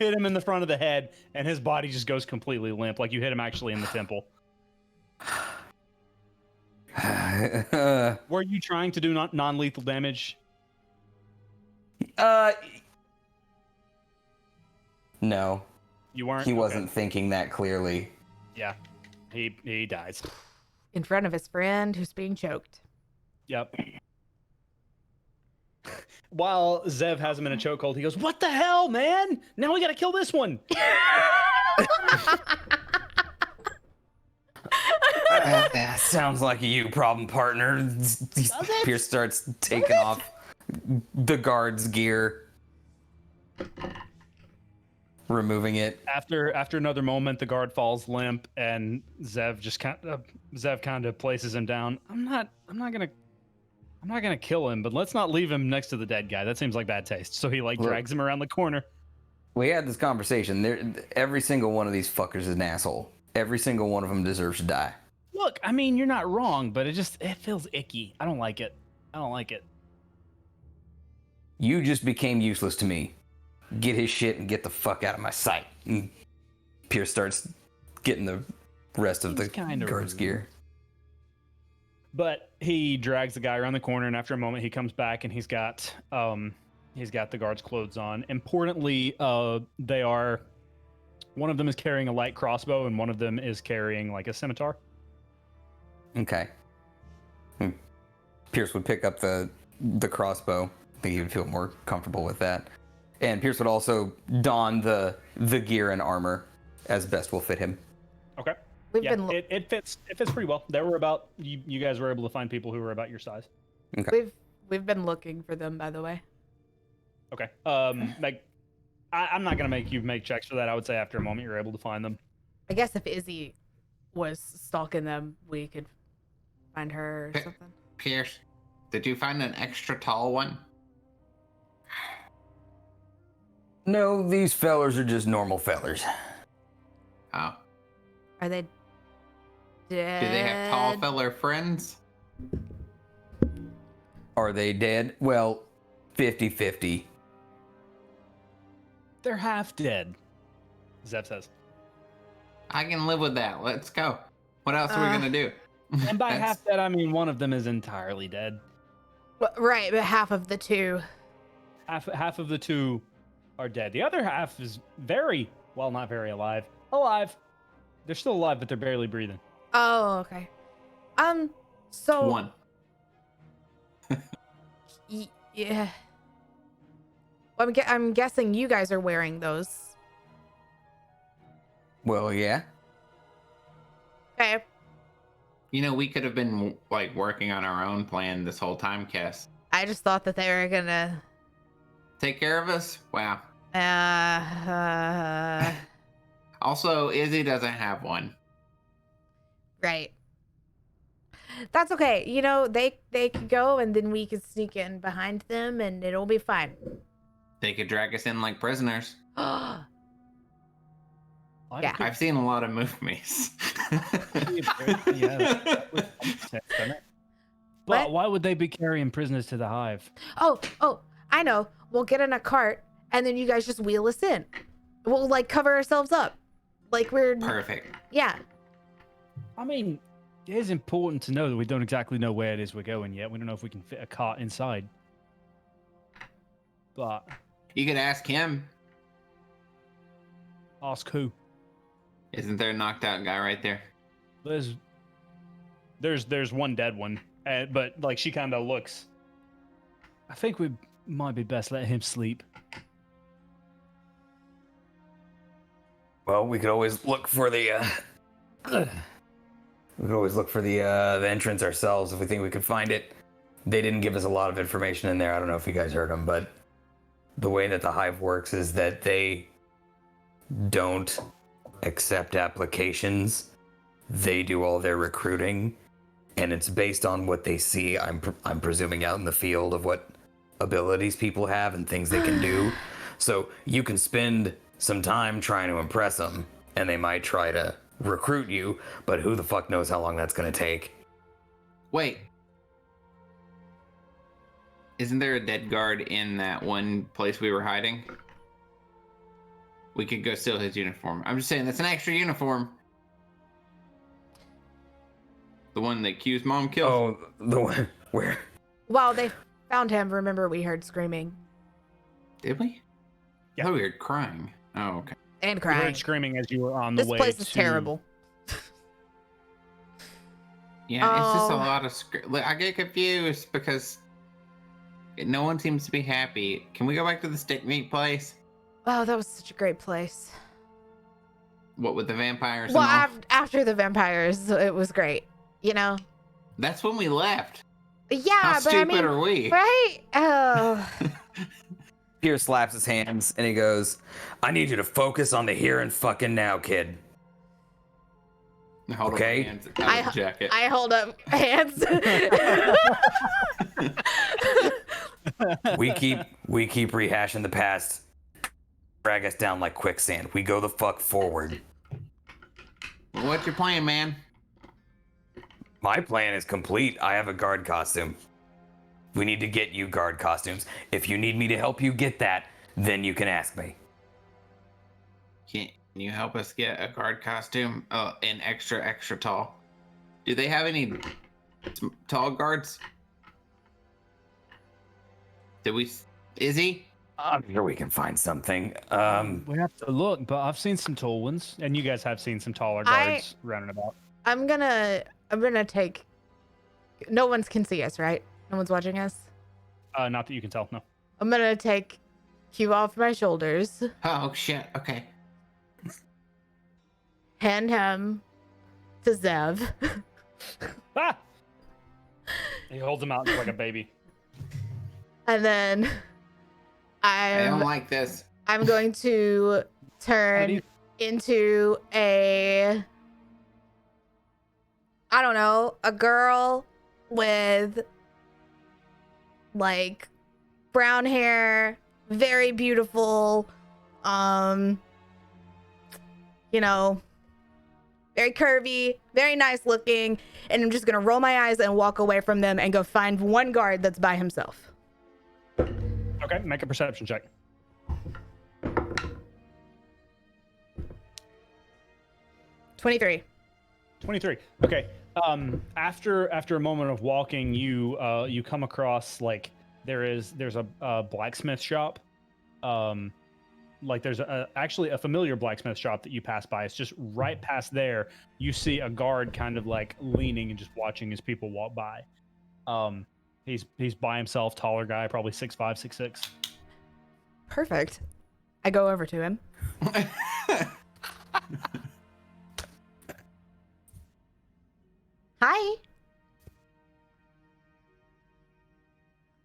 hit him in the front of the head, and his body just goes completely limp, like you hit him actually in the temple. Were you trying to do non-lethal damage? No. You weren't? He Okay. wasn't thinking that clearly. Yeah, he dies. In front of his friend who's being choked. Yep. While Zev has him in a chokehold, he goes, "What the hell, man? Now we gotta kill this one." That sounds like a you problem, partner. Pierce starts taking off the guard's gear, removing it. After another moment, the guard falls limp, and Zev kind of places him down. I'm not gonna kill him, but let's not leave him next to the dead guy. That seems like bad taste. So he drags him around the corner. We had this conversation. Every single one of these fuckers is an asshole. Every single one of them deserves to die. Look, I mean, you're not wrong, but it feels icky. I don't like it. You just became useless to me. Get his shit and get the fuck out of my sight. And Pierce starts getting the rest of the guard's gear. But he drags the guy around the corner, and after a moment, he comes back and he's got the guard's clothes on. Importantly, they are. One of them is carrying a light crossbow, and one of them is carrying like a scimitar. Okay. Pierce would pick up the crossbow. I think he would feel more comfortable with that. And Pierce would also don the gear and armor as best will fit him. Okay. It fits pretty well. There were about you guys were able to find people who were about your size. Okay. We've been looking for them, by the way. Okay. Like I'm not gonna make you make checks for that. I would say after a moment you're able to find them. I guess if Izzy was stalking them, we could find her or something. Pierce, did you find an extra tall one? No, these fellers are just normal fellers. Oh. Are they dead? Do they have tall feller friends? Are they dead? Well, 50-50. They're half dead, Zeb says. I can live with that. Let's go. What else are we gonna do? And by half dead, I mean one of them is entirely dead. Well, right, but half of the two. Half of the two are dead. The other half is not very alive. Alive. They're still alive, but they're barely breathing. Oh, okay. So One. Yeah. Well, I'm guessing you guys are wearing those. Well, yeah. Okay. You know, we could have been like working on our own plan this whole time, Cass. I just thought that they were gonna Take care of us? Wow. Uh, Also, Izzy doesn't have one. right. That's okay. You know, they could go and then we could sneak in behind them and it'll be fine. They could drag us in like prisoners. Yeah. I've seen a lot of movies. But why would they be carrying prisoners to the hive? Oh, I know. We'll get in a cart and then you guys just wheel us in. We'll like cover ourselves up. Like we're Perfect. Yeah. I mean, it is important to know that we don't exactly know where it is we're going yet. We don't know if we can fit a cart inside. But You could ask him. ask who? Isn't there a knocked out guy right there? There's one dead one, but like she kind of looks. I think we might be best let him sleep. Well, we could always look for the entrance ourselves if we think we could find it. They didn't give us a lot of information in there. I don't know if you guys heard them, but the way that the hive works is that they don't accept applications. They do all their recruiting, and it's based on what they see. I'm presuming out in the field of what abilities people have and things they can do. So you can spend some time trying to impress them, and they might try to recruit you, but who the fuck knows how long that's going to take. Wait. Isn't there a dead guard in that one place we were hiding? We could go steal his uniform. I'm just saying, that's an extra uniform. The one that Q's mom killed. Oh, the one where? Well, they found him. Remember, we heard screaming Did we? Yeah. Oh, we heard crying. Oh, okay. and You crying. heard screaming as you were on the This way. place is terrible. Yeah, it's just a Oh. lot of I get confused because no one seems to be happy. Can we go back to the stick meat place? Oh, that was such a great place. What with the vampires Well, and all? after the vampires, it was great. You know? That's when we left. Yeah, How but stupid I mean, are we? right? Oh. Pierce slaps his hands and he goes, I need you to focus on the here and fucking now, kid. Hold Okay. up my hands out of the jacket. I hold up hands. We keep rehashing the past. Drag us down like quicksand. We go the fuck forward. What's your plan, man? My plan is complete. I have a guard costume. We need to get you guard costumes. If you need me to help you get that, then you can ask me. Can you help us get a guard costume? Oh, and extra tall. Do they have any tall guards? Is he? I'm sure we can find something. We have to look, but I've seen some tall ones, and you guys have seen some taller guards running about. I'm gonna take. No one can see us, right? No one's watching us. Not that you can tell. No. I'm gonna take Q off my shoulders, Oh shit. Okay. hand him to Zev, Ah! He holds him out like a baby. and then I don't like this. I'm going to turn into a, I don't know, a girl with like brown hair, very beautiful, you know, very curvy, very nice looking, and I'm just gonna roll my eyes and walk away from them and go find one guard that's by himself. Okay, make a perception check. 23. 23. Okay. After a moment of walking, you come across like there's a blacksmith shop. Like there's actually a familiar blacksmith shop that you pass by. It's just right past there. You see a guard kind of like leaning and just watching as people walk by. He's by himself, taller guy, probably 6'5", 6'6". Perfect. I go over to him. Hi.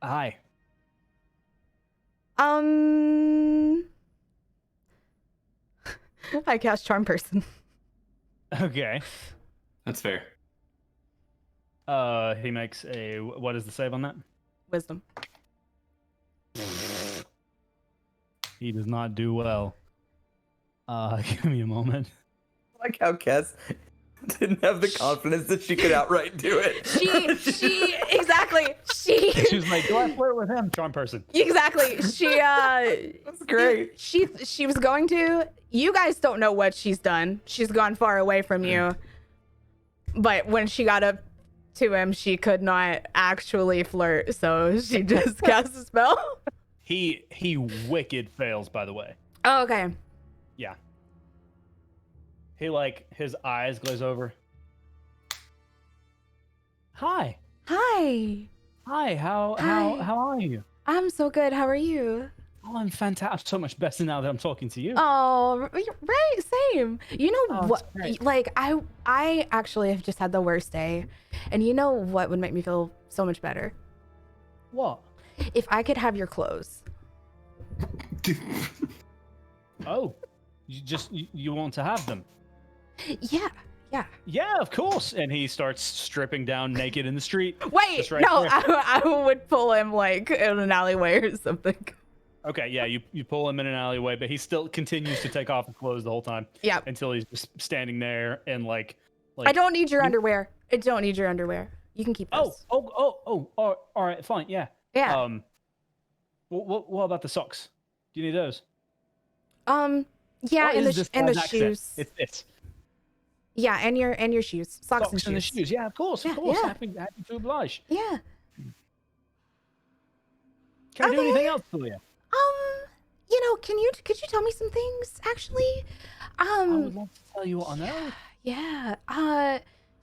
Hi. I cast Charm Person. Okay. That's fair. He makes a, what is the save on that? Wisdom. He does not do well. Give me a moment. Like how Kess didn't have the confidence that she could outright do it. She exactly. She was like, do I flirt with him? Charm person. exactly. That's great. She was going to. You guys don't know what she's done. She's gone far away from you. But when she got up to him, she could not actually flirt, so she just cast a spell. He wicked fails, by the way. Oh, okay. Yeah. He like his eyes glaze over. Hi. Hi. Hi. How are you? I'm so good. How are you? Oh, I'm fantastic. So much better now that I'm talking to you. Oh, right, same. You know Oh, what? that's great. Like I actually have just had the worst day, and you know what would make me feel so much better? What? If I could have your clothes. Oh, you want to have them? Yeah. Yeah, of course. And he starts stripping down naked in the street. Wait, Just right no, there. I would pull him like in an alleyway or something. Okay, yeah, you pull him in an alleyway, but he still continues to take off his clothes the whole time. Yeah. Until he's just standing there and like I don't need your underwear. I don't need your underwear. You can keep those. Oh, all right, fine, yeah. Yeah. What about the socks? Do you need those? Yeah, What and is the this and the guy's accent? shoes. It's this. Yeah, and your shoes. Socks and and the shoes. shoes. Yeah, of course, Yeah, of course. yeah. Happy to oblige. Yeah. Can I do Okay. anything else for you? You know, could you tell me some things actually? I would love to tell you what I know. Yeah.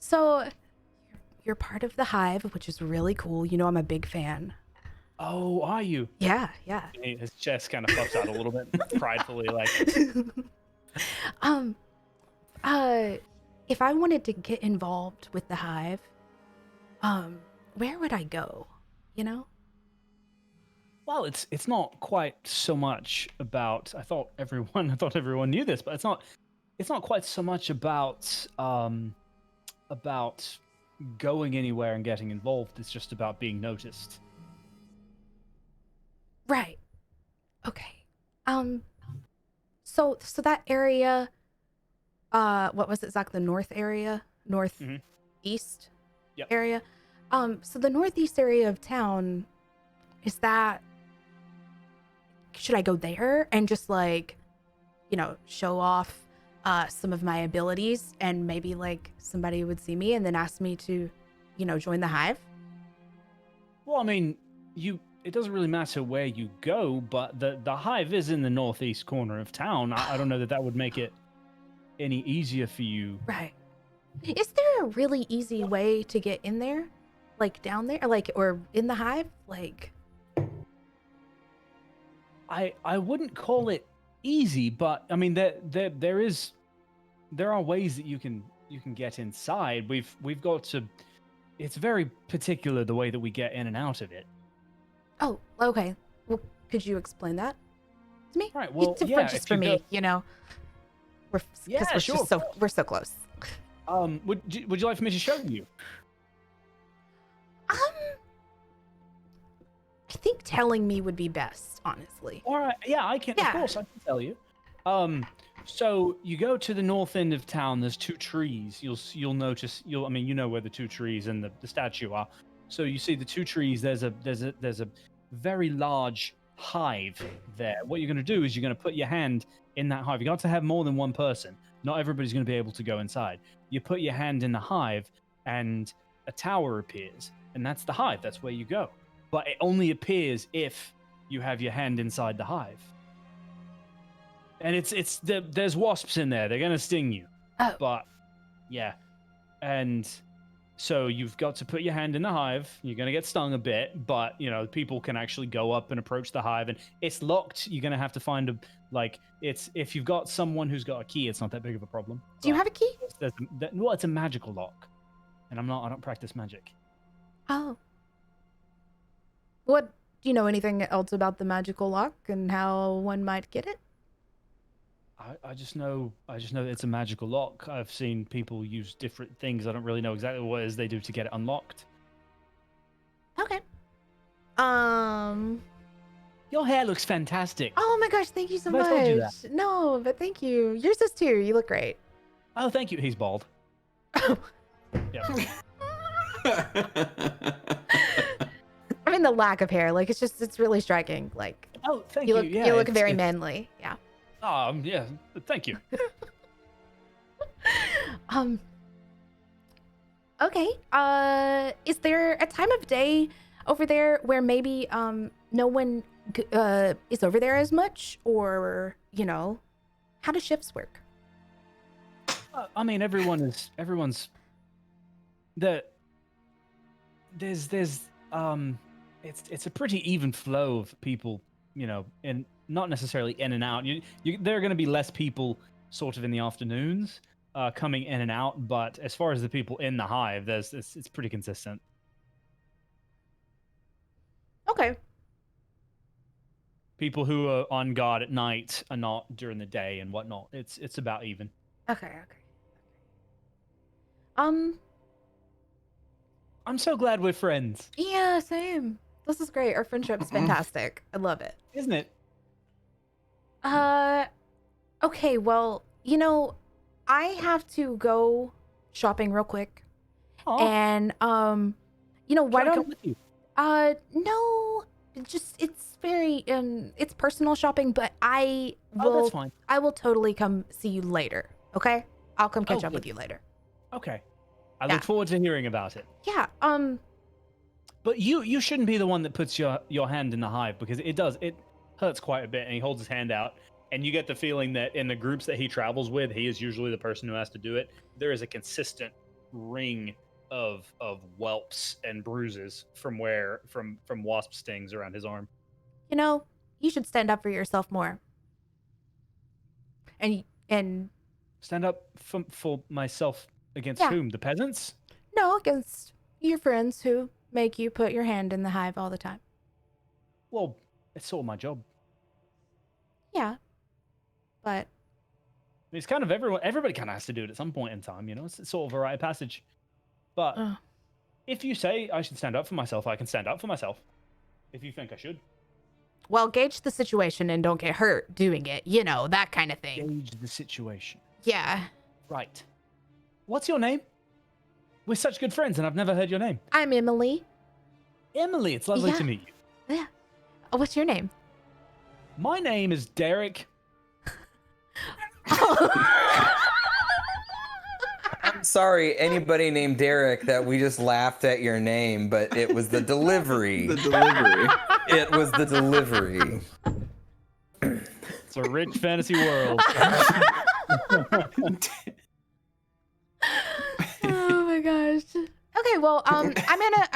So you're part of the Hive, which is really cool. You know, I'm a big fan. Oh, are you? Yeah. His chest kind of puffs out a little bit pridefully, like. If I wanted to get involved with the Hive, where would I go? You know? Well, it's not quite so much about. I thought everyone knew this, but it's not quite so much about going anywhere and getting involved. It's just about being noticed. Right. Okay. So that area, what was it, Zach? The north area, northeast Yep. area. So the northeast area of town, is that? Should I go there and just like, show off some of my abilities, and maybe like somebody would see me and then ask me to, join the hive? Well, I mean, it doesn't really matter where you go, but the hive is in the northeast corner of town. I don't know that would make it any easier for you. Right. Is there a really easy way to get in there? Like down there? Like, or in the hive? Like... I wouldn't call it easy, but I mean there are ways that you can get inside. We've got to. It's very particular the way that we get in and out of it. Oh, okay. Well, could you explain that to me? Right. Well, yeah. Just for me, we're sure. We're so close. Would you like for me to show you? I think telling me would be best, honestly. All right. Yeah, I can. Yeah. Of course, I can tell you. So you go to the north end of town. There's two trees. You'll notice. I mean, you know where the two trees and the statue are. So you see the two trees. There's a very large hive there. What you're going to do is you're going to put your hand in that hive. You got to have more than one person. Not everybody's going to be able to go inside. You put your hand in the hive, and a tower appears, and that's the hive. That's where you go. But it only appears if you have your hand inside the hive. And there's wasps in there. They're gonna sting you. Oh. But yeah, and so you've got to put your hand in the hive. You're gonna get stung a bit, but people can actually go up and approach the hive, and it's locked. You're gonna have to find if you've got someone who's got a key, it's not that big of a problem. Do you have a key? It's a magical lock, and I don't practice magic. Oh. What, do you know anything else about the magical lock and how one might get it? I just know it's a magical lock. I've seen people use different things. I don't really know exactly what it is they do to get it unlocked. Okay. Your hair looks fantastic. Oh my gosh, thank you so much. I told you that. No, but thank you. Yours does too. You look great. Oh, thank you. He's bald. Oh. Yeah. I mean, the lack of hair, like it's really striking. Like, oh, thank you. Yeah, you look very manly. Yeah. Yeah. Thank you. Okay. Is there a time of day over there where maybe no one is over there as much, or how do shifts work? I mean, everyone's there's it's a pretty even flow of people, and not necessarily in and out. There are going to be less people sort of in the afternoons coming in and out, but as far as the people in the hive, it's pretty consistent. Okay. People who are on guard at night are not during the day and whatnot. It's about even. Okay. I'm so glad we're friends. Yeah, same. This is great. Our friendship's fantastic. I love it. Isn't it? Okay, well, I have to go shopping real quick. Aww. And why Can I don't come with you? no, it's very it's personal shopping, but I will that's fine. I will totally come see you later. Okay? I'll come catch up with you later. Okay. I look forward to hearing about it. Yeah. But you shouldn't be the one that puts your hand in the hive, because it hurts quite a bit, and he holds his hand out, and you get the feeling that in the groups that he travels with, he is usually the person who has to do it. There is a consistent ring of whelps and bruises from wasp stings around his arm. You should stand up for yourself more. And stand up for myself against whom? The peasants? No, against your friends who make you put your hand in the hive all the time. Well, it's sort of my job. Yeah, but It's kind of everybody kind of has to do it at some point in time, It's sort of a rite of passage. But if you say I should stand up for myself, I can stand up for myself. If you think I should. Well, gauge the situation and don't get hurt doing it. That kind of thing. Gauge the situation. Yeah. Right. What's your name? We're such good friends, and I've never heard your name. I'm Emily. Emily, it's lovely to meet you. Yeah. Oh, what's your name? My name is Derek. I'm sorry, anybody named Derek, that we just laughed at your name, but it was the delivery. The delivery. It was the delivery. It's a rich fantasy world. Oh my gosh. Okay, well, I'm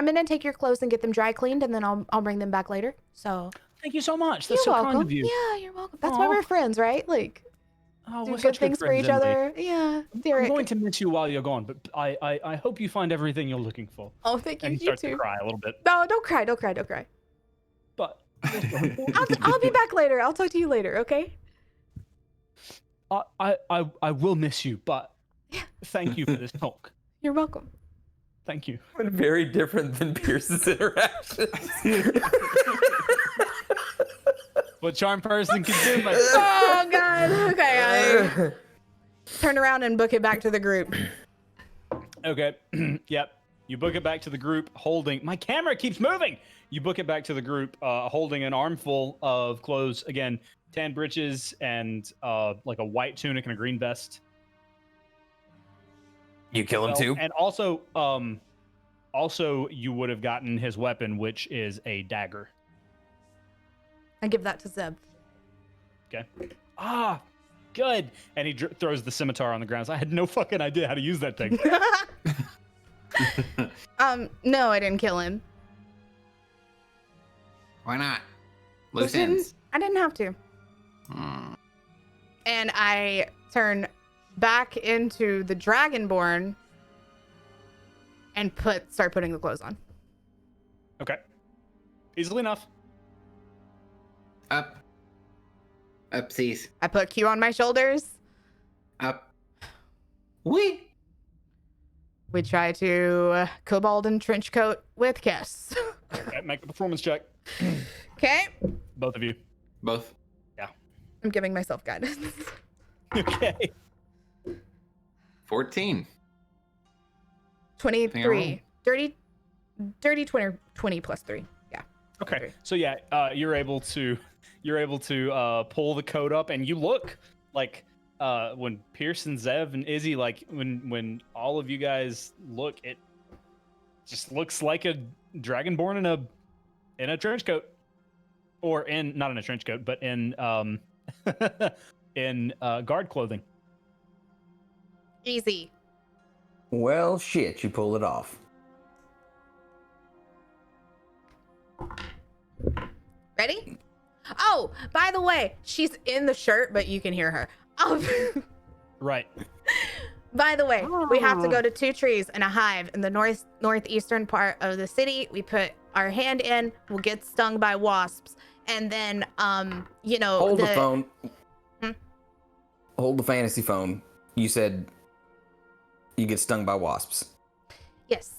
gonna take your clothes and get them dry cleaned, and then I'll bring them back later. So Thank you so much. That's you're so welcome. kind of you. Yeah, you're welcome. That's why Aw. we're friends, right? Like, Oh, do we're good such things for friends, each Emily. other. Yeah, I'm Derek. going to miss you while you're gone, but I hope you find everything you're looking for. Oh, thank you. And he You starts to too. cry a little bit. No, don't cry. Don't cry. Don't cry. But I'll be back later. I'll talk to you later. Okay. I will miss you, but thank you for this talk. You're welcome. Thank you. Very different than Pierce's interactions. What charm person can do, my Oh God. Okay. I turn around and book it back to the group. Okay. Yep. You book it back to the group holding. My camera keeps moving. You book it back to the group holding an armful of clothes. Again, tan breeches and like a white tunic and a green vest. You kill him too? And also you would have gotten his weapon, which is a dagger. I give that to Zeb. Okay. Ah, good. And he throws the scimitar on the ground. I had no fucking idea how to use that thing. No, I didn't kill him. Why not? I Loose ends. didn't have to. And I turn back into the Dragonborn and start putting the clothes on. Okay. Easily enough. Up. Upsies. I put Q on my shoulders. Up. Wee. We try to kobold and trench coat with Kiss. Okay, make a performance check. Okay. Both of you. Both. I'm giving myself guidance. Okay. 14. 23. Dirty 20 plus 3. Yeah. Okay. So yeah, you're able to pull the coat up, and you look like when Pierce and Zev and Izzy, like when all of you guys look, it just looks like a dragonborn in a trench coat, or not in a trench coat, but in in guard clothing. Easy. Well, shit, you pull it off. Ready? Oh, by the way, she's in the shirt, but you can hear her. Oh. Right. By the way, we have to go to 2 trees and a hive in the northeastern part of the city. We put our hand in, we'll get stung by wasps, and then Hold the phone. Hold the fantasy phone. You said you get stung by wasps. Yes.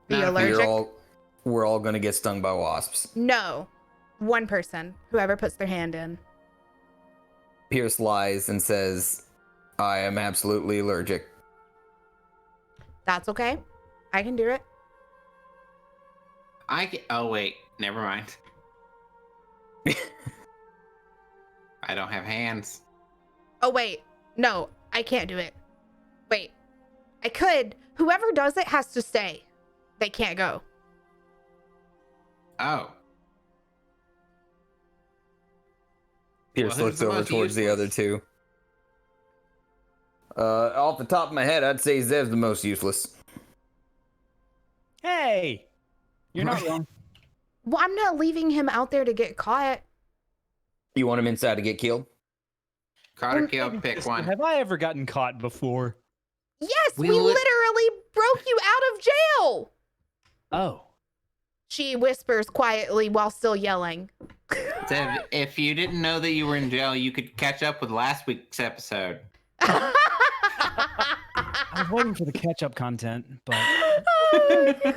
Be Not if allergic? We're all gonna get stung by wasps. No. One person, whoever puts their hand in. Pierce lies and says, I am absolutely allergic. That's okay. I can do it. Oh, wait. Never mind. I don't have hands. Oh, wait. No, I can't do it. Wait. I could. Whoever does it has to stay. They can't go. Oh. Pierce Well, looks who's the over most towards the other useless? two. Off the top of my head, I'd say Zev's the most useless. Hey, you're not wrong. Well, I'm not leaving him out there to get caught. You want him inside to get killed? Caught or killed, pick one. Have I ever gotten caught before? Yes, we We lit- literally broke you out of jail. Oh. She whispers quietly while still yelling. Zev, if you didn't know that you were in jail, you could catch up with last week's episode. I was waiting for the catch-up content, but Oh my God.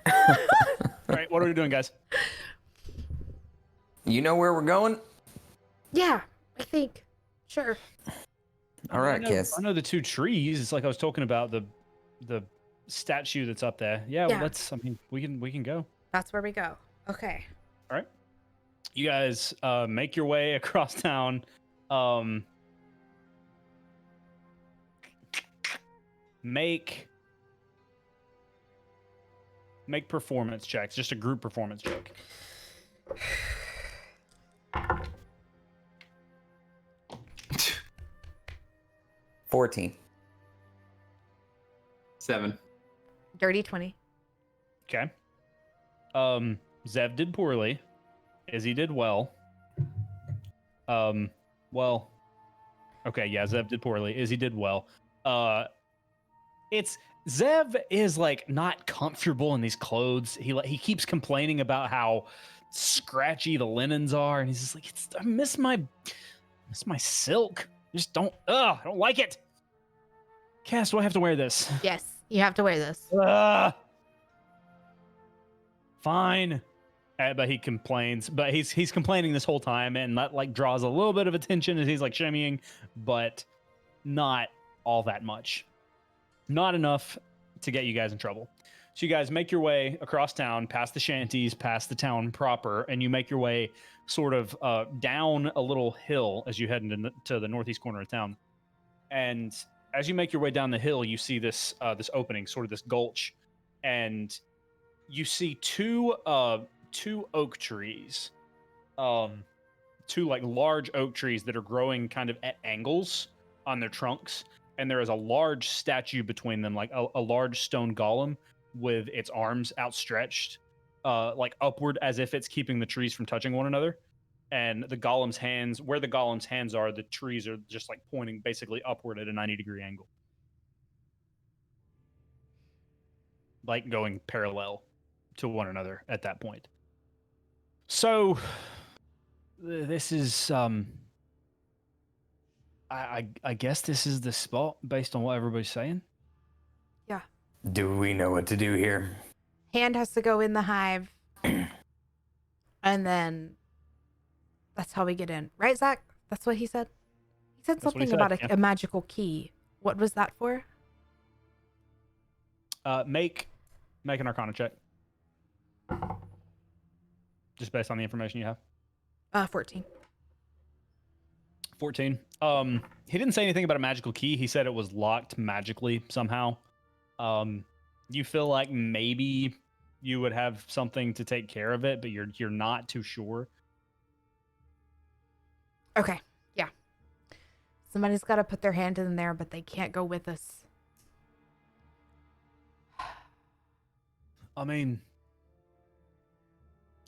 all right. What are we doing, guys? You know where we're going? Yeah, I think. Sure. All right, Kiss. I know the 2 trees. It's like I was talking about the statue that's up there. Yeah, well, Yeah. I mean, we can go. That's where we go. Okay. All right. You guys make your way across town. Make performance checks. Just a group performance check. $14. 7. Dirty 20. Okay. Zev did poorly. Izzy did well. Well. Okay, yeah, Zev did poorly. Izzy did well. It's Zev is like not comfortable in these clothes. He keeps complaining about how scratchy the linens are, and he's just like, I miss my silk. Just I don't like it. Cass, do I have to wear this? Yes, you have to wear this. Fine. But he complains. But he's complaining this whole time, and that like draws a little bit of attention as he's like shimmying, but not all that much. Not enough to get you guys in trouble. So you guys make your way across town, past the shanties, past the town proper, and you make your way sort of down a little hill as you head to the northeast corner of town. And as you make your way down the hill, you see this opening, sort of this gulch, and you see two oak trees, two like large oak trees that are growing kind of at angles on their trunks, and there is a large statue between them, like a large stone golem with its arms outstretched, like upward, as if it's keeping the trees from touching one another. And the golem's hands, where the golem's hands are, the trees are just like pointing basically upward at a 90-degree angle, like going parallel to one another at that point. So this is I guess this is the spot based on what everybody's saying. Yeah. Do we know what to do here? Hand has to go in the hive. And then that's how we get in. Right, Zach? That's what he said? He said something about a magical key. What was that for? Make an Arcana check. Just based on the information you have. 14. 14. He didn't say anything about a magical key. He said it was locked magically somehow. You feel like maybe you would have something to take care of it, but you're not too sure. Okay. Yeah. Somebody's got to put their hand in there, but they can't go with us. I mean,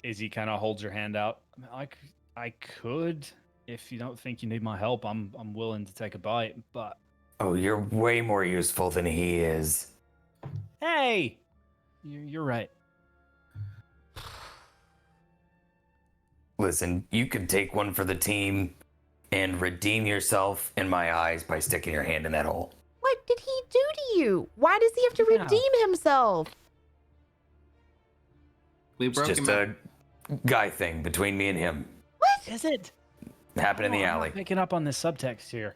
Izzy kind of holds her hand out. I could, if you don't think you need my help, I'm willing to take a bite, but... Oh, you're way more useful than he is. Hey! You're right. Listen, you could take one for the team and redeem yourself in my eyes by sticking your hand in that hole. What did he do to you? Why does he have to redeem himself? We broke It's just him a guy thing between me and him. What? Is it? Happened in the alley. I'm not picking up on this subtext here.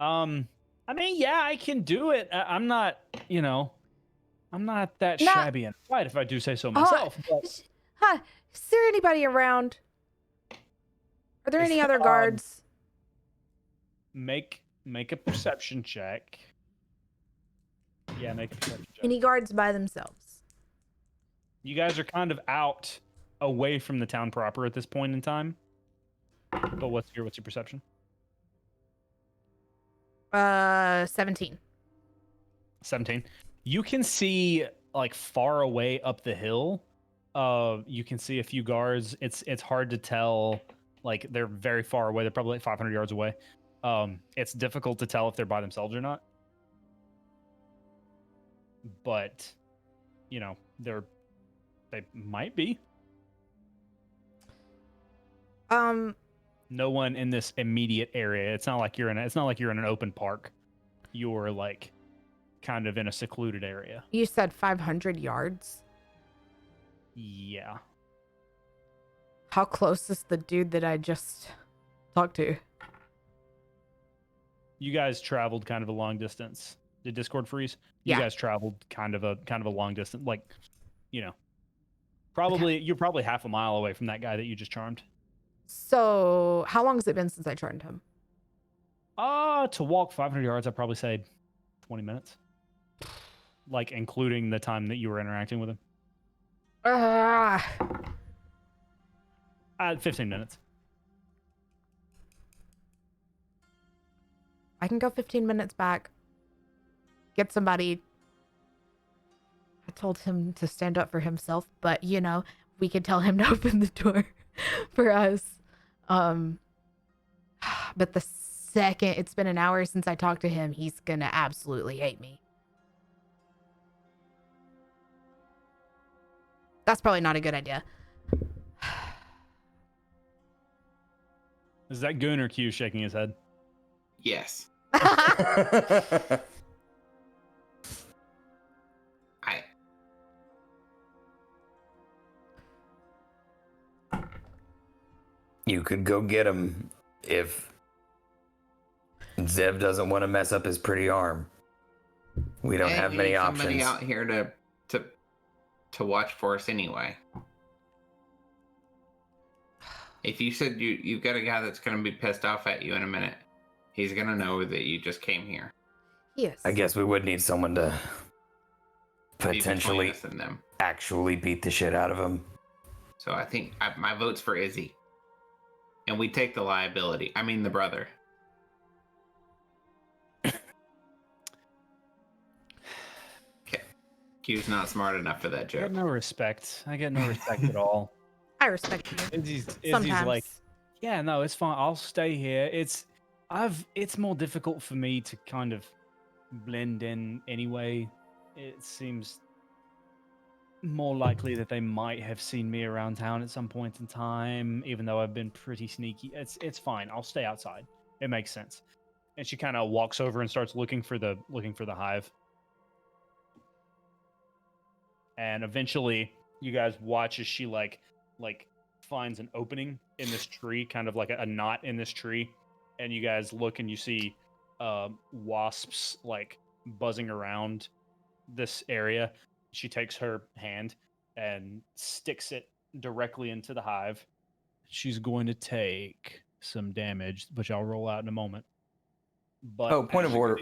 I mean, yeah, I can do it. I'm not, I'm not that shabby and quiet, if I do say so myself. But... Huh? Is there anybody around? Are there any other guards? Make a perception check. Yeah, make a perception check. Any guards by themselves? You guys are kind of out away from the town proper at this point in time. But what's your perception? 17. 17. You can see like far away up the hill. You can see a few guards. It's hard to tell. Like they're very far away. They're probably like 500 yards away. It's difficult to tell if they're by themselves or not. But they might be. No one in this immediate area. It's not like you're in an open park. You're like kind of in a secluded area. You said 500 yards? Yeah. How close is the dude that I just talked to? You guys traveled kind of a long distance. Did Discord freeze? You Yeah. guys traveled kind of a long distance, like, you know, probably you're probably half a mile away from that guy that you just charmed. So, how long has it been since I charmed him? To walk 500 yards, I'd probably say 20 minutes, like including the time that you were interacting with him. 15 minutes. I can go 15 minutes back. Get somebody. I told him to stand up for himself, but you know, we could tell him to open the door for us. But the second it's been an hour since I talked to him, he's gonna absolutely hate me. That's probably not a good idea. Is that Goon or Q shaking his head? Yes. You could go get him if Zev doesn't want to mess up his pretty arm. We don't have many options. Somebody out here to watch for us anyway. If you said you've got a guy that's going to be pissed off at you in a minute, he's going to know that you just came here. Yes. I guess we would need someone to potentially Between us and them. actually beat the shit out of him. So I think my vote's for Izzy. And we take the liability. I mean the brother. Okay. Q's not smart enough for that I joke. get no respect. I get no respect at all. I respect you. Izzy's Sometimes. like, yeah, no, it's fine. I'll stay here. It's more difficult for me to kind of blend in anyway. It seems more likely that they might have seen me around town at some point in time, even though I've been pretty sneaky. It's fine. I'll stay outside. It makes sense. And she kind of walks over and starts looking for the hive. And eventually, you guys watch as she like finds an opening in this tree, kind of like a knot in this tree, and you guys look and you see wasps like buzzing around this area. She takes her hand and sticks it directly into the hive. She's going to take some damage, which I'll roll out in a moment. But point of order.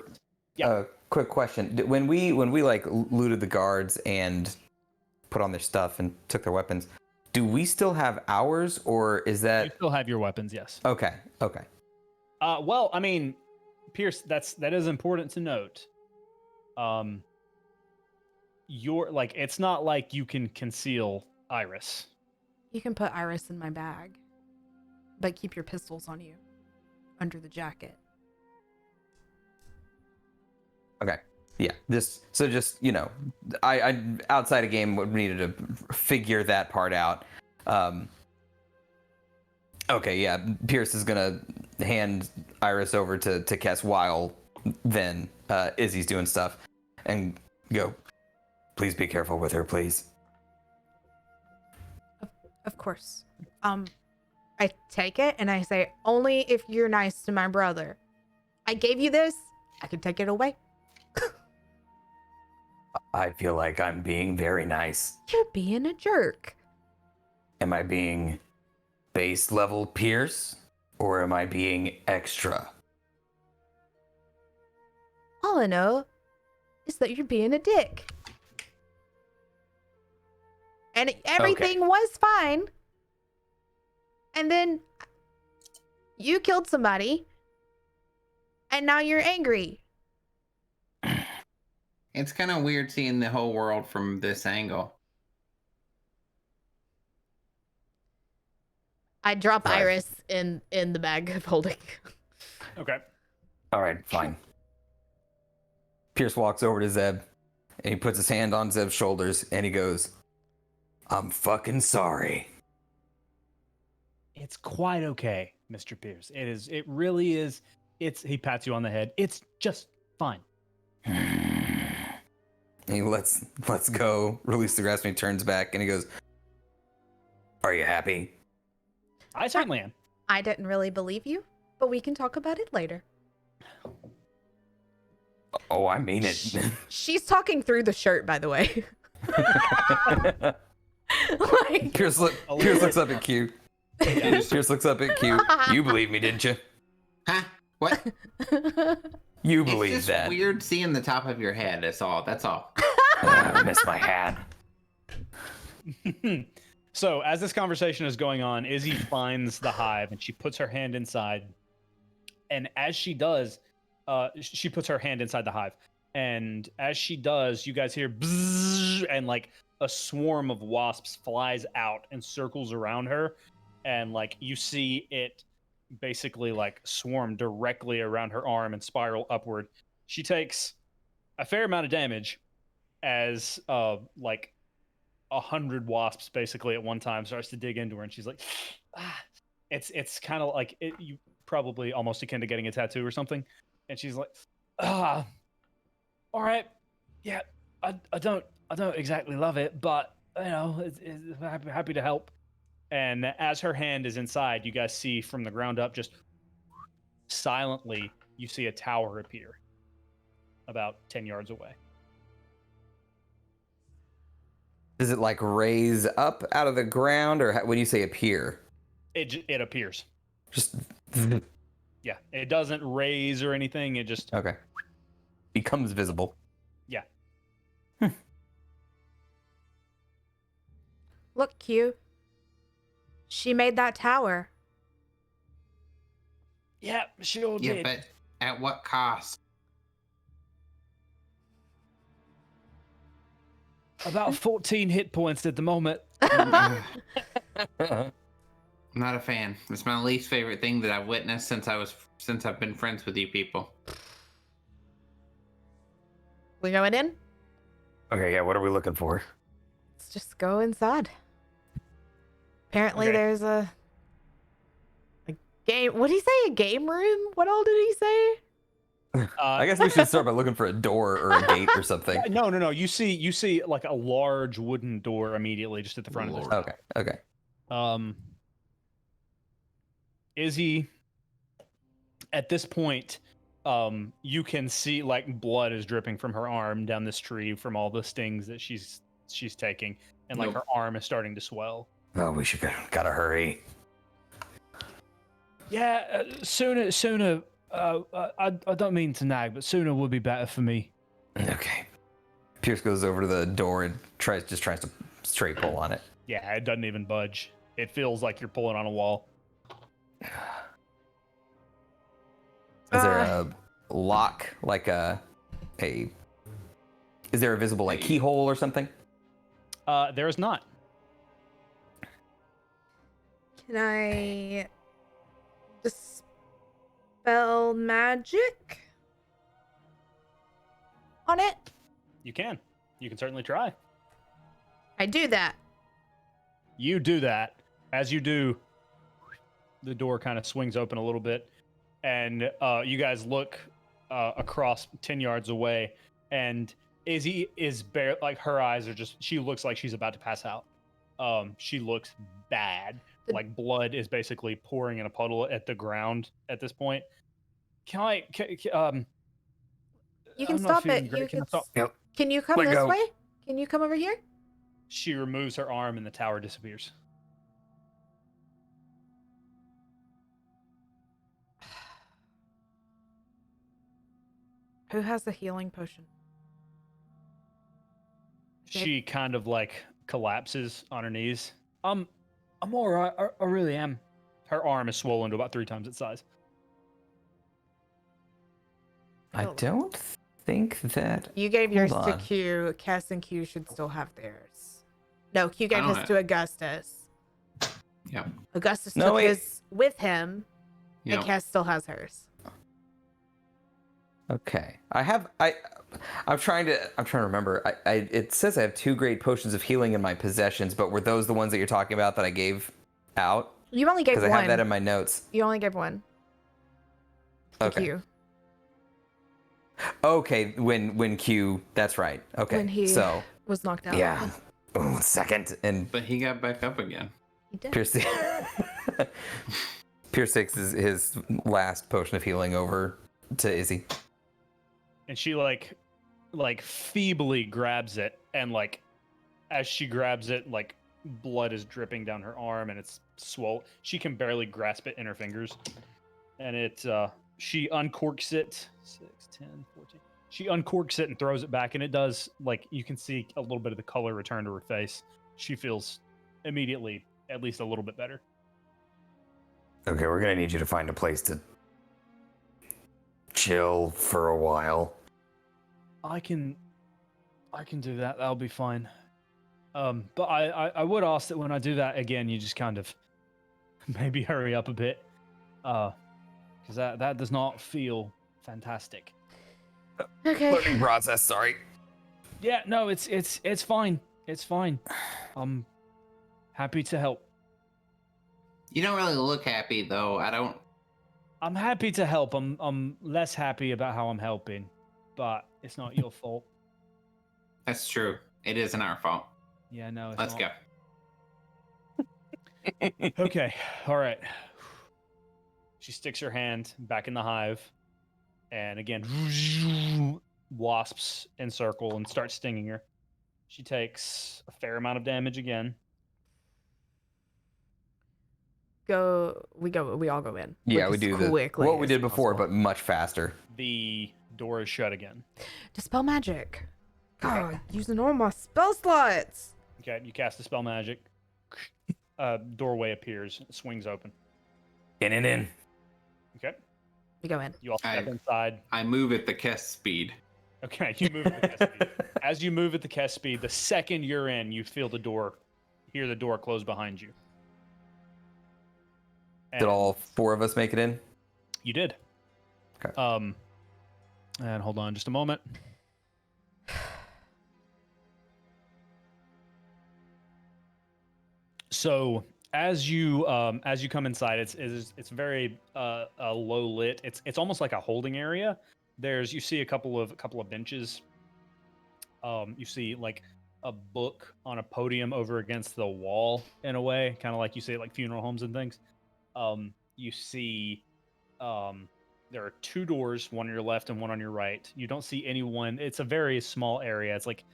Yeah. Quick question. When we like looted the guards and put on their stuff and took their weapons, do we still have ours, or is you that still have your weapons? Yes. okay? Well, I mean, Pierce, that is important to note. You're like, it's not like you can conceal Iris. You can put Iris in my bag, but keep your pistols on you under the jacket. Okay. Yeah. Just you know, I outside a game would needed to figure that part out. Okay. Yeah. Pierce is gonna hand Iris over to Kess while then Izzy's doing stuff, and go. Please be careful with her, please. Of course. I take it and I say, only if you're nice to my brother. I gave you this. I can take it away. I feel like I'm being very nice. You're being a jerk. Am I being base level Pierce, or am I being extra? All I know is that you're being a dick. And everything was fine. And then you killed somebody. And now you're angry. It's kind of weird seeing the whole world from this angle. I drop Right. Iris in the bag of holding. Okay. All right, fine. Pierce walks over to Zeb, and he puts his hand on Zeb's shoulders, and he goes, "I'm fucking sorry." It's quite okay, Mr. Pierce. It is. It really is. He pats you on the head. It's just fine. He lets go, release the grasp, and he turns back, and he goes, "Are you happy?" I certainly am. I didn't really believe you, but we can talk about it later. Oh, I mean it. She's talking through the shirt, by the way. Like, Pierce looks up at Q. Pierce looks up at Q. You believe me, didn't you? Huh? What? You It's believe just that. weird seeing the top of your head. That's all. That's all. I missed my hat. So as this conversation is going on, Izzy finds the hive and she puts her hand inside. And as she does, she puts her hand inside the hive. And as she does, you guys hear bzzz, and like a swarm of wasps flies out and circles around her. And like you see it basically like swarm directly around her arm and spiral upward. She takes a fair amount of damage as like 100 wasps basically at one time starts to dig into her, and she's like, it's kind of like you probably almost akin to getting a tattoo or something. And she's like, all right, yeah, I don't exactly love it, but you know, it's happy to help. And as her hand is inside, you guys see from the ground up, just silently, you see a tower appear about 10 yards away. Does it like raise up out of the ground, or when you say appear? It appears. Just Yeah, it doesn't raise or anything. It just okay. Becomes visible. Yeah. look, Q. She made that tower. Yeah, sure Yeah, did. but at what cost? About 14 hit points at the moment. I'm not a fan. It's my least favorite thing that I've witnessed since I've been friends with you people. We going in? Okay, yeah, what are we looking for? Let's just go inside. Apparently Okay. there's a game. What did he say? A game room? What all did he say? I guess we should start by looking for a door or a gate or something. No. You see like a large wooden door immediately just at the front of this. Okay. Izzy, at this point, you can see like blood is dripping from her arm down this tree from all the stings that she's taking, and like Nope. her arm is starting to swell. Oh, we should gotta hurry. Yeah, sooner. I don't mean to nag, but sooner would be better for me. Okay. Pierce goes over to the door and tries to straight pull on it. Yeah, it doesn't even budge. It feels like you're pulling on a wall. Is there a lock, like is there a visible like keyhole or something? There is not. Can I dispel magic on it? You can. You can certainly try. I do that. You do that. As you do, the door kind of swings open a little bit, and you guys look across 10 yards away, and Izzy is bare. Like her eyes are just. She looks like she's about to pass out. She looks bad. Like blood is basically pouring in a puddle at the ground at this point. You I can don't know if stop you it. can- You can I can. stop? Can you come Let this go. way? Can you come over here? She removes her arm, and the tower disappears. Who has the healing potion? She kind of like collapses on her knees. I'm all right. I really am. Her arm is swollen to about 3 times its size. I don't think that. You gave yours Hold to on. Q. Cass and Q should still have theirs. No, Q gave don't his have- to Augustus. Yeah. Augustus No, took wait. his with him, Yeah. and Cass still has hers. Okay. I'm trying to remember. It says I have 2 great potions of healing in my possessions, but were those the ones that you're talking about that I gave out? You only gave Because one. I have that in my notes. You only gave one. To Okay. Q. Okay, when Q, that's right. Okay. When he So, was knocked out. yeah. 1 second, and But he got back up again. He did. Pierce. Pierce 6 is his last potion of healing over to Izzy. And she like feebly grabs it, and like as she grabs it, like blood is dripping down her arm and it's swollen. She can barely grasp it in her fingers. And she uncorks it. 6, 10, 14. She uncorks it and throws it back, and it does, like, you can see a little bit of the color return to her face. She feels immediately at least a little bit better. Okay, we're gonna need you to find a place to chill for a while. I can do that. That'll be fine. But I would ask that when I do that again, you just kind of maybe hurry up a bit, because that does not feel fantastic. Okay. Learning process. Sorry. Yeah, no, it's fine. It's fine. I'm happy to help. You don't really look happy, though. I'm happy to help. I'm less happy about how I'm helping, but it's not your fault. That's true. It isn't our fault. Yeah, no. It's Let's not. go. Okay. All right. She sticks her hand back in the hive, and again, wasps encircle and start stinging her. She takes a fair amount of damage again. We all go in. Yeah, like, we as do quickly what we as did before, possible. but much faster. The door is shut again. Dispel magic. God, using all my spell slots. Okay, you cast a spell magic. Doorway appears, swings open. In. Okay, We go in. you all step inside. I move at the Kess speed. Okay, you move at the Kess speed. As you move at the Kess speed, the second you're in, you feel the door, hear the door close behind you. Did all 4 of us make it in? You did. Okay. And hold on just a moment. So as you come inside, it's very low lit. It's almost like a holding area. You see a couple of benches. You see like a book on a podium over against the wall in a way, kind of like you see at like funeral homes and things. You see there are 2 doors, one on your left and one on your right. You don't see anyone. It's a very small area. It's like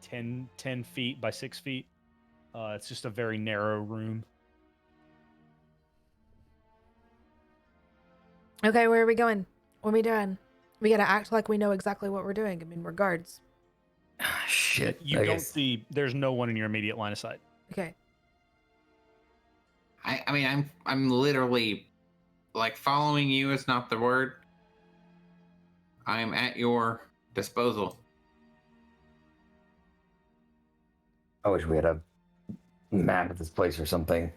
10 feet by 6 feet. It's just a very narrow room. Okay, where are we going? What are we doing? We gotta act like we know exactly what we're doing. I mean, we're guards. Shit. You don't see. There's no one in your immediate line of sight. Okay. I mean, I'm literally, like, following you is not the word. I'm at your disposal. I wish we had a map of this place or something.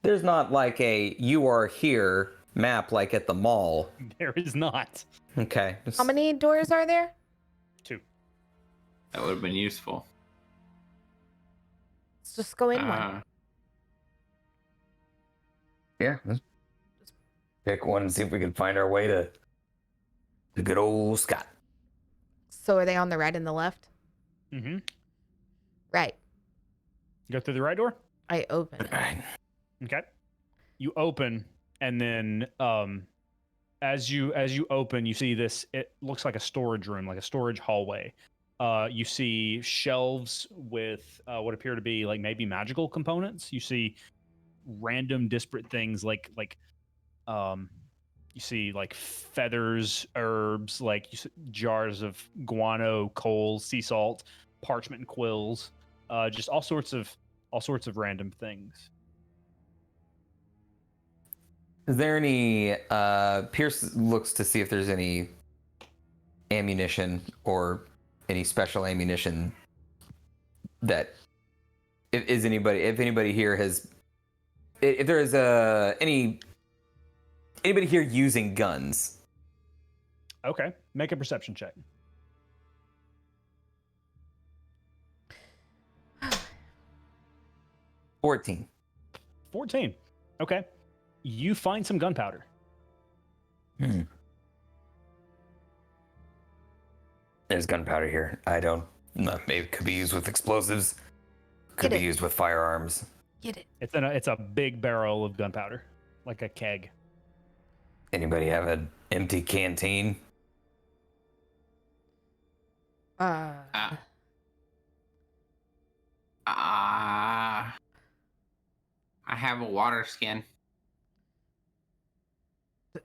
There's not like a "you are here" map like at the mall. There is not. Okay. How many doors are there? 2. That would have been useful. Let's just go in one. Yeah. Let's pick one and see if we can find our way to the good old Scott. So are they on the right and the left? Mm-hmm. Right. Go through the right door. I open it. Right. Okay. You open, and then as you open, you see this. It looks like a storage room, like a storage hallway. You see shelves with what appear to be like maybe magical components. You see random disparate things like you see like feathers, herbs, like jars of guano, coal, sea salt, parchment and quills, just all sorts of random things. Is there any Pierce looks to see if there's any ammunition or any special ammunition that if anybody here has, if there is anybody here using guns. Okay, make a perception check. 14. 14. Okay. You find some gunpowder. There's gunpowder here. I don't know. Maybe it could be used with explosives. could be it. used with firearms. Get it. It's a big barrel of gunpowder, like a keg. Anybody have an empty canteen? I have a water skin.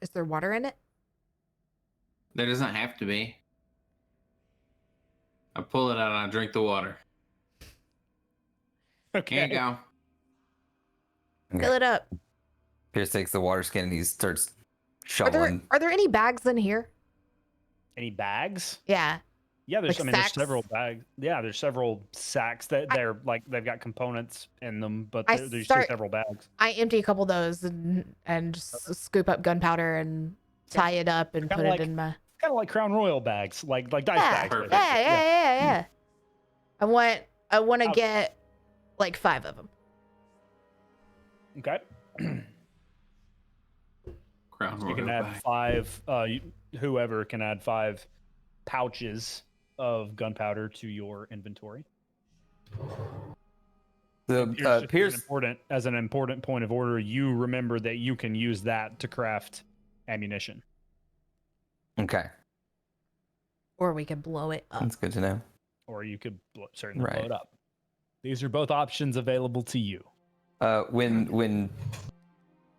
Is there water in it? There doesn't have to be. I pull it out and I drink the water. Okay. Here you go. Okay. Fill it up. Pierce takes the water skin and he starts Are there shoveling. are there any bags in here? Any bags? Yeah. Yeah, there's Like there's sacks? several bags. Yeah, there's several sacks that they're like they've got components in them, but I there's start- several bags. I empty a couple of those and just scoop up gunpowder and tie it up and Kinda put like- it in my Kind of like Crown Royal bags, like dice yeah, bags. Perfect. basically. yeah. I want to Oh. get like 5 of them. Okay. Crown You Royal can add bag. 5. Whoever can add 5 pouches of gunpowder to your inventory. The Pierce. As an important point of order, you remember that you can use that to craft ammunition. Okay, Or we can blow it up. that's good to know. Or you could certainly blow Right. it up. These are both options available to you. When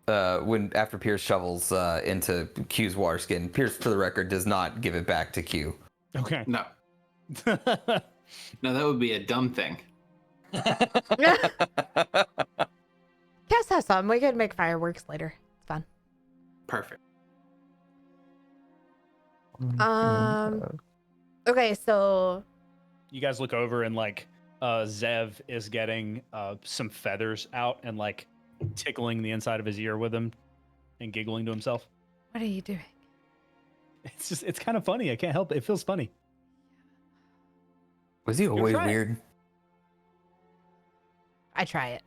after Pierce shovels into Q's water skin, Pierce, for the record, does not give it back to Q. Okay. No, no, that would be a dumb thing. Cass has some. We could make fireworks later. It's fun. Perfect. Okay, so You guys look over and like Zev is getting some feathers out and like tickling the inside of his ear with them and giggling to himself. what are you doing? It's kind of funny. I can't help it. It feels funny. Was he always try it. weird? I try it.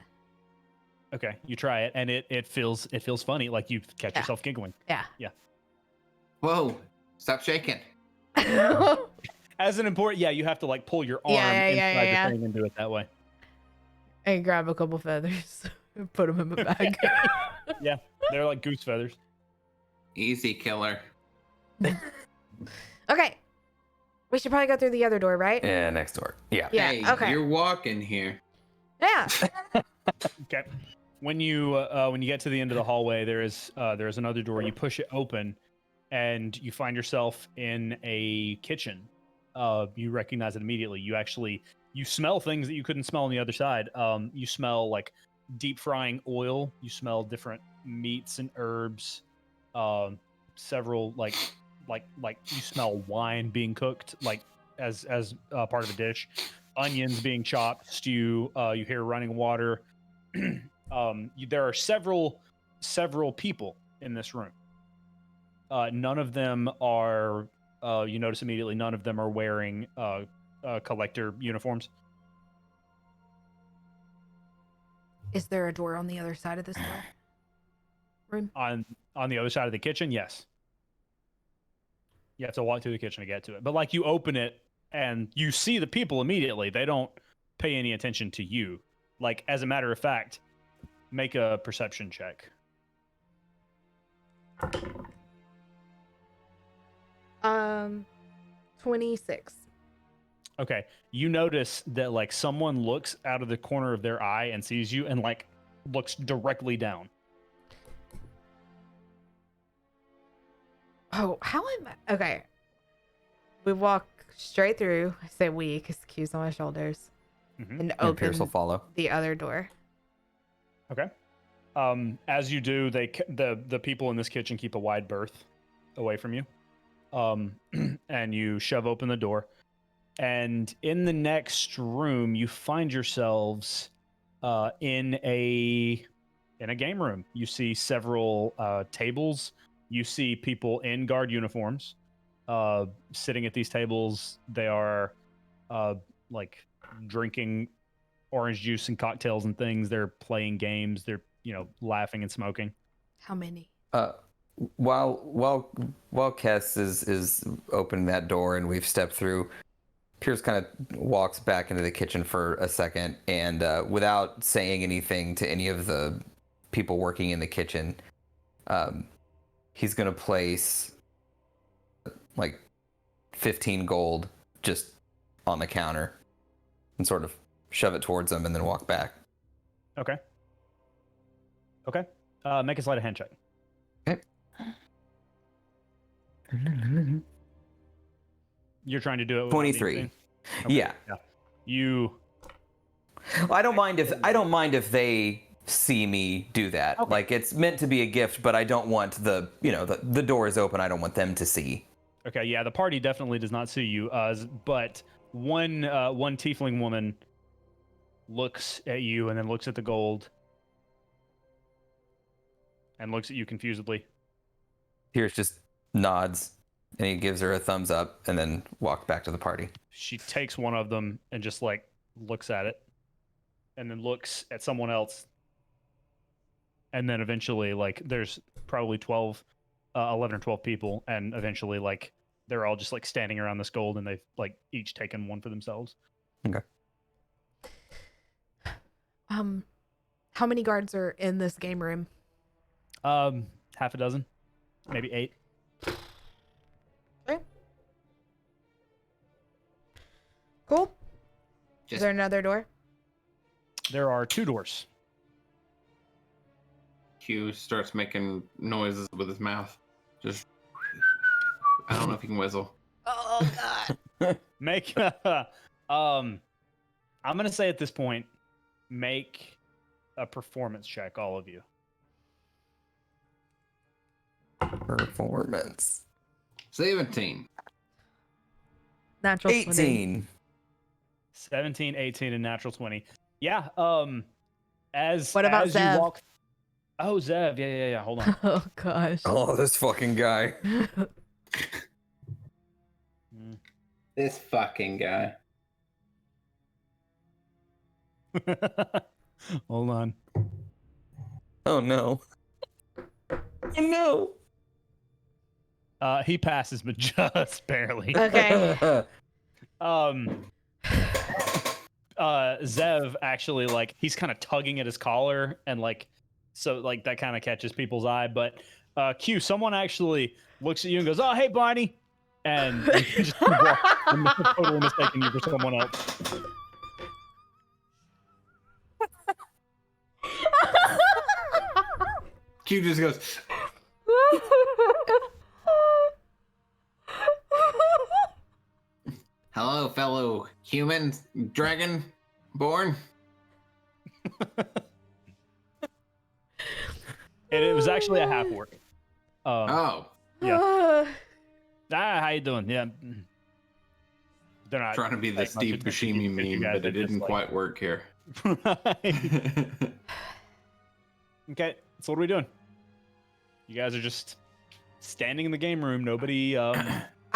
Okay, you try it and it feels funny. Like you catch Yeah. yourself giggling. Yeah. Whoa! Stop shaking. As an important, yeah, you have to like pull your arm Yeah, inside yeah. the thing and do it that way. And grab a couple feathers and put them in my bag. Yeah, they're like goose feathers. Easy killer. Okay. We should probably go through the other door, right? Yeah, next door. Yeah. Yeah, Hey, okay. you're walking here. Yeah. Okay. When you get to the end of the hallway, there is another door. You push it open, and you find yourself in a kitchen. You recognize it immediately. You smell things that you couldn't smell on the other side. You smell like deep frying oil. You smell different meats and herbs. Several like you smell wine being cooked like as part of a dish. Onions being chopped, stew. You hear running water. There are several people in this room. None of them are. You notice immediately. None of them are wearing collector uniforms. Is there a door on the other side of this door? Room? On the other side of the kitchen, yes. You have to walk through the kitchen to get to it. But like you open it and you see the people immediately. They don't pay any attention to you. Like as a matter of fact, make a perception check. 26. Okay. You notice that like someone looks out of the corner of their eye and sees you and like looks directly down. Oh, how am I? Okay. We walk straight through. I say we because Q's on my shoulders. Mhm. And And Pierce will open follow. the other door. Okay. As you do, the people in this kitchen keep a wide berth away from you. And you shove open the door. And in the next room, you find yourselves in a game room. You see several tables. You see people in guard uniforms sitting at these tables. They are like drinking orange juice and cocktails and things. They're playing games. They're laughing and smoking. How many? While Kess is opening that door and we've stepped through, Pierce kind of walks back into the kitchen for a second, and without saying anything to any of the people working in the kitchen, he's gonna place like 15 gold just on the counter and sort of shove it towards them and then walk back. Okay. Make a sleight of hand check. Okay. You're trying to do it with 23. Okay. Yeah. You. I don't mind if they see me do that. Okay. Like, it's meant to be a gift, but I don't want the door is open. I don't want them to see. Okay, yeah, the party definitely does not see you. But one tiefling woman looks at you and then looks at the gold and looks at you confusedly. Pierce just nods and he gives her a thumbs up and then walks back to the party. She takes one of them and just like looks at it and then looks at someone else. And then eventually, like, there's probably 11 or 12 people, and eventually, like, they're all just like standing around this gold and they've like each taken one for themselves. Okay. How many guards are in this game room? Half a dozen, maybe 8. Okay. Cool. Is Just- there another door? There are 2 doors. Q starts making noises with his mouth. Just, I don't know if he can whistle. Oh god. Make I'm gonna say at this point, make a performance check, all of you. Performance. 17. Natural 20. 18. 17, 18, and natural 20. Yeah. As What about as you Zev? walk... Oh, Zev. Yeah. Hold on. Oh gosh. Oh, this fucking guy. This fucking guy. Hold on. Oh no. Oh no. He passes, but just barely. Okay. Zev actually, like, he's kind of tugging at his collar, and like, so like that kind of catches people's eye. But Q, someone actually looks at you and goes, "Oh, hey, Barney," and you just I'm totally mistaking you for someone else. Q just goes, hello, fellow human dragon born. And it was actually a half orc. Oh, Yeah. How you doing? Yeah. They're not trying to be the like, much Steve attention to Buscemi you, but you meme, guys but are it just, didn't like- quite work here. Okay, so what are we doing? You guys are just standing in the game room. Nobody.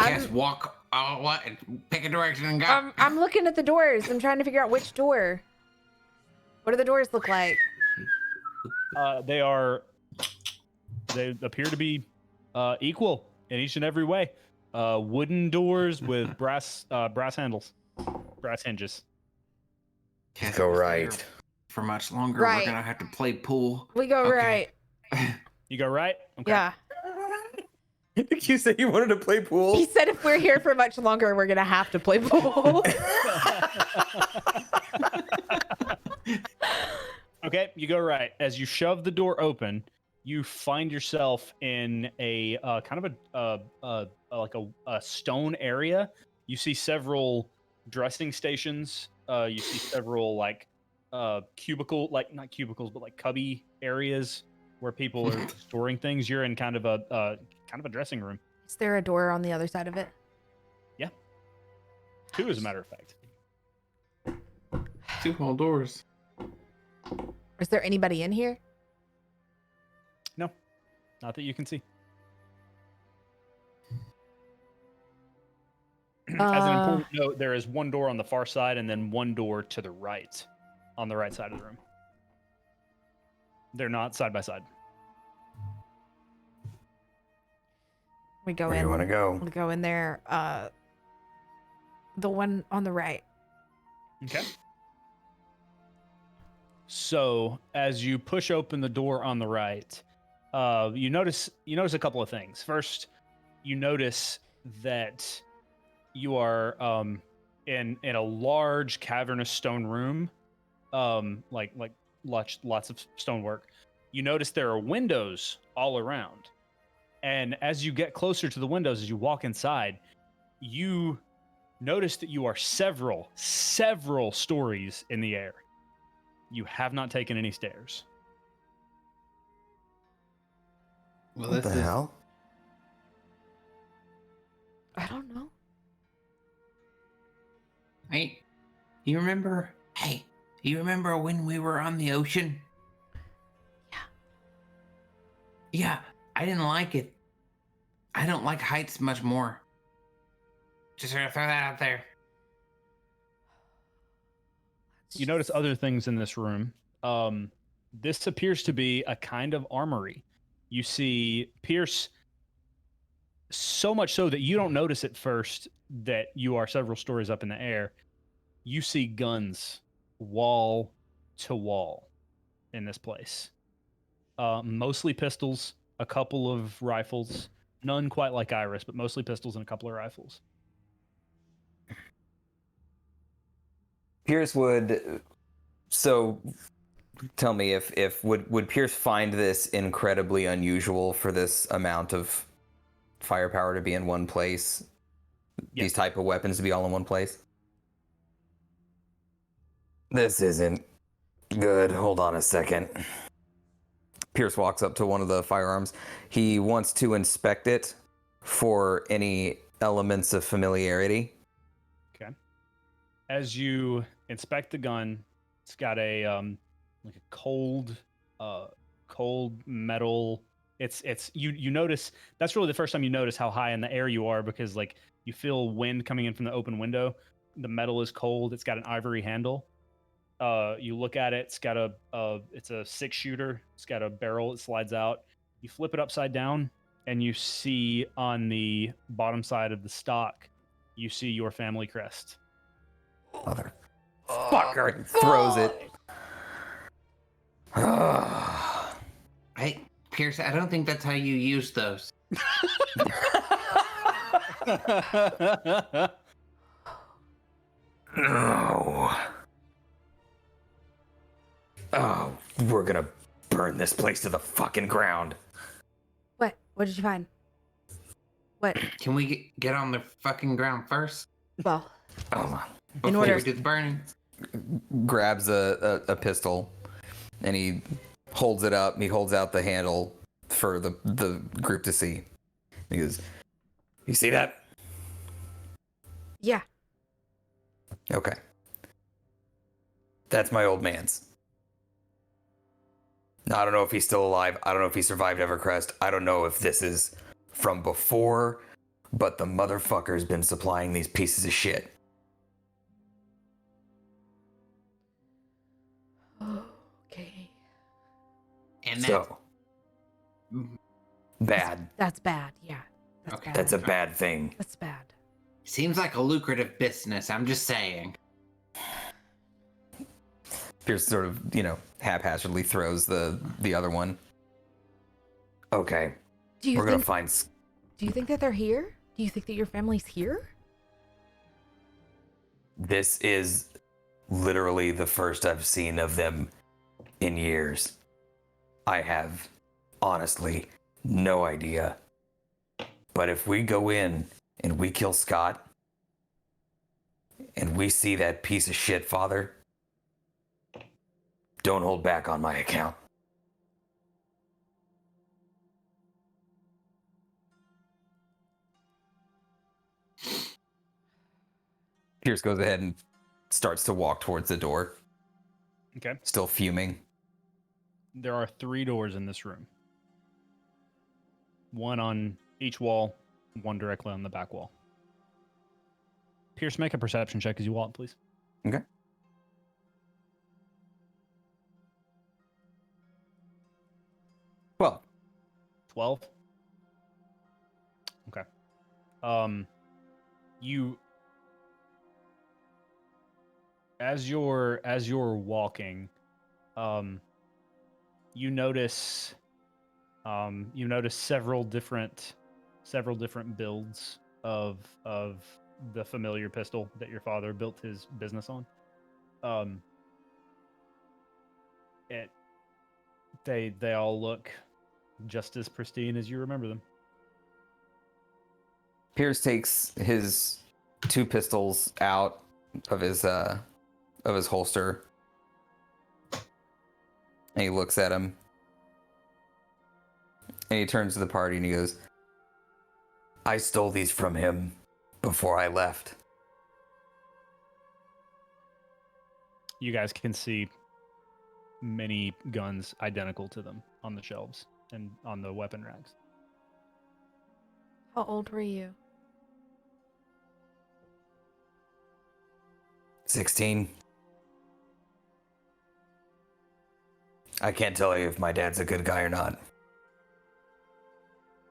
Yes, walk. What? Pick a direction and go. I'm looking at the doors. I'm trying to figure out which door. What do the doors look like? They appear to be equal in each and every way. Wooden doors with brass handles, brass hinges. Can't Go stay right. here For much longer, Right. we're gonna have to play pool. We go Okay. right. You go right. Okay. Yeah. You said you wanted to play He pool? said if we're here for much longer, we're gonna have to play pool. Okay, you go right. As you shove the door open, you find yourself in a kind of a stone area. You see several dressing stations. You see several like cubicle, like not cubicles, but like cubby areas where people are storing things. You're in kind of a dressing room. Is there a door on the other side of it? 2, as a matter of fact. 2 whole doors. Is there anybody in here? Not that you can see. As an important note, there is one door on the far side and then one door to the right, on the right side of the room. They're not side by side. We go Where in. you want to go? We go in there. The one on the right. Okay. So as you push open the door on the right, you notice a couple of things. First, you notice that you are in a large cavernous stone room, like lots of stonework. You notice there are windows all around, and as you get closer to the windows, as you walk inside, you notice that you are several stories in the air. You have not taken any stairs. Well, What the hell? I don't know. Hey, you remember? Hey, you remember when we were on the ocean? Yeah. Yeah, I didn't like it. I don't like heights much more. Just gonna throw that out there. You notice other things in this room. This appears to be a kind of armory. You see Pierce, so much so that you don't notice at first that you are several stories up in the air. You see guns wall to wall in this place. Mostly pistols, a couple of rifles, none quite like Iris, but mostly pistols and a couple of rifles. Pierce would. So, tell me if would Pierce find this incredibly unusual for this amount of firepower to be in one place? Yes. These type of weapons to be all in one place? This isn't good. Hold on a second. Pierce walks up to one of the firearms. He wants to inspect it for any elements of familiarity. Okay. As you inspect the gun, it's got a like a cold metal. It's you notice that's really the first time you notice how high in the air you are, because like you feel wind coming in from the open window. The metal is cold. It's got an ivory handle. You look at it. It's got it's a 6-shooter. It's got a barrel. It slides out. You flip it upside down, and you see on the bottom side of the stock, you see your family crest. Motherfucker throws it. Hey, Pierce, I don't think that's how you use those. No. Oh, we're gonna burn this place to the fucking ground. What? What did you find? What? Can we get on the fucking ground first? Well, Oh, Before order. we do the burning? grabs a pistol, and he holds it up. And he holds out the handle for the group to see. He goes, "You see that? yeah. Okay. That's my old man's. Now, I don't know if he's still alive. I don't know if he survived Evercrest. I don't know if this is from before, but the motherfucker's been supplying these pieces of shit. Okay. And So, bad. That's bad. Yeah. That's Okay. bad. That's a bad thing. That's bad. seems like a lucrative business. I'm just saying. Pierce sort of, haphazardly throws the other one. Okay, Do you we're gonna think? find. Do you think that they're here? Do you think that your family's here? This is literally the first I've seen of them in years. I have honestly no idea. But if we go in and we kill Scott and we see that piece of shit father, don't hold back on my account. Pierce goes ahead and starts to walk towards the door, Okay. still fuming. There are 3 doors in this room. One on each wall, one directly on the back wall. Pierce, make a perception check as you walk, please. Okay. Well, 12. Okay. You as you're walking, you notice several different builds of the familiar pistol that your father built his business on. They all look just as pristine as you remember them. Pierce takes his 2 pistols out of his holster, and he looks at him, and he turns to the party and he goes, "I stole these from him before I left." You guys can see many guns identical to them on the shelves and on the weapon racks. How old were you? 16. I can't tell you if my dad's a good guy or not.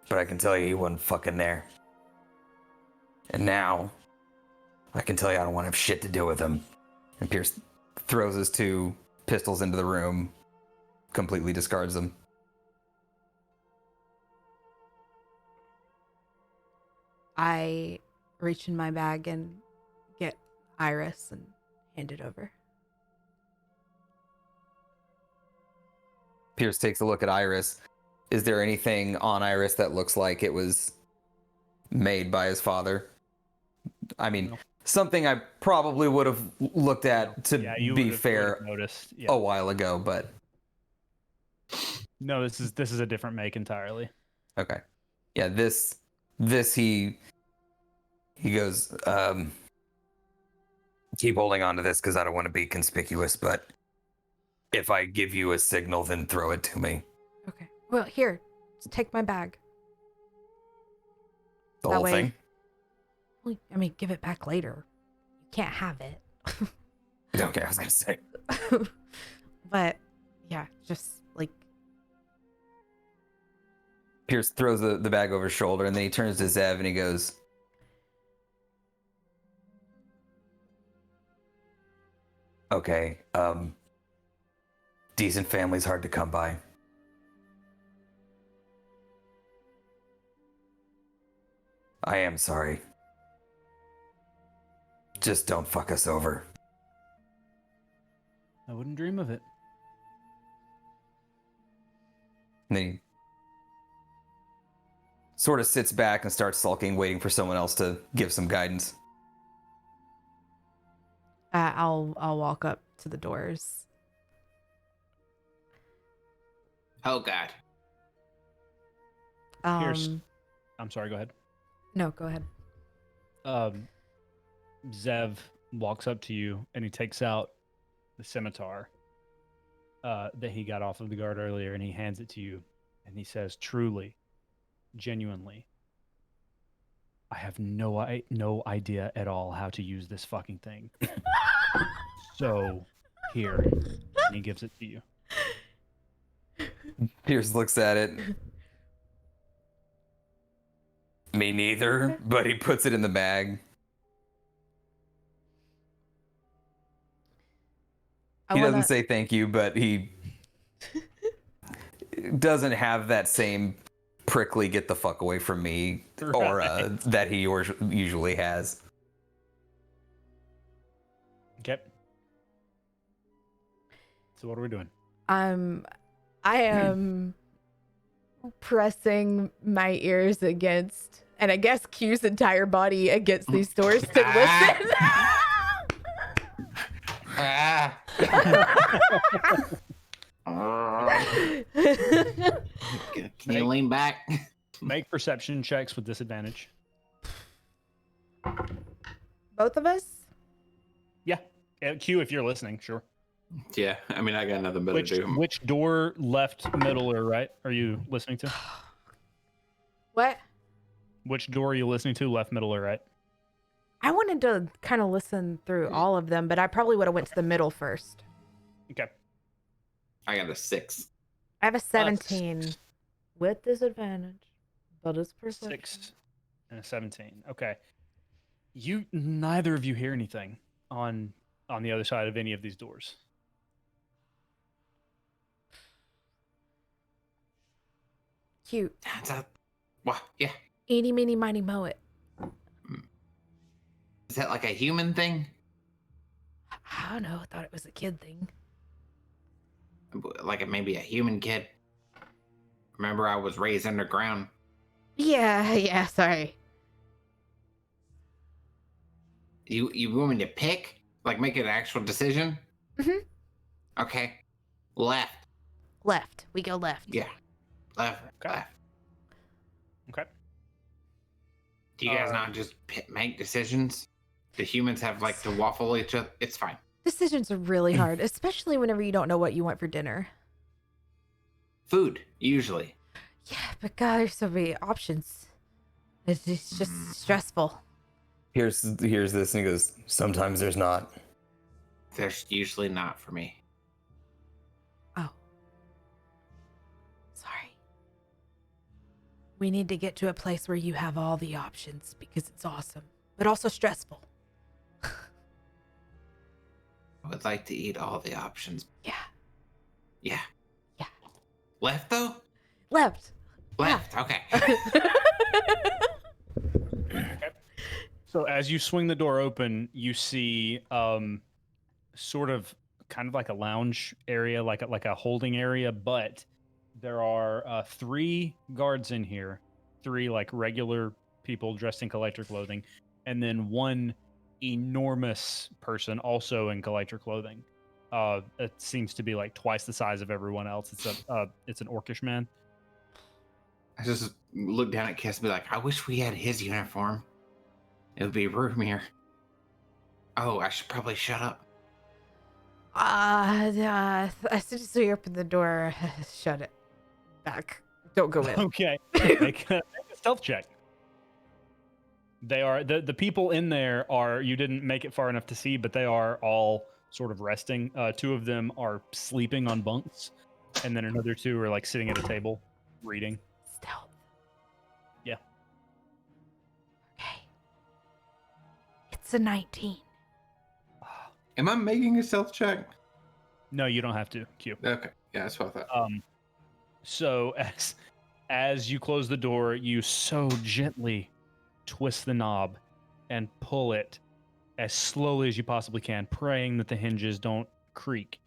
But I can tell you he wasn't fucking there. And now, I can tell you I don't want to have shit to do with him. And Pierce throws his 2 pistols into the room, completely discards them. I reach in my bag and get Iris and hand it over. Pierce takes a look at Iris. Is there anything on Iris that looks like it was made by his father? I mean, something I probably would have looked at, to be fair, noticed a while ago, but no, this is a different make entirely. Okay. Yeah, this he goes, keep holding on to this because I don't want to be conspicuous, but if I give you a signal, then throw it to me. Okay. Well, here, just take my bag. The That whole way- thing? Well, I mean, give it back later. You can't have it. Okay, I was gonna say. But yeah, just like Pierce throws the bag over his shoulder, and then he turns to Zev and he goes, "Okay, decent family's hard to come by. I am sorry. Just don't fuck us over." I wouldn't dream of it. And then he sort of sits back and starts sulking, waiting for someone else to give some guidance. I'll walk up to the doors. Oh God. Pierce. I'm sorry, go ahead. No, go ahead. Zev walks up to you and he takes out the scimitar that he got off of the guard earlier, and he hands it to you, and he says, "Truly, genuinely, I have no idea at all how to use this fucking thing. So, here," and he gives it to you. Pierce looks at it. Me neither, but he puts it in the bag. He doesn't say thank you, but he doesn't have that same prickly "get the fuck away from me" aura that he usually has. Okay. So what are we doing? I am pressing my ears against, and I guess Q's entire body against these doors to listen. Can you lean back? Make perception checks with disadvantage. Both of us? Yeah. Q, if you're listening, sure. Yeah, I mean, I got nothing better to do. Which door, left, middle, or right, are you listening to? What? Which door are you listening to, left, middle, or right? I wanted to kind of listen through all of them, but I probably would have went to the middle first. Okay. I got a 6. I have a 17 with disadvantage, but it's perception. 6 and a 17. Okay. Neither of you hear anything on on the other side of any of these doors. Cute. That's a what? Yeah. Eeny, meeny, miny, moe it. Is that like a human thing? I don't know. I thought it was a kid thing. Like maybe a human kid? Remember, I was raised underground. Yeah, sorry. You want me to pick? Like make an actual decision? Mm-hmm. Okay. Left. Left. We go left. Yeah. Left. Okay. Left. Okay. Do you guys not just make decisions? The humans have like to waffle each other. It's fine. Decisions are really hard, especially whenever you don't know what you want for dinner. Food, usually. Yeah, but God, there's so many options. It's just stressful. Here's this, and he goes, sometimes there's not. There's usually not for me. Oh. Sorry. We need to get to a place where you have all the options because it's awesome, but also stressful. I would like to eat all the options. Yeah. Yeah. Yeah. Left though? Left. Left. Okay. So as you swing the door open, you see sort of kind of like a lounge area, like a holding area, but there are 3 guards in here, 3 like regular people dressed in collector clothing, and then 1 enormous person also in collector clothing. It seems to be like twice the size of everyone else. It's an orcish man. I just look down at Kiss and be like, I wish we had his uniform. It would be roomier. Oh, I should probably shut up. As soon as we open the door, shut it back. Don't go in. Okay. Make a stealth check. They are the people in there are, you didn't make it far enough to see, but they are all sort of resting. 2 of them are sleeping on bunks, and then another 2 are like sitting at a table reading. Stealth. Yeah. Okay. It's a 19. Am I making a stealth check? No, you don't have to. Q. Okay. Yeah, that's what I thought. So as you close the door, you so gently twist the knob and pull it as slowly as you possibly can, praying that the hinges don't creak.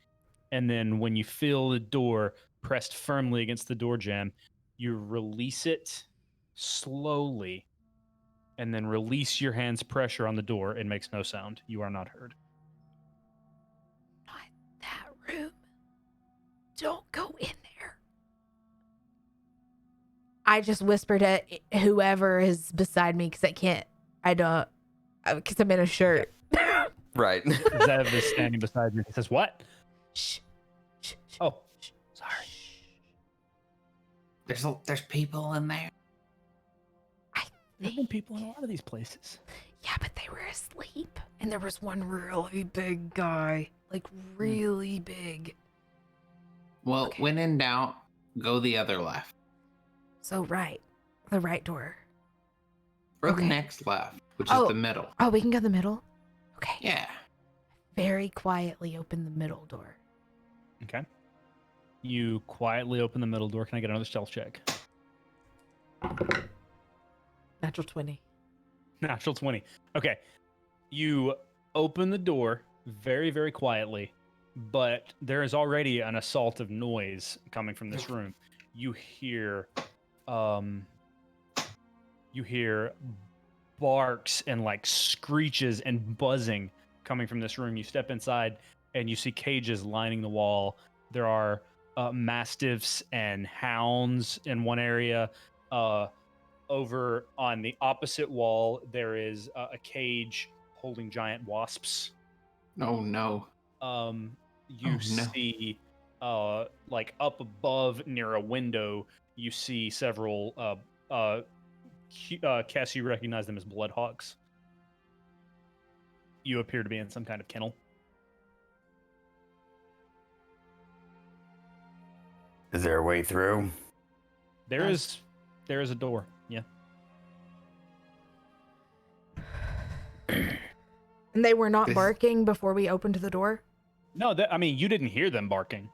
And then when you feel the door pressed firmly against the door jamb, you release it slowly and then release your hand's pressure on the door. It makes no sound. You are not heard. Not that room. Don't go in there. I just whispered at whoever is beside me because because I'm in a shirt. Right. Zev is standing beside you. He says, "What?" Shh. Shh. Oh, Shh. sorry. There's people in there. There have been people in a lot of these places. Yeah, but they were asleep. And there was one really big guy. Like, really big. Well, Okay. when in doubt, go the other left. So, right. The right door. Or Okay. the next left, which Oh. is the middle. Oh, we can go the middle? Okay. Yeah. Very quietly open the middle door. Okay. You quietly open the middle door. Can I get another stealth check? Natural 20. Natural 20. Okay. You open the door very, very quietly, but there is already an assault of noise coming from this room. You hear barks and like screeches and buzzing coming from this room. You step inside and you see cages lining the wall. There are mastiffs and hounds in one area. Over on the opposite wall, there is a cage holding giant wasps. Oh no. You see, like up above near a window, you see several. Cass, you recognize them as bloodhawks. You appear to be in some kind of kennel. Is there a way through? There is a door. Yeah. And they were not This- barking before we opened the door? No, I mean, you didn't hear them barking.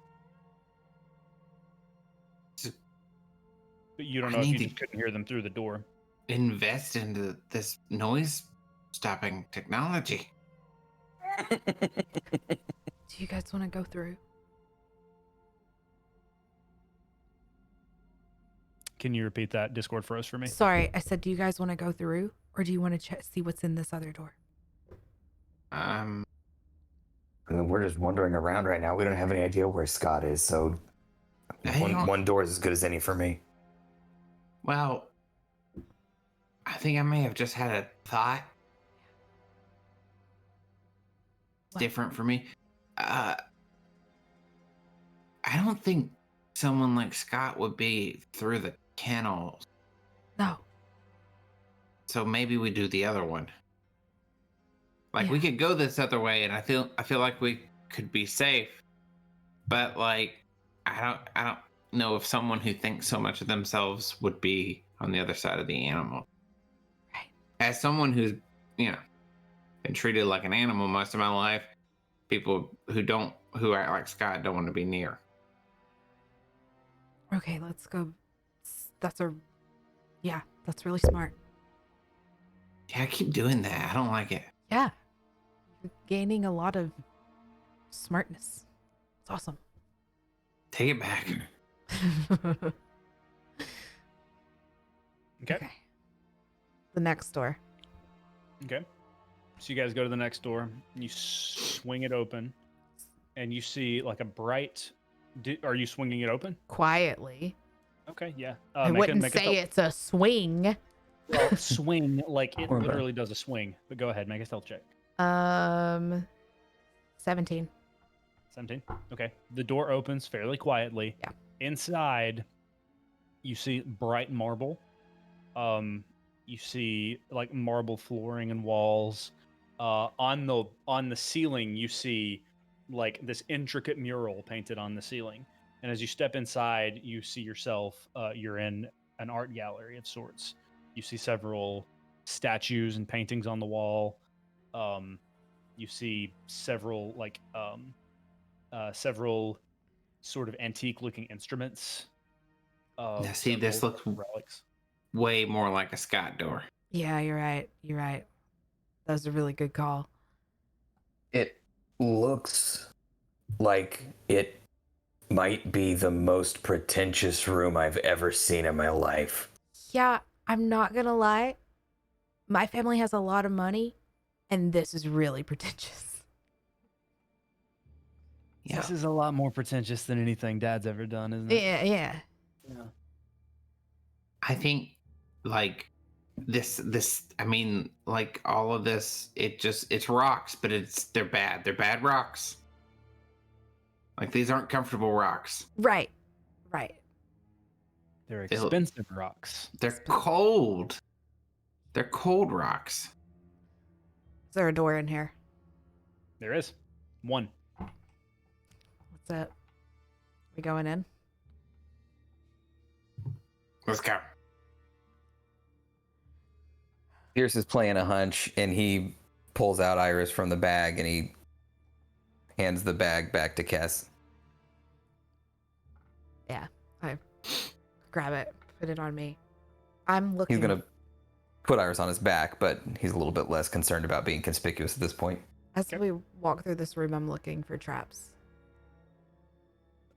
But you don't I know if you need to- just couldn't hear them through the door. Invest into this noise stopping technology. Do you guys want to go through? Can you repeat that? Discord froze for me. Sorry, I said, do you guys want to go through? Or do you want to see what's in this other door? I mean, we're just wandering around right now. We don't have any idea where Scott is, so one door is as good as any for me. Well, I think I may have just had a thought. It's What? different for me. I don't think someone like Scott would be through the kennels. No. So maybe we do the other one. Like we Yeah. could go this other way, and I feel like we could be safe. But like, I don't know if someone who thinks so much of themselves would be on the other side of the animal. Right. As someone who's been treated like an animal most of my life, people who act like Scott don't want to be near. Okay, let's go. That's really smart. Yeah, I keep doing that. I don't like it. Yeah. You're gaining a lot of smartness. It's awesome. Take it back. Okay. The next door. Okay. So you guys go to the next door. And you swing it open, and you see like a bright. Are you swinging it open? Quietly. Okay. Yeah. I wouldn't say it's a swing. Well, swing like it Or literally does a swing. But go ahead, make a stealth check. 17. 17. Okay. The door opens fairly quietly. Yeah. Inside, you see bright marble. You see like marble flooring and walls. On the ceiling, you see like this intricate mural painted on the ceiling. And as you step inside, you see yourself. You're in an art gallery of sorts. You see several statues and paintings on the wall. You see several several sort of antique-looking instruments. Now, see, this several looks relics. way more like a Scott door. Yeah, you're right. You're right. That was a really good call. It looks like it might be the most pretentious room I've ever seen in my life. Yeah, I'm not gonna lie. My family has a lot of money, and this is really pretentious. Yeah. This is a lot more pretentious than anything Dad's ever done, isn't it? Yeah. I think like this I mean, like all of this, it's rocks, but they're bad. They're bad rocks. Like these aren't comfortable rocks. Right. They're They look- expensive rocks. They're cold. They're cold rocks. Is there a door in here? There is one. What's it? We going in? Let's go. Pierce is playing a hunch, and he pulls out Iris from the bag, and he hands the bag back to Kess. Yeah. I grab it, put it on me. I'm looking. He's gonna put Iris on his back, but he's a little bit less concerned about being conspicuous at this point. As Okay. we walk through this room, I'm looking for traps.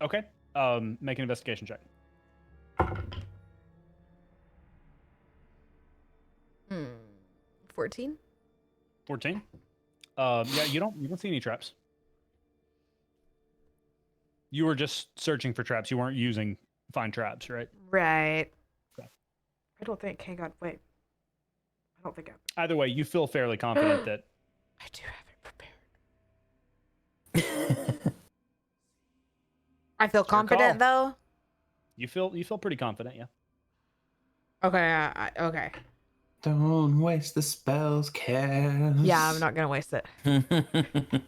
Okay. Make an investigation check. 14? 14. Yeah, you don't see any traps. You were just searching for traps. You weren't using find traps, right? Right. Okay. I don't think. Hang on. Wait. I don't think I. Either way, you feel fairly confident that I do have it prepared. I feel confident though. you feel pretty confident, yeah. Okay. Okay. Don't waste the spells, Kaz. Yeah, I'm not gonna waste it.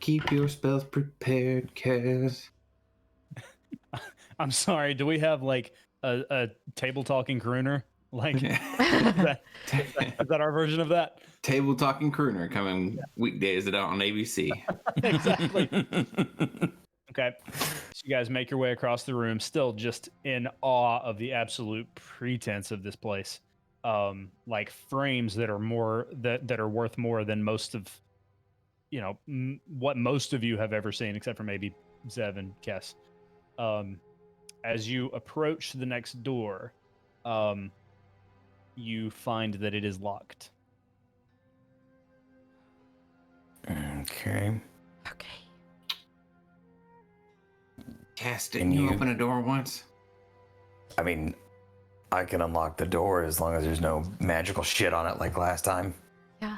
Keep your spells prepared, Kaz. I'm sorry. Do we have like a table talking crooner? Like, is that our version of that? Table Talking Crooner coming weekdays on ABC. Exactly. Okay. So you guys make your way across the room, still just in awe of the absolute pretense of this place. Like frames that are more that are worth more than most of, what most of you have ever seen, except for maybe Zev and Kess. As you approach the next door, you find that it is locked. Okay. Okay. Cass, didn't you open a door once? I mean, I can unlock the door as long as there's no magical shit on it like last time. Yeah.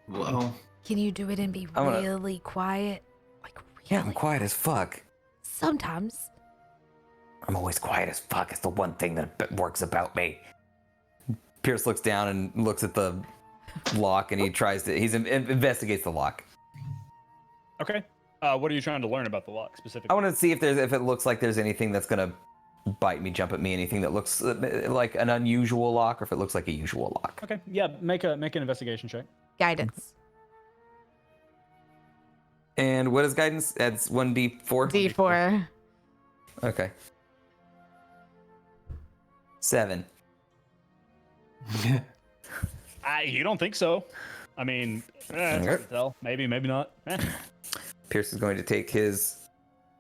Well, Can you do it and be really quiet? Like really? Yeah, I'm quiet as fuck. Sometimes. I'm always quiet as fuck. It's the one thing that works about me. Pierce looks down and looks at the lock, and he investigates the lock. Okay. What are you trying to learn about the lock specifically? I want to see if it looks like there's anything that's gonna bite me, jump at me, anything that looks like an unusual lock, or if it looks like a usual lock. Okay. Yeah. Make an investigation check. Guidance. And what is guidance? Adds 1d4. D4. Okay. 7. You don't think so? I mean, it's hard to tell. Maybe, maybe not. Pierce is going to take his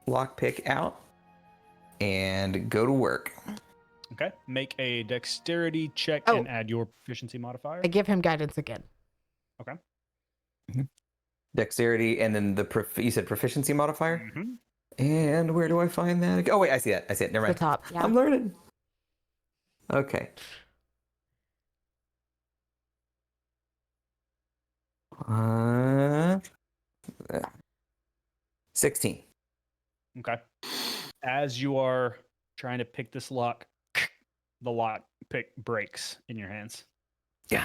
lockpick out and go to work. Okay. Make a dexterity check and add your proficiency modifier. I give him guidance again. Okay. Dexterity, and then you said proficiency modifier? Mm-hmm. And where do I find that? Oh, wait, I see that. Never mind. The top. Yeah. I'm learning. Okay. 16. Okay. As you are trying to pick this lock, the lock pick breaks in your hands. Yeah.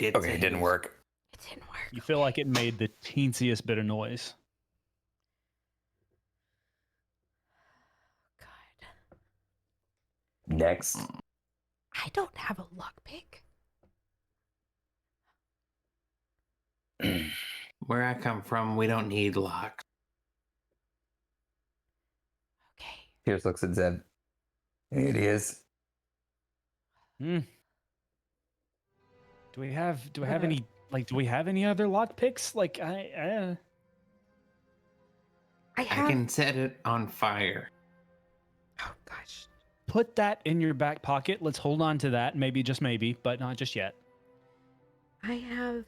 Okay, it didn't work. It didn't work. You feel like it made the teensiest bit of noise. God. Next. I don't have a lockpick. where I come from, we don't need locks. Okay. Pierce looks at Zeb. It is. Hmm. Do we have any do we have any other lock picks? Like I I have. can set it on fire. Oh gosh. put that in your back pocket. Let's hold on to that. Maybe, just maybe, but not just yet. I have.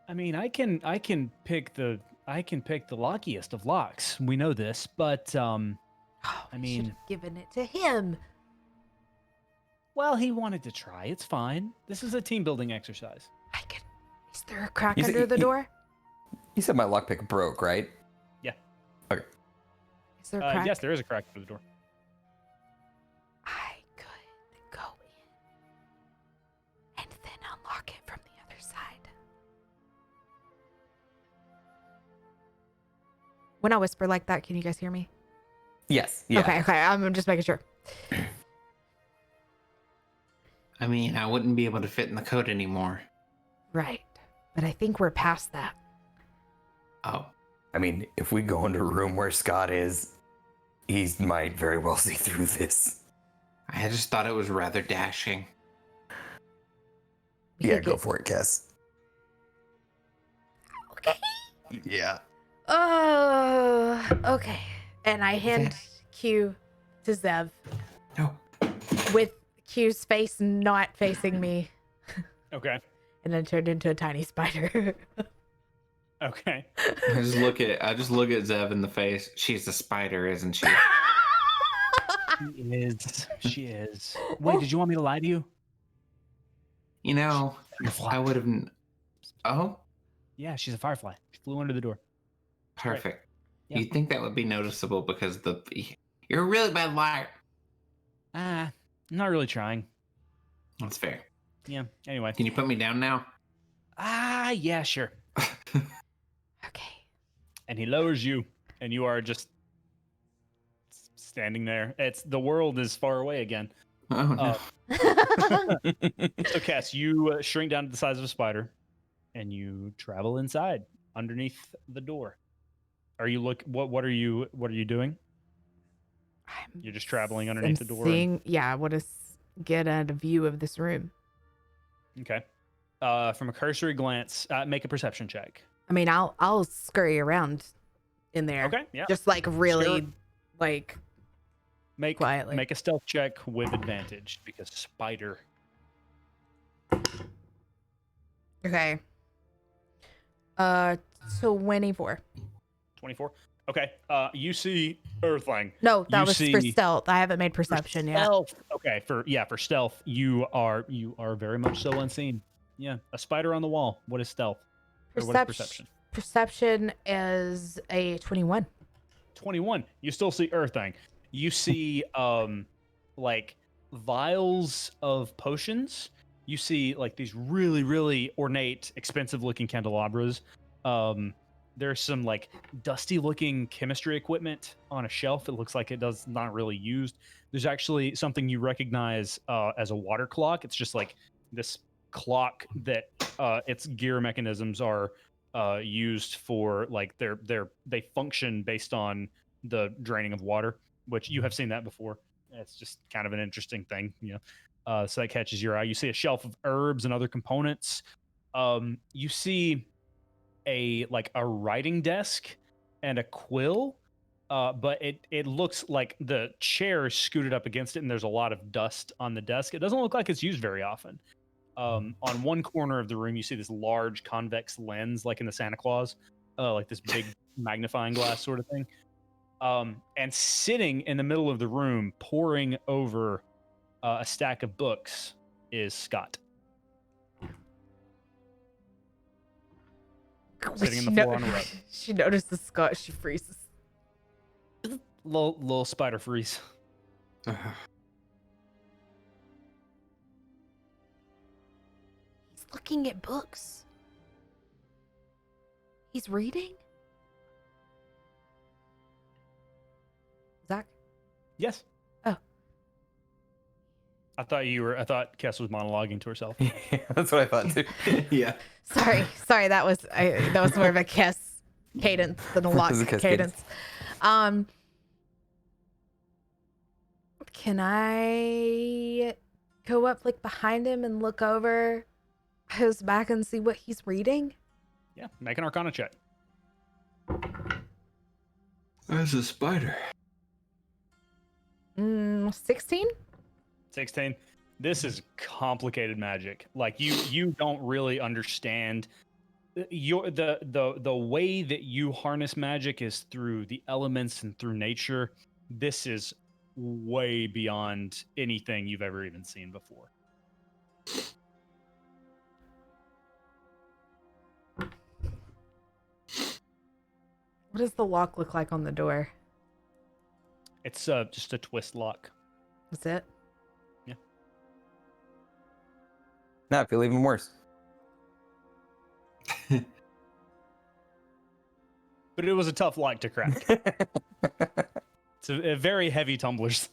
I mean, I can pick the lockiest of locks. We know this, but Oh, I mean, should have given it to him. well, he wanted to try. It's fine. This is a team building exercise. I can. Is there a crack You said- under the door? You said my lockpick broke, right? Yeah. Okay. Is there a crack? Yes, there is a crack under the door. I could go in and then unlock it from the other side. When I whisper like that, can you guys hear me? Yes. Yeah. Okay, I'm just making sure. I mean, I wouldn't be able to fit in the coat anymore. Right. But I think we're past that. Oh. I mean, if we go into a room where Scott is, he might very well see through this. I just thought it was rather dashing. We Yeah, could go get- for it, Cass. Okay. Yeah. Oh, okay. And I hand Q to Zev No. with Q's face not facing me, Okay. and then turned into a tiny spider. Okay. I just look at Zev in the face. She's a spider, isn't she? She is. She is. Wait, did you want me to lie to you? You know, Firefly. I would have. Oh, Yeah, she's a firefly. She flew under the door. perfect. Yeah. You'd think that would be noticeable because you're a really bad liar. I'm not really trying. That's fair. Yeah. Anyway. Can you put me down now? Yeah, sure. Okay. and he lowers you, and you are just standing there. The world is far away again. Oh, no. So Cass, you shrink down to the size of a spider, and you travel inside underneath the door. Are you What are you doing? You're just traveling underneath the door. I want to get a view of this room. Okay. From a cursory glance, make a perception check. I mean, I'll scurry around in there. Okay. Yeah. Just like really, like quietly. Make a stealth check with advantage because spider. Okay. 24. 24. Okay. You see Earthling. No, that was for stealth. I haven't made perception yet. Okay. For stealth, you are very much so unseen. Yeah. A spider on the wall. What is stealth? Or what is perception? Perception is a 21. 21. You still see Earthling. You see like vials of potions. You see like these really, really ornate, expensive looking candelabras. There's some like dusty looking chemistry equipment on a shelf. It looks like it does not really used. There's actually something you recognize as a water clock. It's just like this clock that its gear mechanisms are used for like they function based on the draining of water, which you have seen that before. It's just kind of an interesting thing, so that catches your eye. You see a shelf of herbs and other components. You see a writing desk and a quill, but it looks like the chair is scooted up against it, and there's a lot of dust on the desk. It doesn't look like it's used very often. On one corner of the room, you see this large convex lens, like in the Santa Claus, like this big magnifying glass sort of thing. And sitting in the middle of the room, poring over a stack of books, is Scott. Sitting in the floor on a rug. She notices Scott. She freezes. Little spider freeze. He's looking at books. He's reading? Zach? Yes. Oh. I thought Kess was monologuing to herself. Yeah, that's what I thought too. Yeah. Sorry. That was more of a Kess cadence than a Locke cadence. Can I go up like behind him and look over his back and see what he's reading? Yeah, make an Arcana check. There's a spider. 16? 16. This is complicated magic. Like you don't really understand the way that you harness magic is through the elements and through nature. This is way beyond anything you've ever even seen before. What does the lock look like on the door? It's just a twist lock. That's it? Yeah. Now I feel even worse. But it was a tough lock to crack. It's a very heavy tumblers.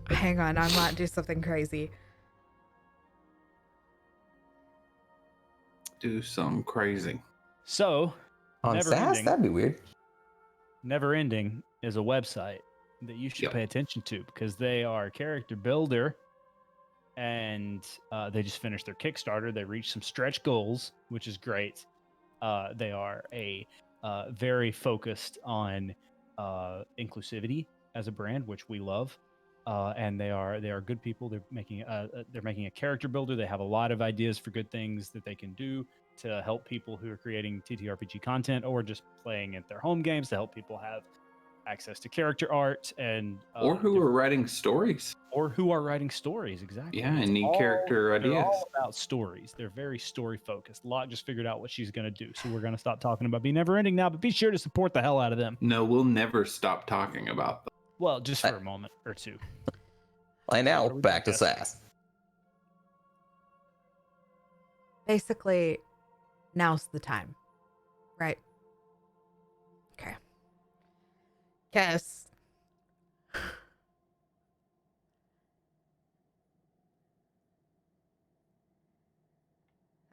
Hang on, I might do something crazy. Do something crazy. So, On SAS? That'd be weird. Neverending is a website that you should pay attention to because they are a character builder, and they just finished their Kickstarter. They reached some stretch goals, which is great. They are very focused on inclusivity as a brand, which we love. And they are good people. They're making a character builder. They have a lot of ideas for good things that they can do to help people who are creating TTRPG content or just playing at their home games, to help people have access to character art and or who are writing stories. Exactly. Yeah, and need character ideas. They're all about stories. They're very story focused. Locke just figured out what she's gonna do, so we're gonna stop talking about Be Neverending now. But be sure to support the hell out of them. No, we'll never stop talking about them. Well, just for a moment or two. And now back to SAS. basically, now's the time, right? Okay. Guess.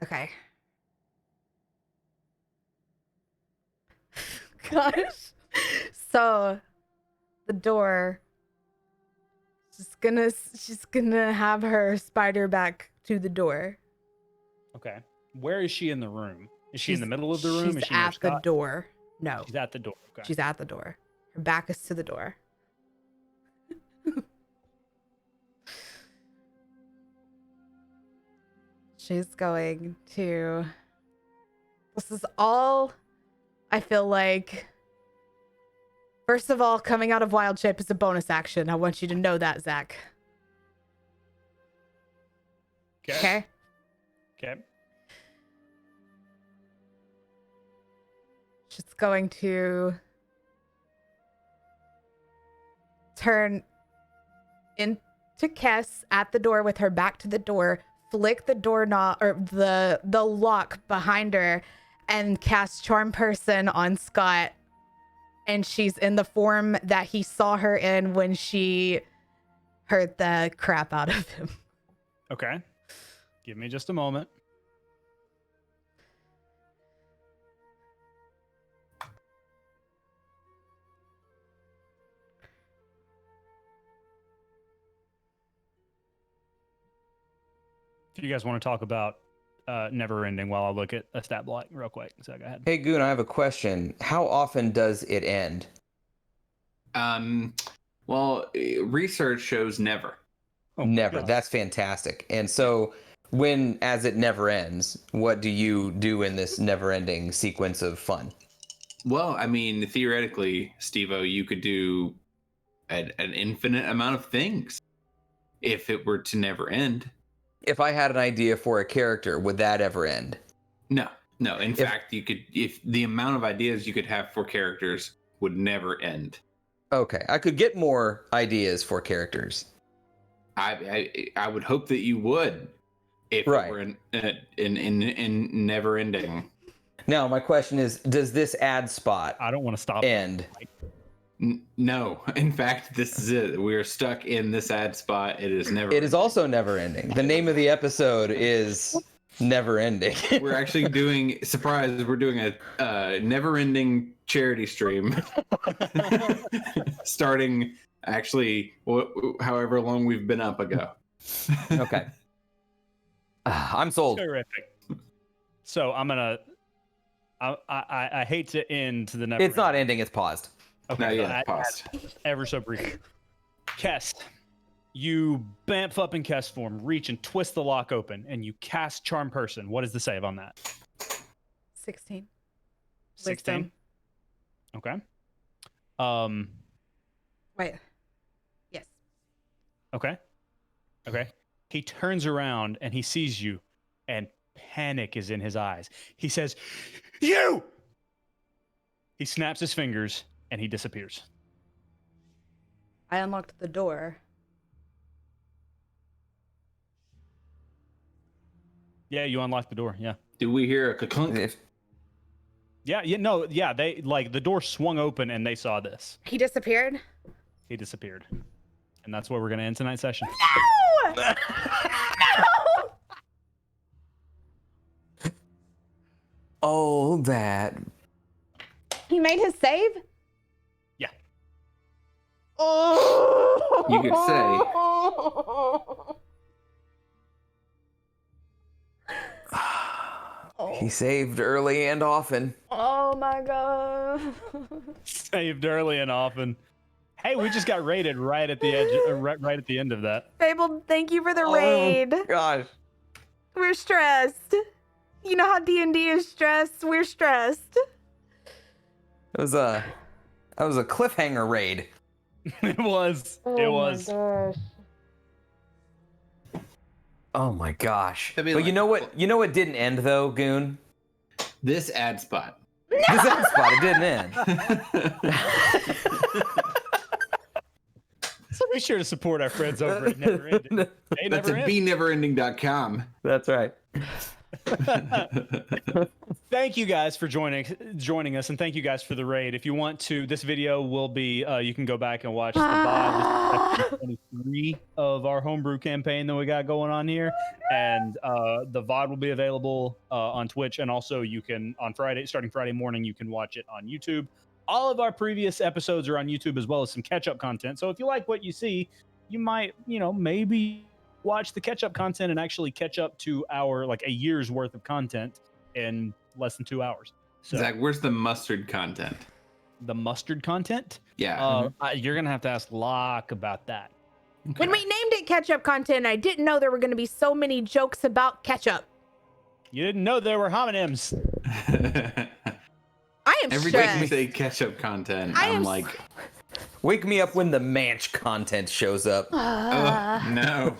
Okay. Gosh. So, the door. She's gonna have her spider back to the door. Okay. Where is she in the room? Is she in the middle of the room? She's Is she near at the Scott? door. No. She's at the door. Okay. She's at the door. Her back is to the door. She's going to. This is all. I feel like. First of all, coming out of Wild Shape is a bonus action. I want you to know that, Zach. Okay. Okay. She's going to turn into Kess at the door with her back to the door, flick the doorknob or the lock behind her, and cast Charm Person on Scott. And she's in the form that he saw her in when she hurt the crap out of him. Okay. Give me just a moment. If you guys want to talk about Never Ending while I look at a stat block real quick. So go ahead. Hey, Goon, I have a question. How often does it end? Well, research shows never. Oh, Never. yeah. That's fantastic. And so, as it never ends, what do you do in this never-ending sequence of fun? Well, I mean, theoretically, Steve-O, you could do an infinite amount of things if it were to never end. If I had an idea for a character, would that ever end? No. In fact, you could, if the amount of ideas you could have for characters would never end. Okay, I could get more ideas for characters. I would hope that you would, if Right. it were in never ending. Now, my question is, does this ad spot I don't want to stop. end? No, in fact, this is it. We're stuck in this ad spot. It is never. It is also never ending. The name of the episode is Never Ending. We're actually doing surprise. We're doing a never-ending charity stream, starting actually however long we've been up ago. Okay. I'm sold. Terrific. So I'm gonna. I hate to end the never. It's not ending, it's paused. Okay. No, so yeah, paused. Ever so briefly. Kest, you bamf up in Kest form, reach and twist the lock open, and you cast Charm Person. What is the save on that? 16. 16. Okay. Wait. Yes. Okay. Okay. He turns around and he sees you, and panic is in his eyes. He says, "You!" He snaps his fingers and he disappears. I unlocked the door. Yeah, you unlock the door. Yeah. Do we hear a clunk? Yeah, yeah, they like the door swung open and they saw this. He disappeared? He disappeared. And that's where we're going to end tonight's session. No! No! Oh, that. He made his save? Yeah. Oh! You could He saved early and often. Oh my god. Saved early and often. Hey, we just got raided right at the edge, right at the end of that. Fable, thank you for the raid. Oh, gosh. We're stressed. You know how D&D is stressed? We're stressed. That was a cliffhanger raid. It was. Oh It was. my gosh. Oh my gosh. I mean, But like- you know what? You know what didn't end though, Goon? This ad spot. This ad spot, it didn't end. So be sure to support our friends over at Never Ending. They That's never at end. beneverending.com. That's right. Thank you guys for joining us, and thank you guys for the raid. If you want to, this video will be you can go back and watch the VOD. This is episode 23 of our homebrew campaign that we got going on here, and the VOD will be available on Twitch, and also you can starting Friday morning, you can watch it on YouTube. All of our previous episodes are on YouTube, as well as some catch-up content. So if you like what you see, you might, maybe watch the catch-up content and actually catch up to our a year's worth of content in less than 2 hours. So Zach, where's the mustard content? the mustard content, Yeah. you're gonna have to ask Locke about that. When we named it ketchup content, I didn't know there were going to be so many jokes about ketchup. You didn't know there were homonyms. I am Every stressed. time we say ketchup content, I I'm am like, Wake me up when the Manch content shows up. oh, no.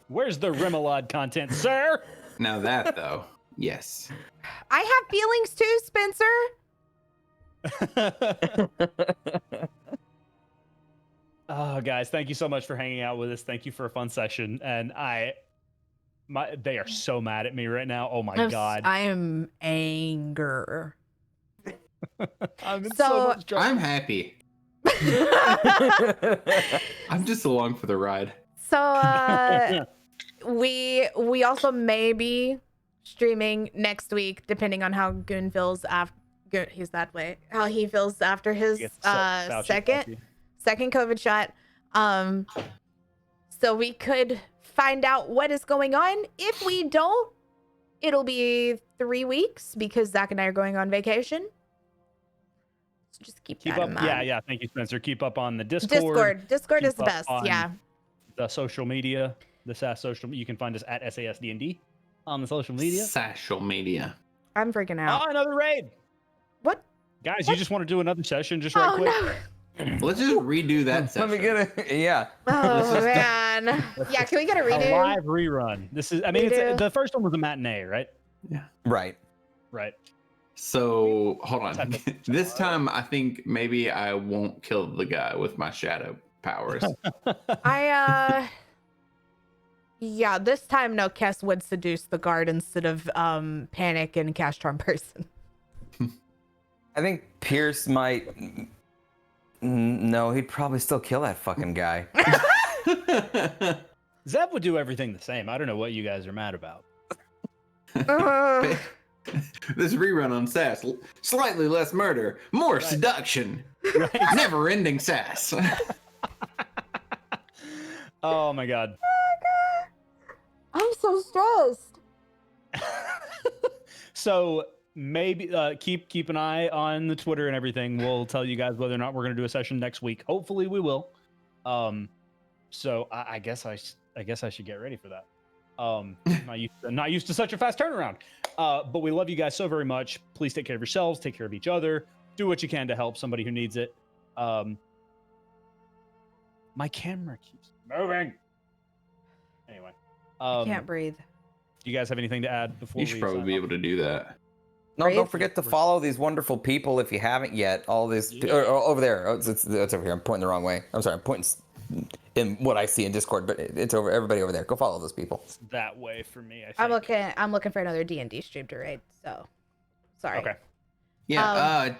Where's the Remoulade content, sir? Now that, though, yes. I have feelings too, Spencer. Oh, guys, thank you so much for hanging out with us. Thank you for a fun session. And they are so mad at me right now. Oh my God. I am anger. I'm in So- much trouble. I'm happy. I'm just along for the ride. So we also may be streaming next week, depending on how Goon feels after. He's that way. How he feels after his second COVID shot. So we could find out what is going on. If we don't, it'll be 3 weeks because Zach and I are going on vacation. So just keep that up. in mind. Yeah. Thank you, Spencer. Keep up on the Discord. Discord is Keep the up best. on Yeah. The social media, the SAS social. You can find us at SASDND on the social media. Social media. I'm freaking out. Oh, another raid. What? Guys, you just want to do another session just right Oh quick? no. Let's just redo that Let session. me get it. Yeah. Oh man. Yeah, can we get a A redo? live rerun. This is, Redo. the first one was a matinee, right? Right. Right. So, hold on. This time, I think maybe I won't kill the guy with my shadow powers. Yeah, this time no, Kess would seduce the guard instead of Panic and Cash Charm person. I think Pierce might. No, he'd probably still kill that fucking guy. Zeb would do everything the same. I don't know what you guys are mad about. This rerun on SAS. Slightly less murder, more seduction. Never ending SAS. Oh my God. I'm so stressed. So maybe keep an eye on the Twitter and everything. We'll tell you guys whether or not we're going to do a session next week. Hopefully we will. So I guess I should get ready for that. Not used to such a fast turnaround. But we love you guys so very much. Please take care of yourselves. Take care of each other. Do what you can to help somebody who needs it. My camera keeps moving. Anyway. I can't breathe. Do you guys have anything to add before You we should probably sign be off? able to do that. No, Brave? don't forget to follow these wonderful people if you haven't yet. All this over there. Oh, it's over here. I'm pointing the wrong way. I'm sorry. I'm pointing in what I see in Discord, but it's over. Everybody over there. Go follow those people. It's that way for me. I think. I'm looking for another D&D stream to raid. So, sorry. Okay. Yeah.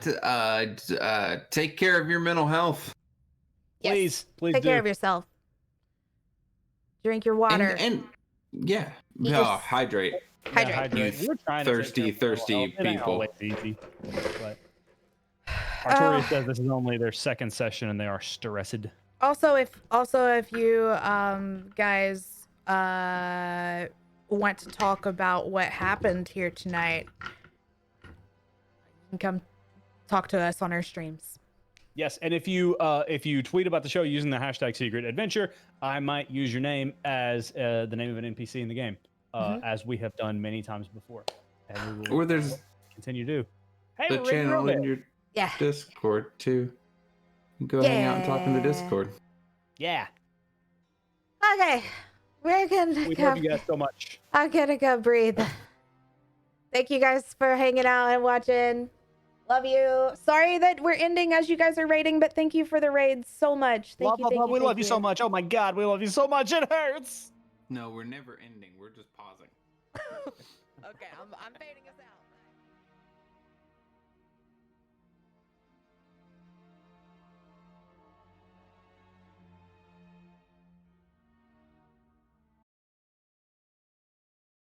Take care of your mental health. Yes. Please Take do. care of yourself. Drink your water. And yeah. Eat Oh, your- hydrate. Hydrate. You We're trying to thirsty, take care of thirsty mental health. It ain't people. always easy, but Artorias says this is only their second session and they are stressed. Also, if you guys want to talk about what happened here tonight, you can come talk to us on our streams. Yes, and if you tweet about the show using the hashtag Secret Adventure, I might use your name as the name of an NPC in the game, as we have done many times before, and we will Or there's continue to do. Hey, the we're ready to channel roll in it. your Yeah. Discord too. Go hang out and talk in the Yeah. Discord. Yeah, Okay, we're gonna we go. love you guys so much. I'm gonna go breathe. Thank you guys for hanging out and watching. Love you. Sorry that we're ending as you guys are raiding, but thank you for the raids so much. Thank you. We love you so much. Oh my God, we love you so much. It hurts. No, we're never ending. We're just pausing. Okay, I'm fading us out.